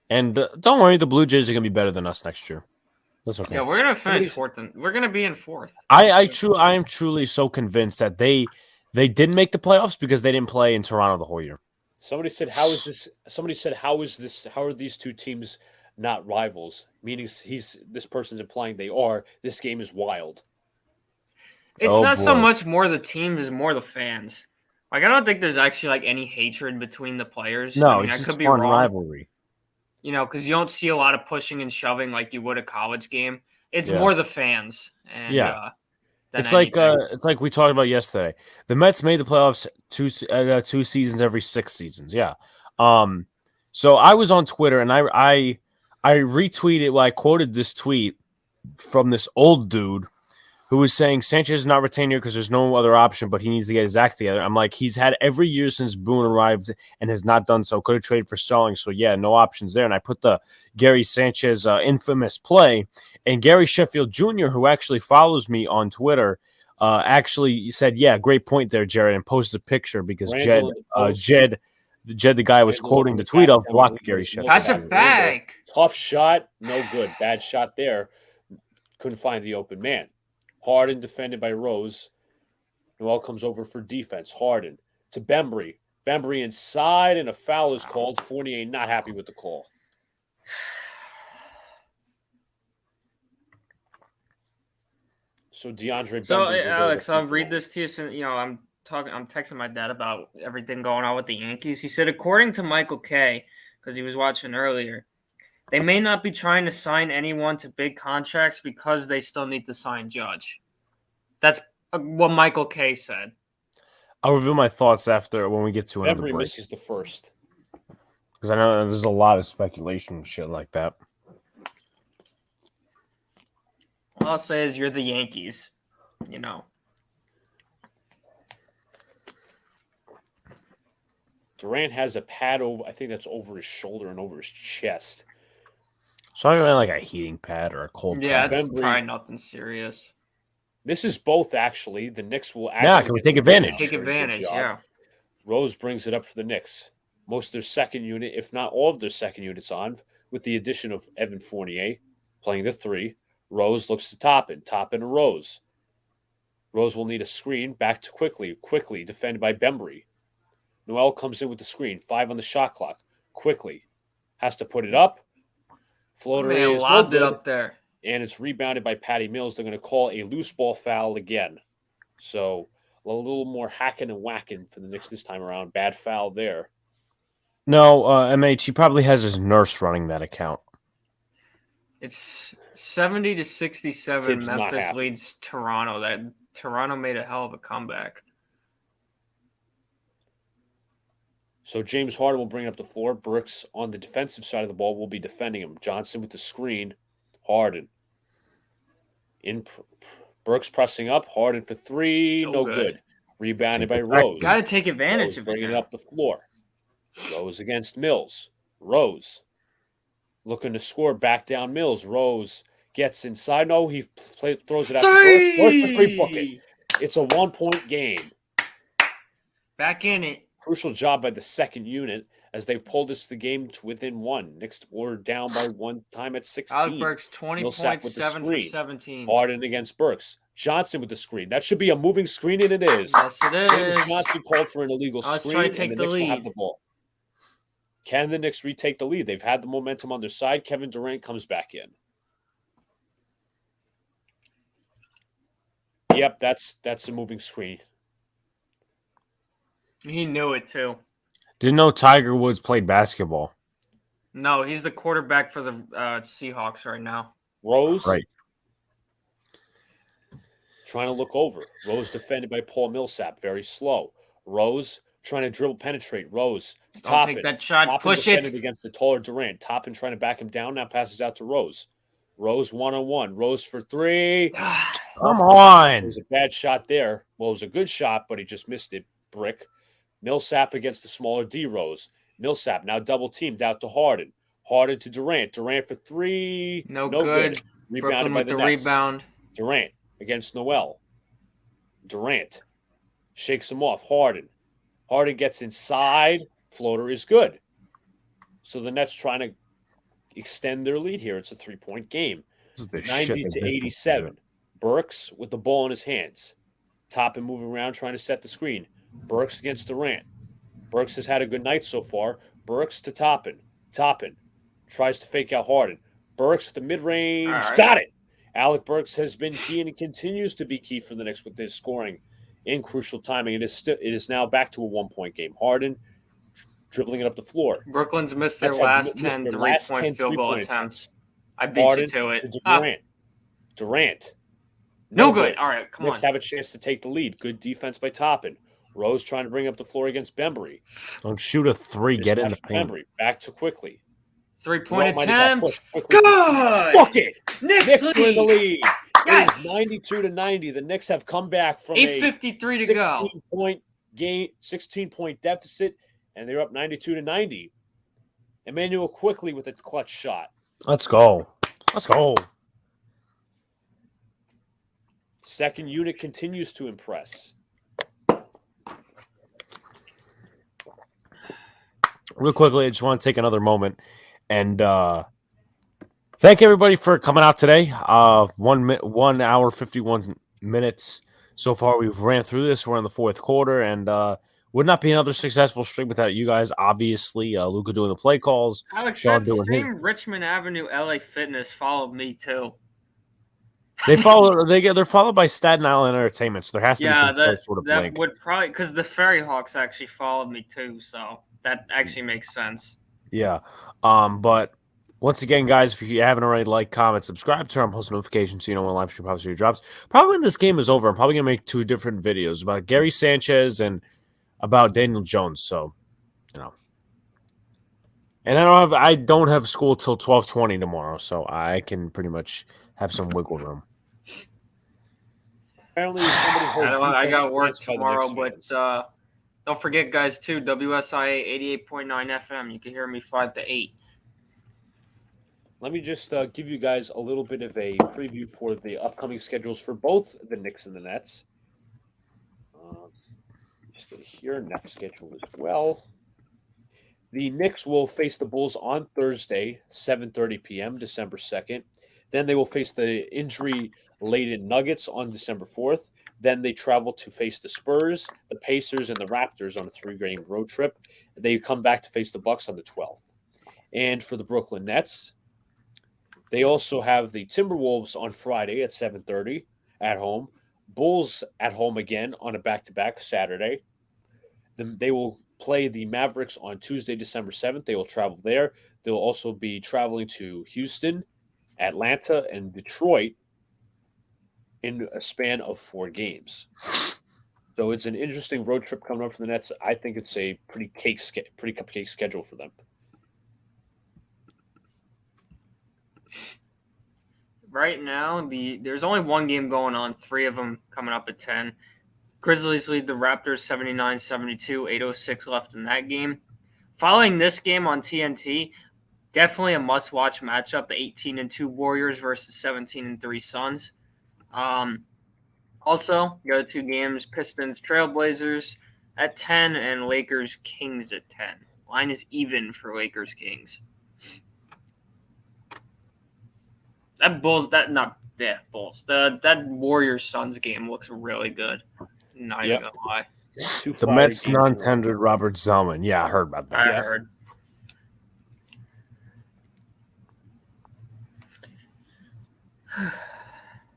And don't worry, the Blue Jays are going to be better than us next year. That's okay. Yeah, we're gonna finish fourth, and we're gonna be in fourth. I am truly so convinced that they didn't make the playoffs because they didn't play in Toronto the whole year. Somebody said, "How is this?" Somebody said, "How is this? How are these two teams not rivals?" Meaning, this person's implying they are. This game is wild. It's not so much more the teams as more the fans. Like I don't think there's actually like any hatred between the players. No, I mean, it's I just could be fun wrong. rivalry. You know, because you don't see a lot of pushing and shoving like you would a college game. It's more the fans. And, it's like we talked about yesterday. The Mets made the playoffs two seasons every 6 seasons. Yeah. So I was on Twitter and I retweeted. Well, I quoted this tweet from this old dude who was saying Sanchez is not retained here because there's no other option, but he needs to get his act together. I'm like, he's had every year since Boone arrived and has not done so. Could have traded for Sterling. So, yeah, no options there. And I put the Gary Sanchez infamous play. And Gary Sheffield Jr., who actually follows me on Twitter, actually said, yeah, great point there, Jared, and posted a picture because Jed, the guy I was quoting the tweet of, blocked Gary Sheffield. Pass it back. Tough shot. No good. Bad shot there. Couldn't find the open man. Harden defended by Rose. Noel comes over for defense. Harden to Bembry. Bembry inside, and a foul is called. Fournier not happy with the call. So DeAndre. So Alex, I'll read this to you. So, I'm texting my dad about everything going on with the Yankees. He said, according to Michael Kay, because he was watching earlier, they may not be trying to sign anyone to big contracts because they still need to sign Judge. That's what Michael Kay said. I'll reveal my thoughts after when we get to another break. Misses the first. Because I know there's a lot of speculation and shit like that. All I'll say is you're the Yankees, Durant has a pad over, I think that's over his shoulder and over his chest. So I mean like a heating pad or a cold pad. Yeah, it's probably nothing serious. Misses both, actually. The Knicks will actually... can we take advantage? Take advantage, yeah. Rose brings it up for the Knicks. Most of their second unit, if not all of their second units on, with the addition of Evan Fournier playing the 3. Rose looks to Toppin to Rose. Rose will need a screen. Back to quickly defended by Bembry. Noel comes in with the screen. 5 on the shot clock. Quickly. Has to put it up. Floater is lobbed it up there. And it's rebounded by Patty Mills. They're going to call a loose ball foul again. So a little more hacking and whacking for the Knicks this time around. Bad foul there. No, MH, he probably has his nurse running that account. It's 70-67. Tibbs Memphis leads Toronto. That Toronto made a hell of a comeback. So James Harden will bring up the floor. Brooks on the defensive side of the ball will be defending him. Johnson with the screen. Harden. Brooks pressing up. Harden for 3. No good. Rebounded by Rose. Got to take advantage of it. Bringing it up the floor. Rose against Mills. Rose looking to score. Back down Mills. Rose gets inside. No, he throws it out. Brooks for 3 bucket. It's a 1-point game. Back in it. Crucial job by the second unit as they've pulled this the game to within 1. Knicks were down by 1 time at 16. Alec Burks, 20 points, 7 for 17. Harden against Burks. Johnson with the screen. That should be a moving screen, and it is. Yes, it is. James Johnson called for an illegal screen, trying to take and the the Knicks lead. will have the ball. Can the Knicks retake the lead? They've had the momentum on their side. Kevin Durant comes back in. Yep, that's a moving screen. He knew it, too. Didn't know Tiger Woods played basketball. No, he's the quarterback for the Seahawks right now. Rose? Right. Trying to look over. Rose defended by Paul Millsap. Very slow. Rose trying to dribble penetrate. Rose to Don't take Toppin. that shot. Toppin Push defended it. against the taller Durant. Toppin trying to back him down. Now passes out to Rose. Rose 1-on-1. Rose for 3. Come on. It was a bad shot there. Well, it was a good shot, but he just missed it. Brick. Millsap against the smaller D Rose. Millsap now double teamed out to Harden. Harden to Durant. Durant for 3. No good. Rebounded Brooklyn by with the the Nets. rebound. Durant against Noel. Durant shakes him off. Harden. Harden gets inside. Floater is good. So the Nets trying to extend their lead here. It's a 3-point game. 90 to 87. Burks with the ball in his hands. Toppin moving around trying to set the screen. Burks against Durant. Burks has had a good night so far. Burks to Toppin. Toppin tries to fake out Harden. Burks with the mid-range. Right. Got it. Alec Burks has been key and continues to be key for the Knicks with his scoring in crucial timing. It is now back to a 1-point game. Harden dribbling it up the floor. Brooklyn's missed their last 10 3-point field goal attempts. I beat Harden you to it. To Durant. Durant. No good. All right, come on. Knicks have a chance to take the lead. Good defense by Toppin. Rose trying to bring up the floor against Bembry. Don't shoot a 3. Get in the paint. Bembry back to quickly. 3-point attempt. Good. Fuck it. Knicks win the lead. Yes. 92 to 90. The Knicks have come back from 8:53 to go. 16-point game, 16-point deficit, and they're up 92 to 90. Emmanuel quickly with a clutch shot. Let's go. Let's go. Second unit continues to impress. Real quickly, I just want to take another moment and thank everybody for coming out today. 1 hour, 51 minutes so far. We've ran through this. We're in the fourth quarter, and would not be another successful stream without you guys. Obviously, Luca doing the play calls. Alex, Sean that doing same Richmond Avenue LA Fitness followed me too. They're followed by Staten Island Entertainment, so there has to be some sort of link. That would probably, because the Ferry Hawks actually followed me too, so that actually makes sense. Yeah. But once again, guys, if you haven't already, like, comment, subscribe, turn on post notifications so you know when live stream probably drops. Probably when this game is over, I'm probably gonna make 2 different videos about Gary Sanchez and about Daniel Jones. So, you know. And I don't have school till 12:20 tomorrow, so I can pretty much have some wiggle room. Apparently, I got work tomorrow, but don't forget, guys, too, WSIA 88.9 FM. You can hear me 5 to 8. Let me just give you guys a little bit of a preview for the upcoming schedules for both the Knicks and the Nets. Just get here, Nets schedule as well. The Knicks will face the Bulls on Thursday, 7:30 p.m., December 2nd. Then they will face the injury-laden Nuggets on December 4th. Then they travel to face the Spurs, the Pacers, and the Raptors on a 3-game road trip. They come back to face the Bucks on the 12th. And for the Brooklyn Nets, they also have the Timberwolves on Friday at 7:30 at home. Bulls at home again on a back-to-back Saturday. Then they will play the Mavericks on Tuesday, December 7th. They will travel there. They will also be traveling to Houston, Atlanta, and Detroit in a span of 4 games. So it's an interesting road trip coming up for the Nets. I think it's a pretty cupcake schedule for them. Right now, there's only 1 game going on, 3 of them coming up at 10. Grizzlies lead the Raptors 79-72, 8:06 left in that game. Following this game on TNT, definitely a must-watch matchup, the 18-2 Warriors versus 17-3 Suns. Also, the other 2 games, Pistons Trailblazers at 10 and Lakers Kings at 10. Line is even for Lakers Kings. That Warriors Suns game looks really good. Not even gonna lie. The Mets non-tendered Robert Zellman. Yeah, I heard about that. I heard.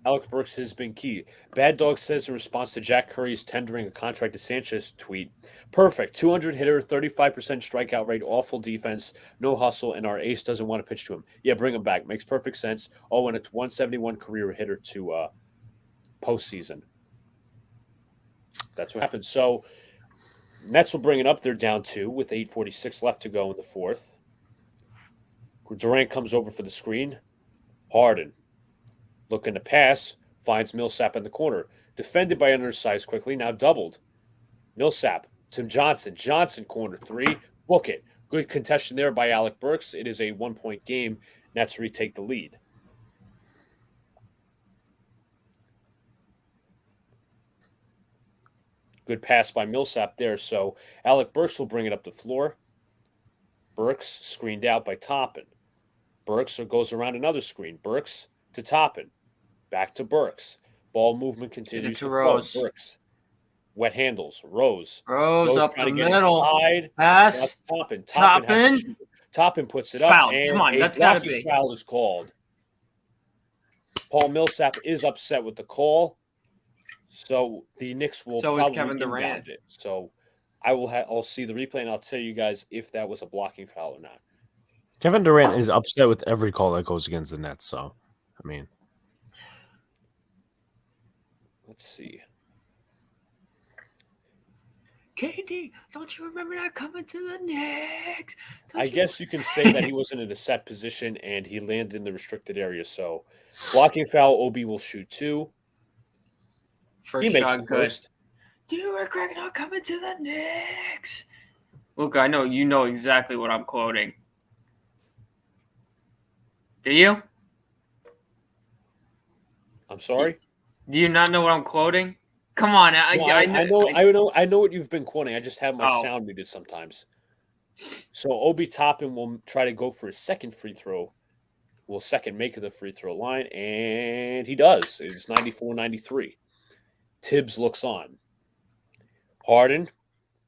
Alex Burks has been key. Bad Dog says in response to Jack Curry's tendering a contract to Sanchez tweet, perfect. 200 hitter, 35% strikeout rate, awful defense, no hustle, and our ace doesn't want to pitch to him. Yeah, bring him back. Makes perfect sense. Oh, and it's 171 career hitter to postseason. That's what happened. So Nets will bring it up. They're down 2 with 8:46 left to go in the fourth. Durant comes over for the screen. Harden looking to pass. Finds Millsap in the corner. Defended by undersized quickly. Now doubled. Millsap to Johnson. Johnson corner 3. Book it. Good contention there by Alec Burks. It is a 1-point game. Nets retake the lead. Good pass by Millsap there. So Alec Burks will bring it up the floor. Burks screened out by Toppin. Burks goes around another screen. Burks to Toppin. Back to Burks. Ball movement continues to flow. Burks. Wet handles. Rose up the middle. Inside. Pass. Toppin puts it foul. Up. And come on, that's gotta be. Foul is called. Paul Millsap is upset with the call. So the Knicks will probably Kevin Durant. it. So I'll see the replay and I'll tell you guys if that was a blocking foul or not. Kevin Durant is upset with every call that goes against the Nets. So, I mean, let's see. KD, don't you remember not coming to the Knicks? I guess you can say that he wasn't in a set position and he landed in the restricted area. So, blocking foul, OB will shoot 2. First shot, good. First. Do you regret not coming to the Knicks? Look, I know you know exactly what I'm quoting. Do you? I'm sorry? Do you not know what I'm quoting? Come on, I know what you've been quoting. I just have my sound muted sometimes. So Obi Toppin will try to go for his second free throw. Will second make of the free throw line, and he does. It's 94-93. Tibbs looks on. Harden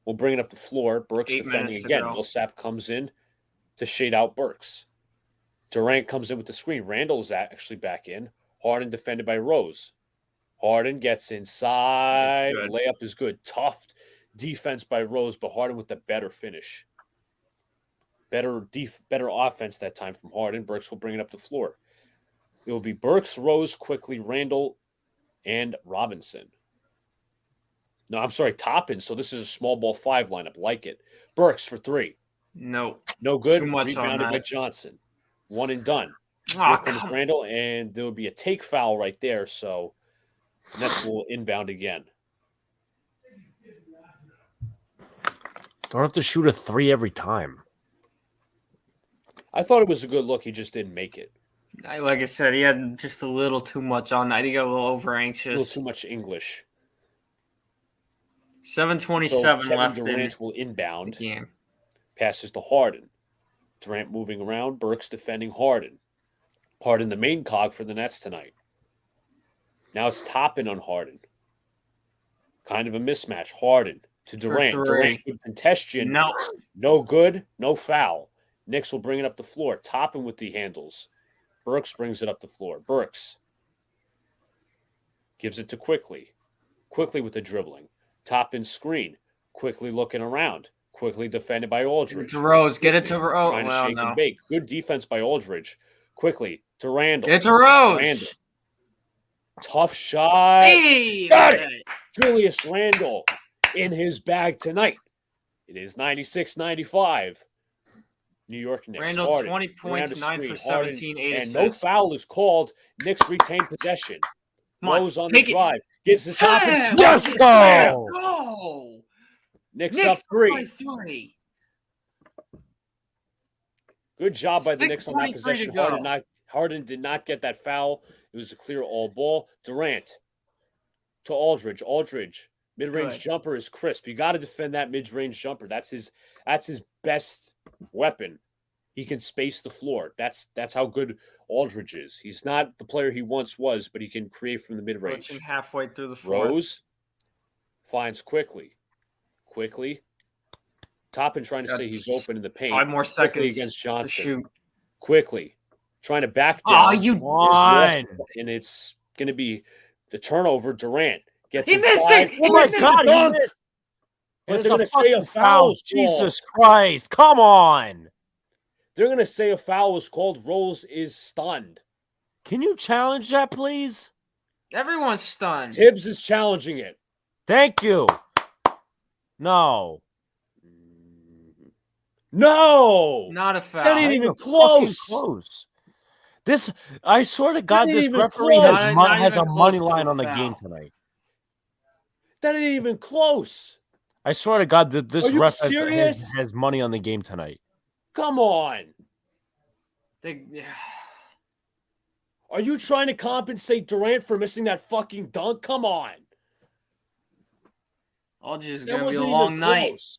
will bring it up the floor. Burks defending again. Millsap comes in to shade out Burks. Durant comes in with the screen. Randall is actually back in. Harden defended by Rose. Harden gets inside. Layup is good. Tough defense by Rose, but Harden with the better finish. Better offense that time from Harden. Burks will bring it up the floor. It will be Burks, Rose, quickly, Randall, and Robinson. No, I'm sorry, Toppin. So this is a small ball 5 lineup. Like it. Burks for 3. No good. Too much Rebounded by Johnson. 1 and done. Randall, and there will be a take foul right there. So Nets will inbound again. Don't have to shoot a 3 every time. I thought it was a good look. He just didn't make it. Like I said, he had just a little too much on that. He got a little over anxious. A little too much English. 7:27 left. Durant will inbound. The game. Passes to Harden. Durant moving around. Burks defending Harden. Harden the main cog for the Nets tonight. Now it's Toppin on Harden. Kind of a mismatch. Harden to Durant. Durant good contention. No good. No foul. Knicks will bring it up the floor. Toppin with the handles. Burks brings it up the floor. Burks gives it to Quickly. Quickly with the dribbling. Toppin screen. Quickly looking around. Quickly defended by Aldridge. To Rose. Get it to Rose. Trying to shake and bake. Good defense by Aldridge. Quickly to Randall. Get it to Rose. Randall. Tough shot. Hey, got it. Julius Randall in his bag tonight. It is 96-95. New York Knicks. Randall, Harden, 20 points, 9 for 17, 8 assists. And no foul is called. Knicks retain possession. Rose on the drive. Gets the top. Yes, go! Knicks up 3. Good job by the Knicks on that possession. Harden did not get that foul. It was a clear all ball. Durant to Aldridge. Aldridge, mid-range jumper is crisp. You got to defend that mid-range jumper. That's his best weapon. He can space the floor. That's how good Aldridge is. He's not the player he once was, but he can create from the mid-range. Pushing halfway through the floor. Rose finds Quickly. Toppin trying to say he's open in the paint. 5 more seconds Quickly against Johnson. to shoot. Quickly trying to back down. Oh, you won. And it's going to be the turnover. Durant gets missed it. Oh, my God. But they're going to say a foul. Jesus Christ. Come on. They're going to say a foul was called. Rose is stunned. Can you challenge that, please? Everyone's stunned. Tibbs is challenging it. Thank you. No. No, Not a foul. that ain't even close. This, I swear to God, this referee close. has a money line on the game tonight. That ain't even close. I swear to God that this ref serious? has money on the game tonight. Come on. Are you trying to compensate Durant for missing that fucking dunk? Come on. All just going to be a long night. Close.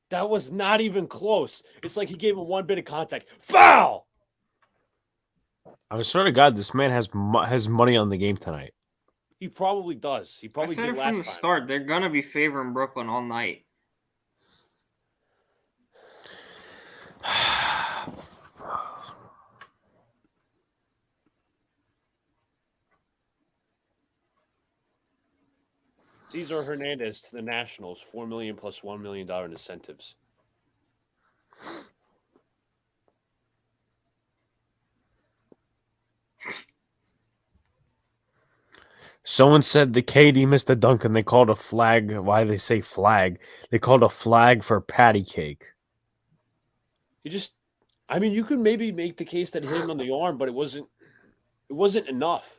That was not even close. It's like he gave him one bit of contact. Foul! I swear to God, this man has money on the game tonight. He probably does. He probably did last time. From the start, they're going to be favoring Brooklyn all night. Cesar Hernandez to the Nationals, $4 million plus $1 million in incentives. Someone said the KD missed a dunk and they called a flag. Why do they say flag? They called a flag for patty cake. You could maybe make the case that he hit him on the arm, but it wasn't enough.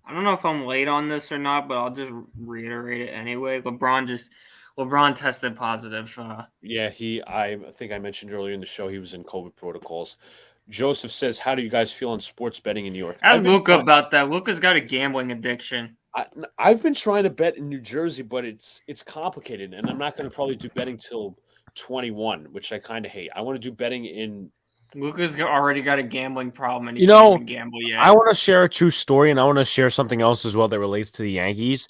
I don't know if I'm late on this or not, but I'll just reiterate it anyway. LeBron tested positive. Yeah, I think I mentioned earlier in the show he was in COVID protocols. Joseph says, how do you guys feel on sports betting in New York? Ask Luca about that. Luca's got a gambling addiction. I've been trying to bet in New Jersey, but it's complicated, and I'm not going to probably do betting till 21, which I kind of hate. I want to do betting in... Luca's already got a gambling problem, and he can't even gamble yet. I want to share a true story, and I want to share something else as well that relates to the Yankees.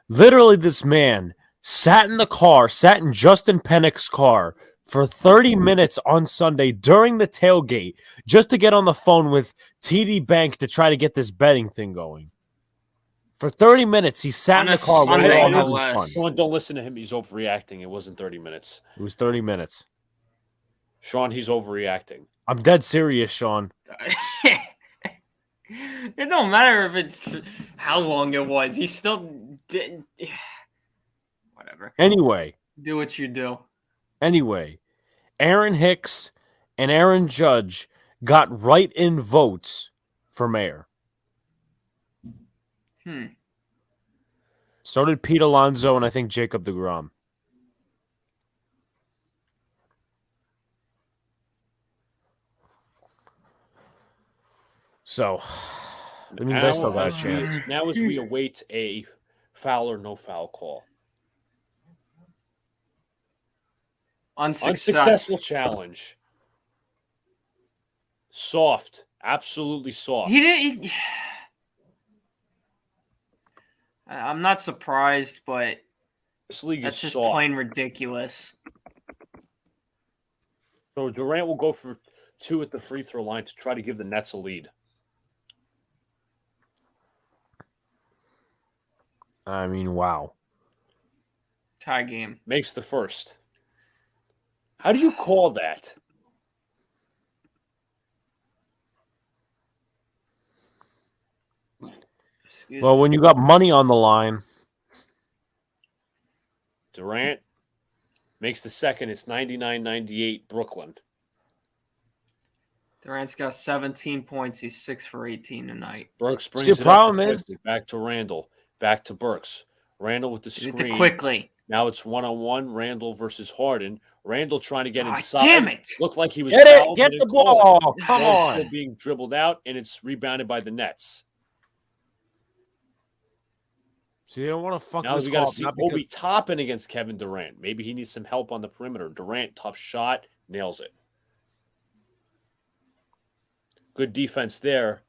Literally, this man sat in Justin Pennick's car for 30 minutes on Sunday during the tailgate just to get on the phone with TD Bank to try to get this betting thing going. For 30 minutes, he sat in the car. Sean, don't listen to him. He's overreacting. It wasn't 30 minutes. It was 30 minutes. Sean, he's overreacting. I'm dead serious, Sean. It don't matter if it's how long it was. He still did. Whatever. Anyway. Do what you do. Anyway, Aaron Hicks and Aaron Judge got write-in votes for mayor. So did Pete Alonso and I think Jacob deGrom. So, it means I still got a chance. Now as we await a foul or no foul call. Unsuccessful challenge. Soft. Absolutely soft. I'm not surprised, but this league that's is just soft. Plain ridiculous. So Durant will go for 2 at the free throw line to try to give the Nets a lead. I mean, wow. Tie game. Makes the first. How do you call that? Well, when you got money on the line. Durant makes the second. It's 99-98 Brooklyn. Durant's got 17 points. He's 6 for 18 tonight. Burks brings it up back to Randall. Back to Burks. Randall with the screen. Quickly. Now it's 1-on-1. Randall versus Harden. Randall trying to get inside. Damn it. Looked like he was fouled. Get the ball. Come on. Still being dribbled out, and it's rebounded by the Nets. See, they don't want to fuck now this we got to see Obi Toppin against Kevin Durant. Maybe he needs some help on the perimeter. Durant, tough shot, nails it. Good defense there.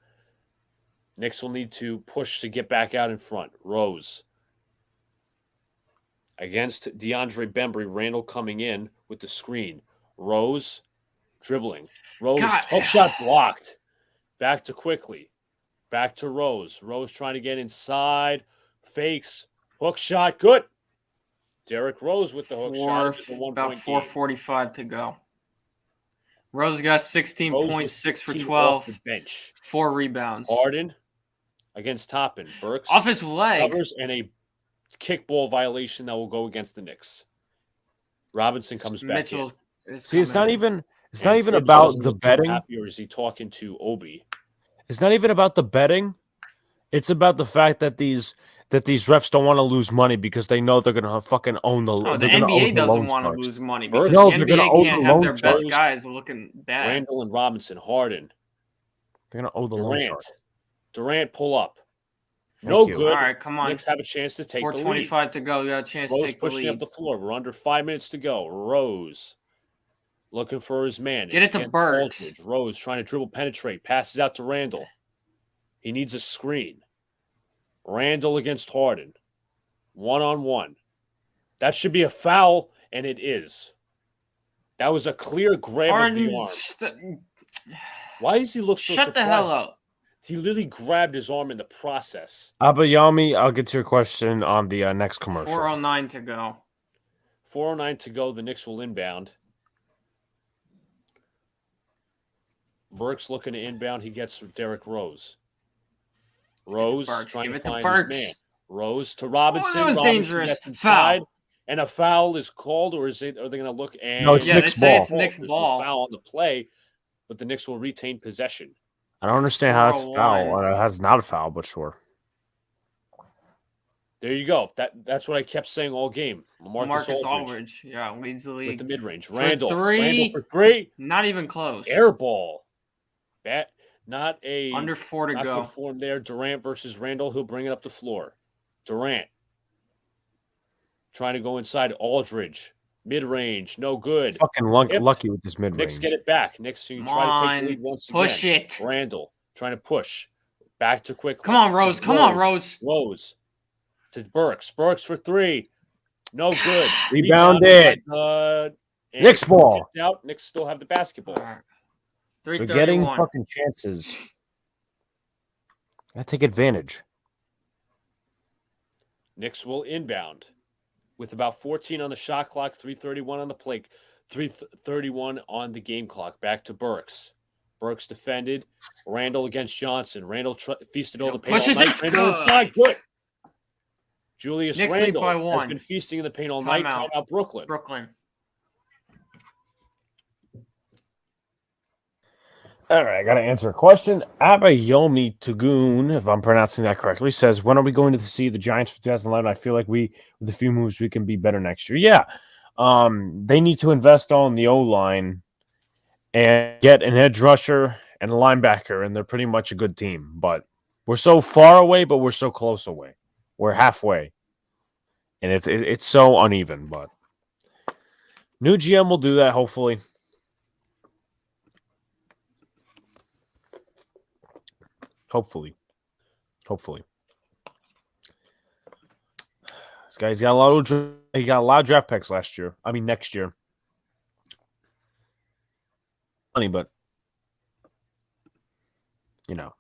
Knicks will need to push to get back out in front. Rose. Against DeAndre Bembry, Randall coming in with the screen. Rose dribbling. Rose, hook shot blocked. Back to Quickly. Back to Rose. Rose trying to get inside. Fakes. Hook shot. Good. Derrick Rose with the hook shot. About 4:45 to go. Rose got 16 points, 6 for 12. Off the bench. 4 rebounds. Harden against Toppin. Burks off his leg. Covers and a kickball violation that will go against the Knicks. Robinson comes back Mitchell in. See, it's not even about the betting. Or is he talking to Obi? It's not even about the betting. It's about the fact that these refs don't want to lose money because they know they're gonna fucking own the. Oh, the NBA doesn't want to lose money because no, the NBA can't have their best guys looking bad. Randall and Robinson, Harden. They're gonna owe the loan charge. Durant pull up. Thank Good. All right, come on. Knicks have a chance to take the lead. 4:25 to go. You got a chance to take the lead. Rose pushing up the floor. We're under 5 minutes to go. Rose looking for his man. Get it to Burks. Rose trying to dribble, penetrate, passes out to Randall. He needs a screen. Randall against Harden. 1-on-1. That should be a foul, and it is. That was a clear grab of the arm. Why does he look so Shut the hell up. He literally grabbed his arm in the process. Abayami, I'll get to your question on the next commercial. 4:09 to go. 4:09 to go. The Knicks will inbound. Burks looking to inbound. He gets Derrick Rose. Rose trying to find his man. Rose to Robinson. Oh, that was dangerous. Foul. And a foul is called, or is it? Are they going to look? And no, it's Knicks ball. It's Knicks ball. Foul on the play, but the Knicks will retain possession. I don't understand how it's a foul. It's not a foul, but sure. There you go. That's what I kept saying all game. Marcus Aldridge, leads the league with the mid range. Randall for 3. Not even close. Air ball. Not under 4 to go. Good form there. Durant versus Randall. He'll bring it up the floor. Durant trying to go inside. Aldridge mid range, no good. Fucking lucky with this mid range. Knicks get it back. Knicks try to take the lead once again. Push it. Randall trying to push back to quickly. Come on, Rose. Rose to Burks. Burks for 3. No good. Rebounded. Knicks ball. Out. Knicks still have the basketball. They're getting fucking chances. Gotta take advantage. Knicks will inbound with about 14 on the shot clock, 3:31 on the plate, 3:31 on the game clock. Back to Burks. Burks defended. Randall against Johnson. Randall feasted all the paint all night. Randall inside. Good. Julius Randall has been feasting in the paint all night. Timeout Brooklyn. All right, I got to answer a question. Abayomi Tugun, if I'm pronouncing that correctly, says, when are we going to see the Giants for 2011? I feel like with a few moves, we can be better next year. Yeah. They need to invest on the O-line and get an edge rusher and a linebacker, and they're pretty much a good team. But we're so far away, but we're so close away. We're halfway. And it's so uneven, but new GM will do that, hopefully. Hopefully. This guy's got a lot of draft picks next year. Funny, but you know.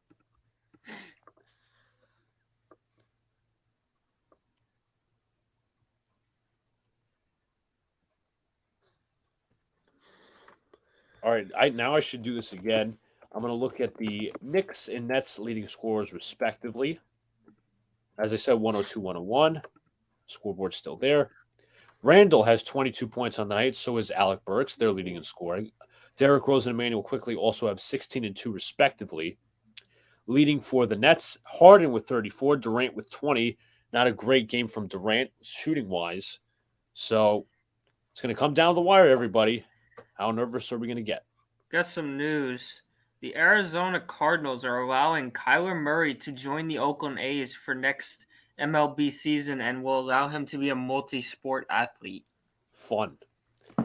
All right, now I should do this again. I'm going to look at the Knicks and Nets leading scorers respectively. As I said, 102, 101. Scoreboard's still there. Randall has 22 points on the night. So is Alec Burks. They're leading in scoring. Derrick Rose and Emmanuel quickly also have 16 and 2 respectively. Leading for the Nets, Harden with 34, Durant with 20. Not a great game from Durant shooting-wise. So it's going to come down the wire, everybody. How nervous are we going to get? Got some news. The Arizona Cardinals are allowing Kyler Murray to join the Oakland A's for next MLB season and will allow him to be a multi-sport athlete. Fun.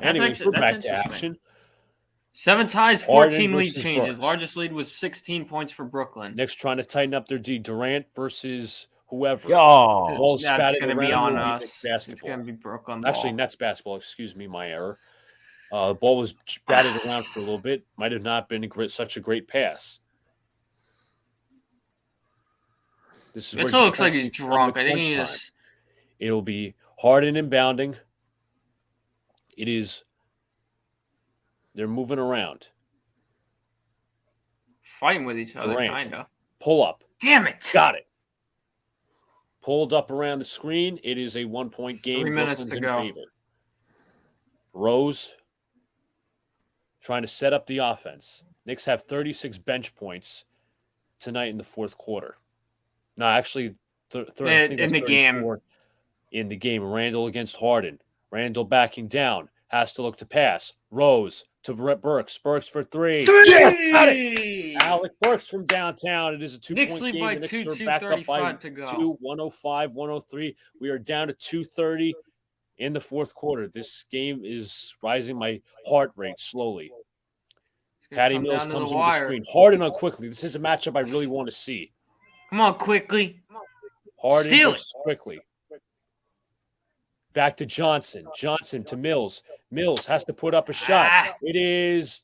Anyways, we're back to action. 7 ties, 14 lead changes. Burks. Largest lead was 16 points for Brooklyn. Knicks trying to tighten up their D. Durant versus whoever. Oh, that's going to be on us. It's going to be Brooklyn ball. Actually, Nets basketball. Excuse me, my error. The ball was batted around for a little bit. Might have not been such a great pass. This is It where looks like he's drunk. I think he is. It'll be Harden inbounding. It is. They're moving around. Fighting with each other, Durant. kind of. Pull up. Damn it. Got it. Pulled up around the screen. It is a 1-point game. 3 minutes Brooklyn's to in go. favor. Rose trying to set up the offense. Knicks have 36 bench points tonight in the fourth quarter. No, actually, I think in the game. In the game. Randall against Harden. Randall backing down. Has to look to pass. Rose to Burks. Burks for three. Yes! Alec Burks from downtown. It is a 2-point game. By The Knicks 2, are back up by to go. 2, 105, 103. We are down to 2:30 in the fourth quarter. This game is rising my heart rate slowly. Patty Mills comes in with the screen. Harden on Quickly. This is a matchup I really want to see. Come on, Quickly. Harden versus Quickly. Back to Johnson. Johnson to Mills. Mills has to put up a shot. It is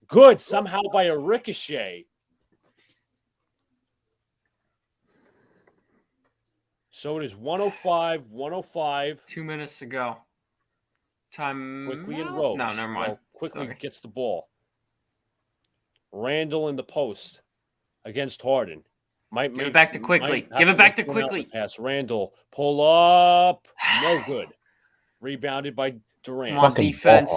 good somehow by a ricochet. So it is 105, 105. 2 minutes to go. Time. Quickly and Rose. No, never mind. Quickly gets the ball. Randall in the post against Harden. Give it back to Quickly. Give it back to Quickly. Pass. Randall. Pull up. No good. Rebounded by Durant. On defense.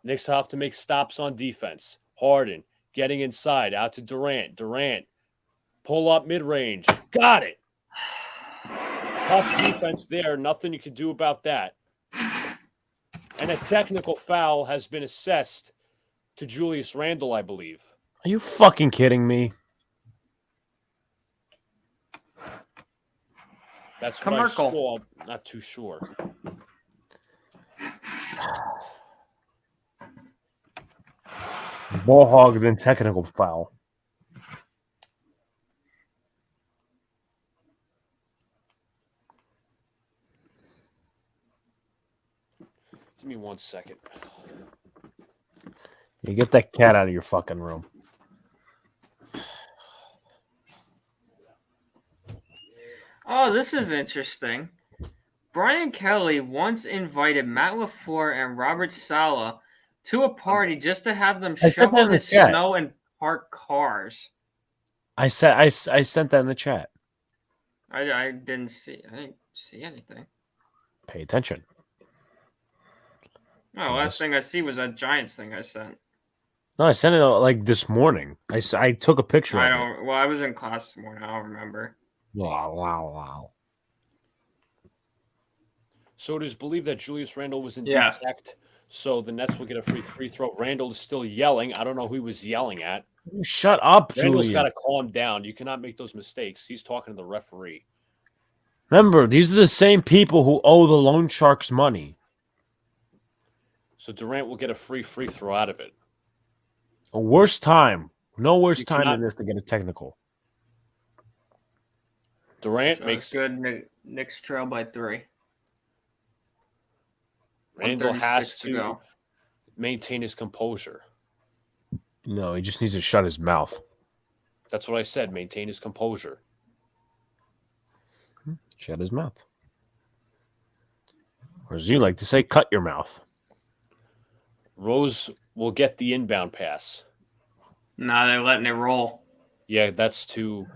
Knicks have to make stops on defense. Harden getting inside. Out to Durant. Durant. Pull up mid-range. Got it. Tough defense there. Nothing you can do about that. And a technical foul has been assessed to Julius Randle, I believe. Are you fucking kidding me? That's what I saw. I'm not too sure. Ball hog, then technical foul. Give me 1 second. You get that cat out of your fucking room. Oh, this is interesting. Brian Kelly once invited Matt LaFleur and Robert Saleh to a party just to have them shovel the snow and park cars. I sent that in the chat. I didn't see anything. Pay attention. Oh, last thing I see was that Giants thing I sent. No, I sent it like this morning. I took a picture of it. Well, I was in class this morning. I don't remember. Wow. So it is believed that Julius Randle was indeed teched, so the Nets will get a free throw. Randle is still yelling. I don't know who he was yelling at. Shut up, Julius. Randle's got to calm down. You cannot make those mistakes. He's talking to the referee. Remember, these are the same people who owe the loan sharks money. So Durant will get a free throw out of it. A worse time. No worse time than this to get a technical. Durant makes good. Knicks trail by 3. Randall has to maintain his composure. No, he just needs to shut his mouth. That's what I said. Maintain his composure. Shut his mouth. Or as you like to say, cut your mouth. Rose will get the inbound pass. Nah, they're letting it roll. Yeah, that's to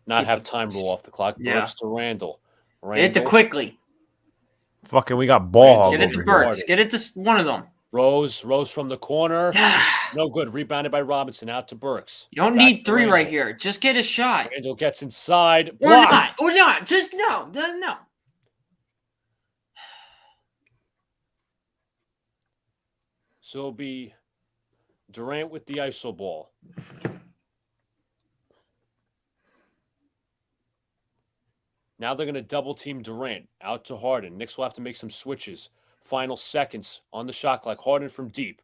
not have time roll off the clock. Yeah. Burks to Randall. Get it to Quickly. Fucking, we got ball hog. Get it to Burks. Get it to one of them. Rose from the corner. No good. Rebounded by Robinson. Out to Burks. You don't need 3 right here. Just get a shot. Randall gets inside. Or not. Just no. So it'll be Durant with the ISO ball. Now they're going to double team Durant. Out to Harden. Knicks will have to make some switches. Final seconds on the shot clock. Harden from deep.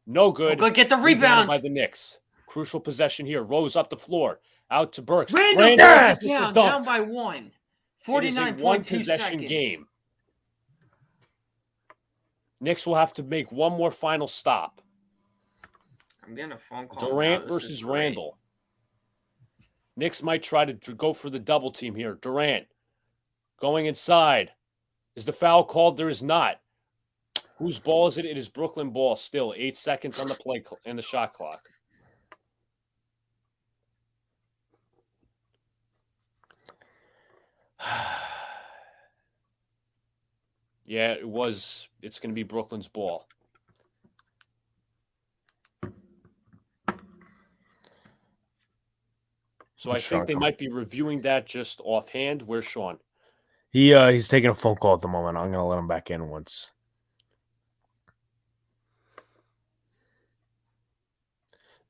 No good. Go get the rebound by the Knicks. Crucial possession here. Rose up the floor. Out to Burks. Randall down by 1. 49.2 one possession seconds. Game. Knicks will have to make one more final stop. I'm getting a phone call. Durant versus Randall. Knicks might try to go for the double team here. Durant going inside. Is the foul called? There is not. Whose ball is it? It is Brooklyn ball still. 8 seconds on the play and the shot clock. Yeah, it was. It's going to be Brooklyn's ball. So I think they might be reviewing that just offhand. Where's Sean? He's taking a phone call at the moment. I'm going to let him back in once.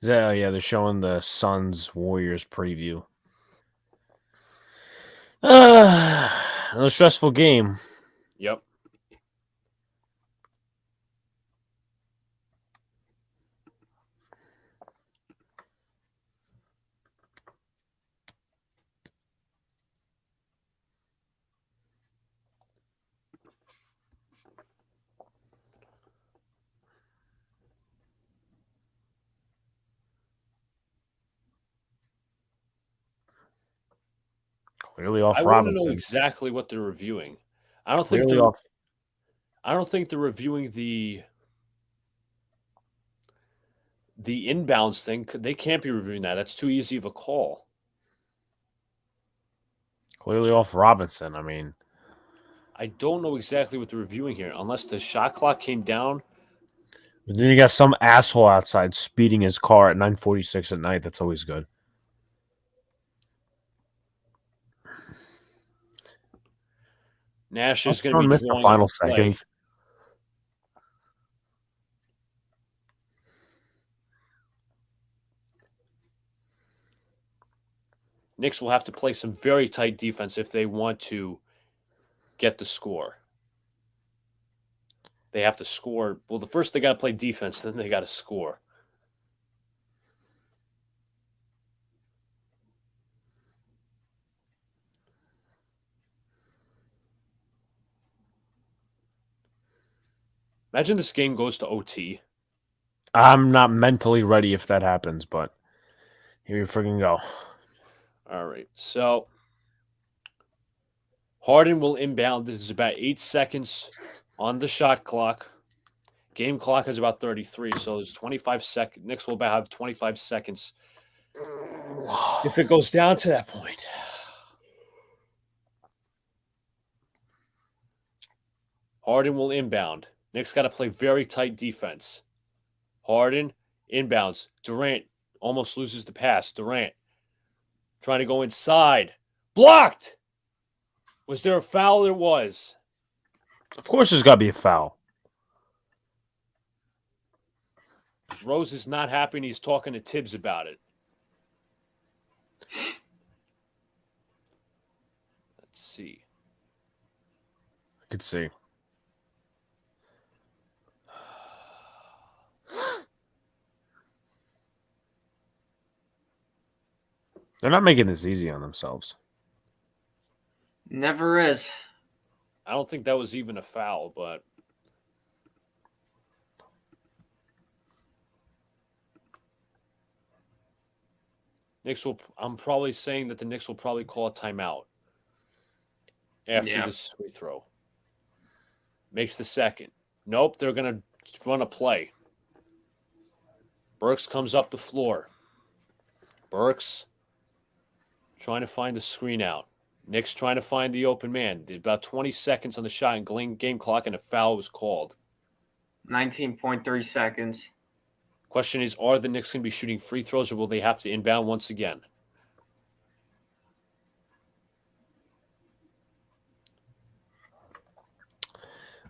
Yeah, they're showing the Suns Warriors preview. Another stressful game. Yep. Clearly off I Robinson. want to know exactly what they're reviewing. I don't Clearly think off. I don't think they're reviewing the inbounds thing. They can't be reviewing that. That's too easy of a call. Clearly off Robinson. I mean, I don't know exactly what they're reviewing here, unless the shot clock came down. but then you got some asshole outside speeding his car at 9:46 at night. That's always good. Nash is going to be missed the drawing final up a play. seconds. Knicks will have to play some very tight defense if they want to get the score. They have to score. Well, the first they got to play defense, then they got to score. Imagine this game goes to OT. I'm not mentally ready if that happens, but here you freaking go. All right. So Harden will inbound. This is about 8 seconds on the shot clock. Game clock is about 33, so there's 25 seconds. Knicks will about have 25 seconds if it goes down to that point. Harden will inbound. Knicks got to play very tight defense. Harden inbounds. Durant almost loses the pass. Durant trying to go inside. Blocked! Was there a foul? There was. Of course there's got to be a foul. Rose is not happy and he's talking to Tibbs about it. Let's see. I could see. They're not making this easy on themselves. Never is. I don't think that was even a foul, but I'm probably saying that the Knicks will probably call a timeout after this free throw. Makes the second. Nope, they're going to run a play. Burks comes up the floor. Burks trying to find the screen out. Knicks trying to find the open man. About 20 seconds on the shot and game clock, and a foul was called. 19.3 seconds. Question is, are the Knicks going to be shooting free throws, or will they have to inbound once again?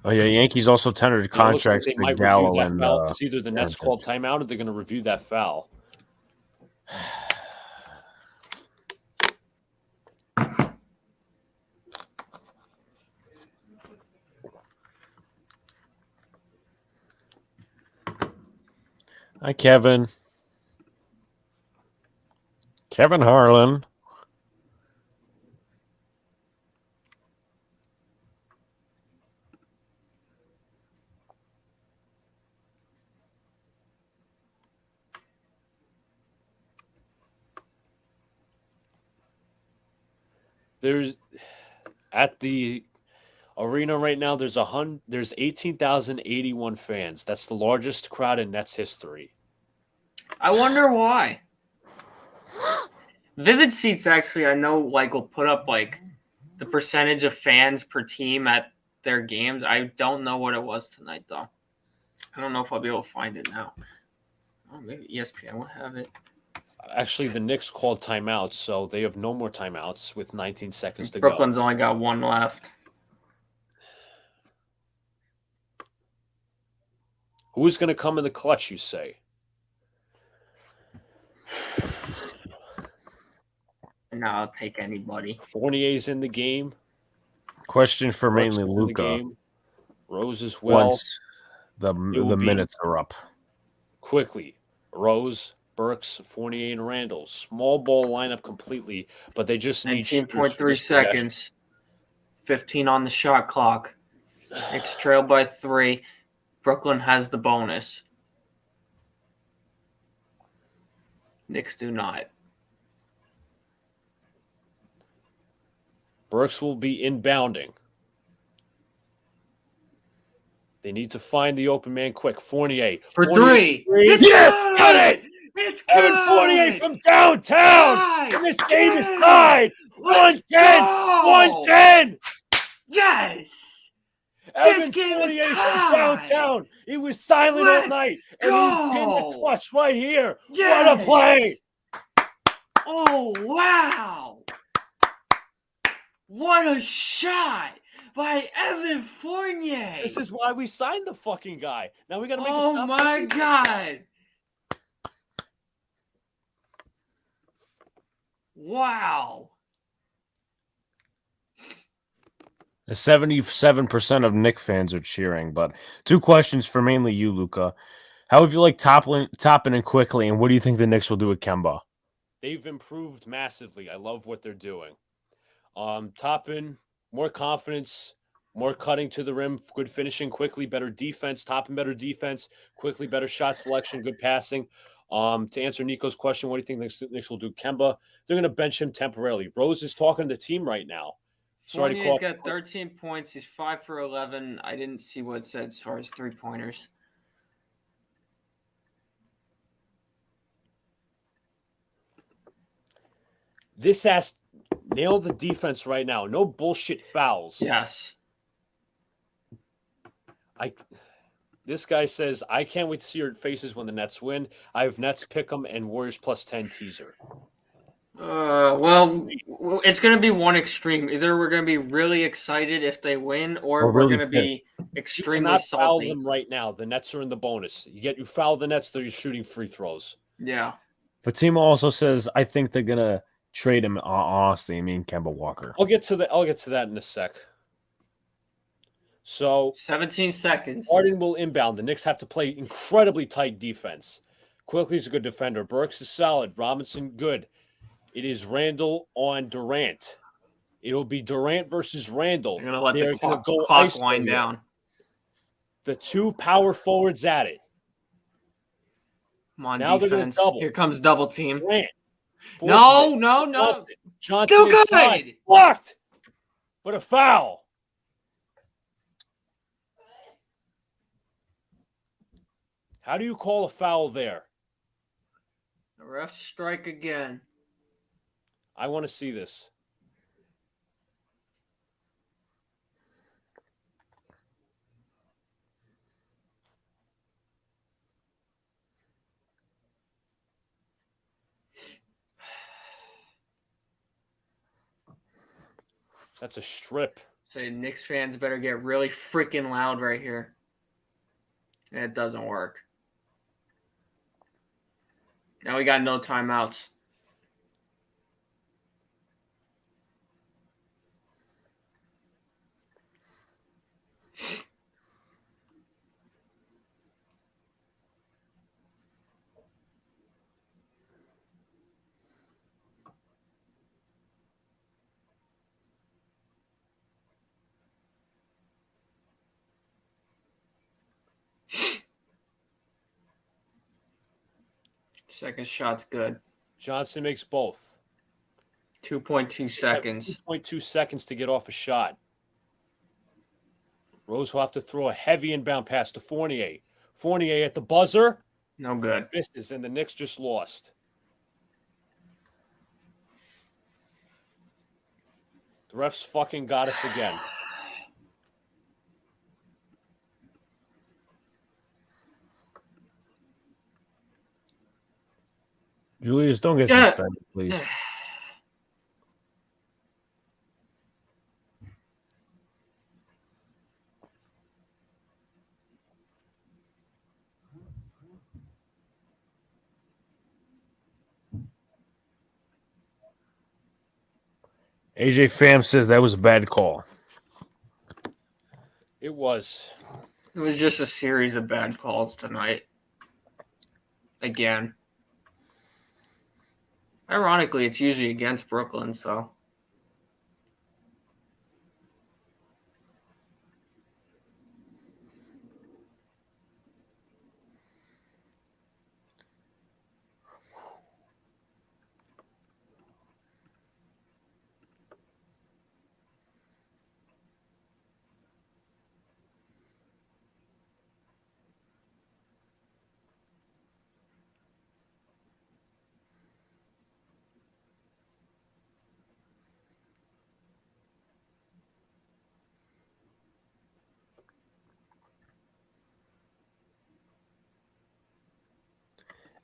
Oh, yeah, Yankees also tendered contracts they to might Gallo review that and foul. It's either the Nets Bernstein. call timeout or they're going to review that foul. Hi, Kevin. Kevin Harlan. There's at the arena right now. There's 18,081 fans. That's the largest crowd in Nets history. I wonder why. Vivid Seats actually, I know, like, will put up like the percentage of fans per team at their games. I don't know what it was tonight though. I don't know if I'll be able to find it now. Oh, maybe ESPN will have it. Actually, the Knicks called timeouts, so they have no more timeouts with 19 seconds to Brooklyn's go. only got one left. Who's going to come in the clutch, you say? No, I'll take anybody. Fournier's in the game. Question for Brooks mainly is in the Luca. game. Rose as well. Once the minutes are up. Quickly. Rose, Burks, Fournier, and Randall. Small ball lineup completely, but they just need 19.3 seconds. 15 on the shot clock. Knicks trail by 3. Brooklyn has the bonus. Knicks do not. Burks will be inbounding. They need to find the open man quick. Fournier. For Fournier, 3. Yes! Got it! It's Evan good! Fournier from downtown! And this game is tied! 110! 110! Yes! Evan game is Fournier from tied! downtown. He was silent all night. And he's in the clutch right here. What a play! Oh, wow! What a shot by Evan Fournier! This is why we signed the fucking guy. Now we got to make a Oh stop. my God! Wow! 77% of Knicks fans are cheering, but 2 questions for mainly you, Luca. How have you liked Toppin and Quickly, and what do you think the Knicks will do with Kemba? They've improved massively. I love what they're doing. Toppin, more confidence, more cutting to the rim, good finishing, Quickly better defense, Toppin better defense, Quickly better shot selection, good passing. To answer Nico's question, what do you think the Knicks will do? Kemba, they're going to bench him temporarily. Rose is talking to the team right now. Fournier's got 13 points. He's 5 for 11. I didn't see what it said as far as 3-pointers. This has nailed the defense right now. No bullshit fouls. Yes. This guy says, I can't wait to see your faces when the Nets win. I have Nets pick 'em and Warriors +10 teaser. Well, it's going to be one extreme. Either we're going to be really excited if they win, or we're going to be extremely salty. Foul them right now. The Nets are in the bonus. You foul the Nets, they're shooting free throws. Yeah. Fatima also says, I think they're going to trade him, honestly. I mean, Kemba Walker. I'll get to that in a sec. So 17 seconds. Harden will inbound. The Knicks have to play incredibly tight defense. Quickly's a good defender. Burks is solid. Robinson, good. It is Randall on Durant. It'll be Durant versus Randall. They're going to let the clock wind down. The 2 power forwards at it. Come on, now defense. They're going to double. Here comes double team. Durant. No. Johnson Too good. Inside. Blocked. But a foul. How do you call a foul there? The refs strike again. I want to see this. That's a strip. Say Knicks fans better get really freaking loud right here. And it doesn't work. Now we got no timeouts. Second shot's good. Johnson makes both. 2.2 seconds. 2.2 seconds to get off a shot. Rose will have to throw a heavy inbound pass to Fournier. Fournier at the buzzer. No good. Misses, and the Knicks just lost. The refs fucking got us again. Julius, don't get suspended, please. AJ Pham says that was a bad call. It was. It was just a series of bad calls tonight. Again. Ironically, it's usually against Brooklyn, so.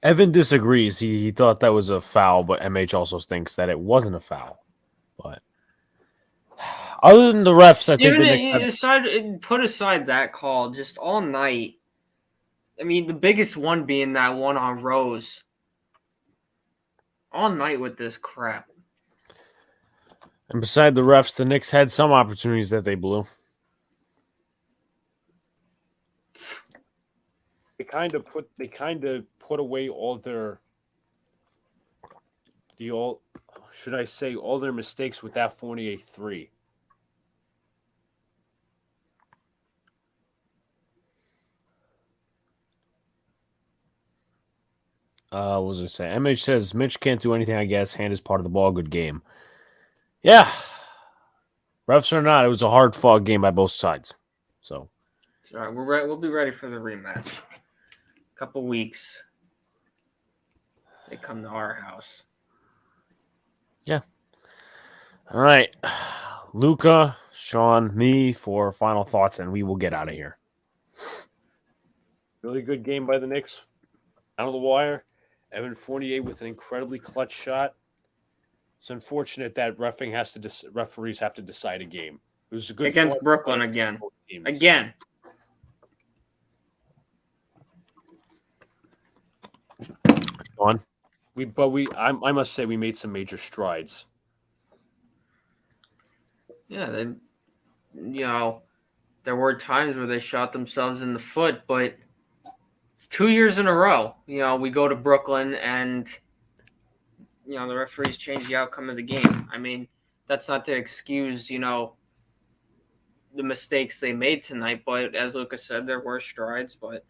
Evan disagrees. He thought that was a foul, but MH also thinks that it wasn't a foul. But other than the refs, I think put aside that call just all night. I mean, the biggest one being that one on Rose. All night with this crap. And beside the refs, the Knicks had some opportunities that they blew. They kind of put away all their all their mistakes with that Fournier 3. What was I saying? MH says Mitch can't do anything, I guess. Hand is part of the ball. Good game. Yeah. Refs or not, it was a hard-fought game by both sides. So. All right, we'll be ready for the rematch. Couple weeks. They come to our house. Yeah. All right. Luca, Sean, me for final thoughts, and we will get out of here. Really good game by the Knicks. Down to the wire. Evan Fournier with an incredibly clutch shot. It's unfortunate that referees have to decide a game. It was a good against Brooklyn again. Again. On. I must say we made some major strides. Yeah, there were times where they shot themselves in the foot, but it's 2 years in a row. We go to Brooklyn and the referees change the outcome of the game. I mean, that's not to excuse, the mistakes they made tonight, but as Lucas said, there were strides, but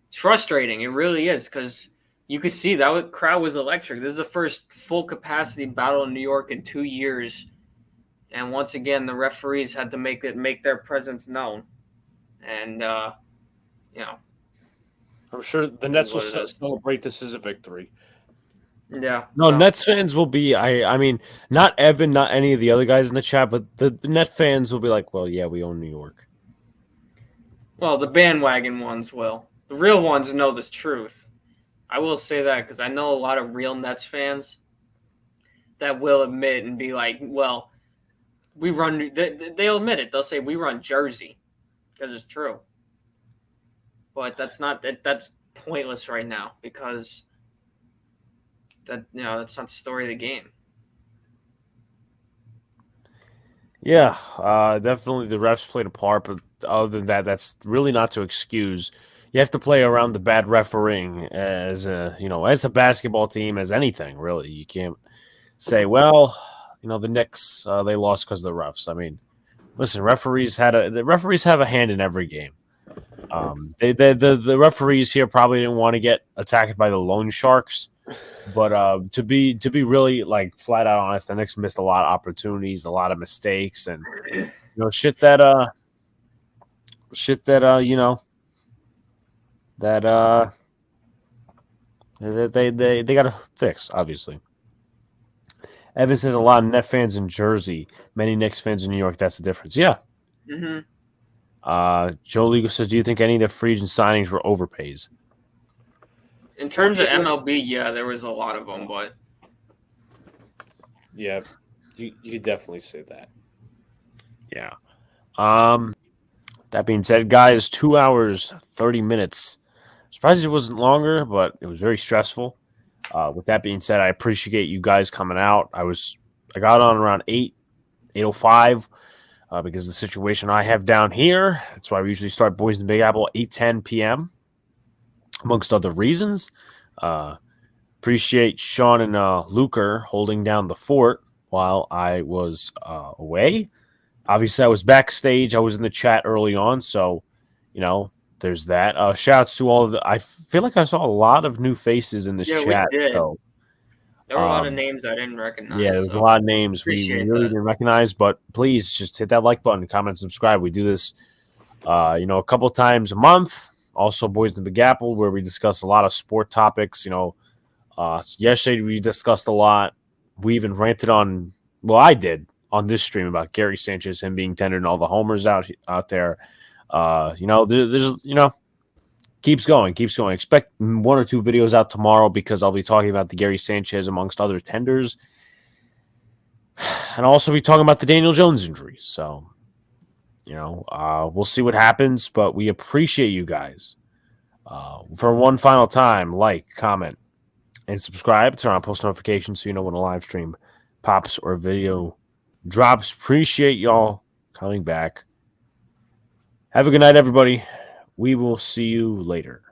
it's frustrating. It really is, because you could see that crowd was electric. This is the first full capacity battle in New York in 2 years. And once again, the referees had to make their presence known. And, I'm sure the Nets will celebrate this as a victory. Yeah. No, Nets fans will be, I mean, not Evan, not any of the other guys in the chat, but the Net fans will be like, well, yeah, we own New York. Well, the bandwagon ones will. The real ones know the truth. I will say that because I know a lot of real Nets fans that will admit and be like, well, we run. They'll admit it. They'll say we run Jersey because it's true. But that's pointless right now because that's not the story of the game. Yeah, definitely the refs played a part, but other than that, that's really not to excuse. You have to play around the bad refereeing as a basketball team, as anything really. You can't say, well, the Knicks they lost because of the refs. I mean, listen, the referees have a hand in every game. The referees here probably didn't want to get attacked by the loan sharks, But to be really like flat out honest, the Knicks missed a lot of opportunities, a lot of mistakes, and shit that you know that they got to fix. Obviously, Evan says a lot of Net fans in Jersey, many Knicks fans in New York. That's the difference. Yeah. Mm-hmm. Joe Legal says, do you think any of the free agent signings were overpays? In terms of MLB, yeah, there was a lot of them, but yeah, you could definitely say that. Yeah. That being said, guys, 2 hours, 30 minutes. Surprised it wasn't longer, but it was very stressful. With that being said, I appreciate you guys coming out. I got on around 8:05 because of the situation I have down here. That's why we usually start Boys in the Big Apple 8:10 p.m. amongst other reasons. Appreciate Sean and Luker holding down the fort while I was away. Obviously, I was backstage. I was in the chat early on, so, there's that. Shouts to all of the... I feel like I saw a lot of new faces in this chat. We did. So, there were a lot of names I didn't recognize. Yeah, there's a lot of names we really didn't recognize, but please just hit that like button, comment, subscribe. We do this, a couple times a month. Also, Boys in the Big Apple, where we discuss a lot of sport topics. Yesterday we discussed a lot. We even ranted on... Well, I did. On this stream about Gary Sanchez, him being tendered and all the homers out there. There's keeps going. Expect 1 or 2 videos out tomorrow because I'll be talking about the Gary Sanchez amongst other tenders. And I'll also be talking about the Daniel Jones injury. So, we'll see what happens, but we appreciate you guys. For one final time, like, comment, and subscribe. Turn on post notifications so you know when a live stream pops or video drops. Appreciate y'all coming back. Have a good night, everybody. We will see you later.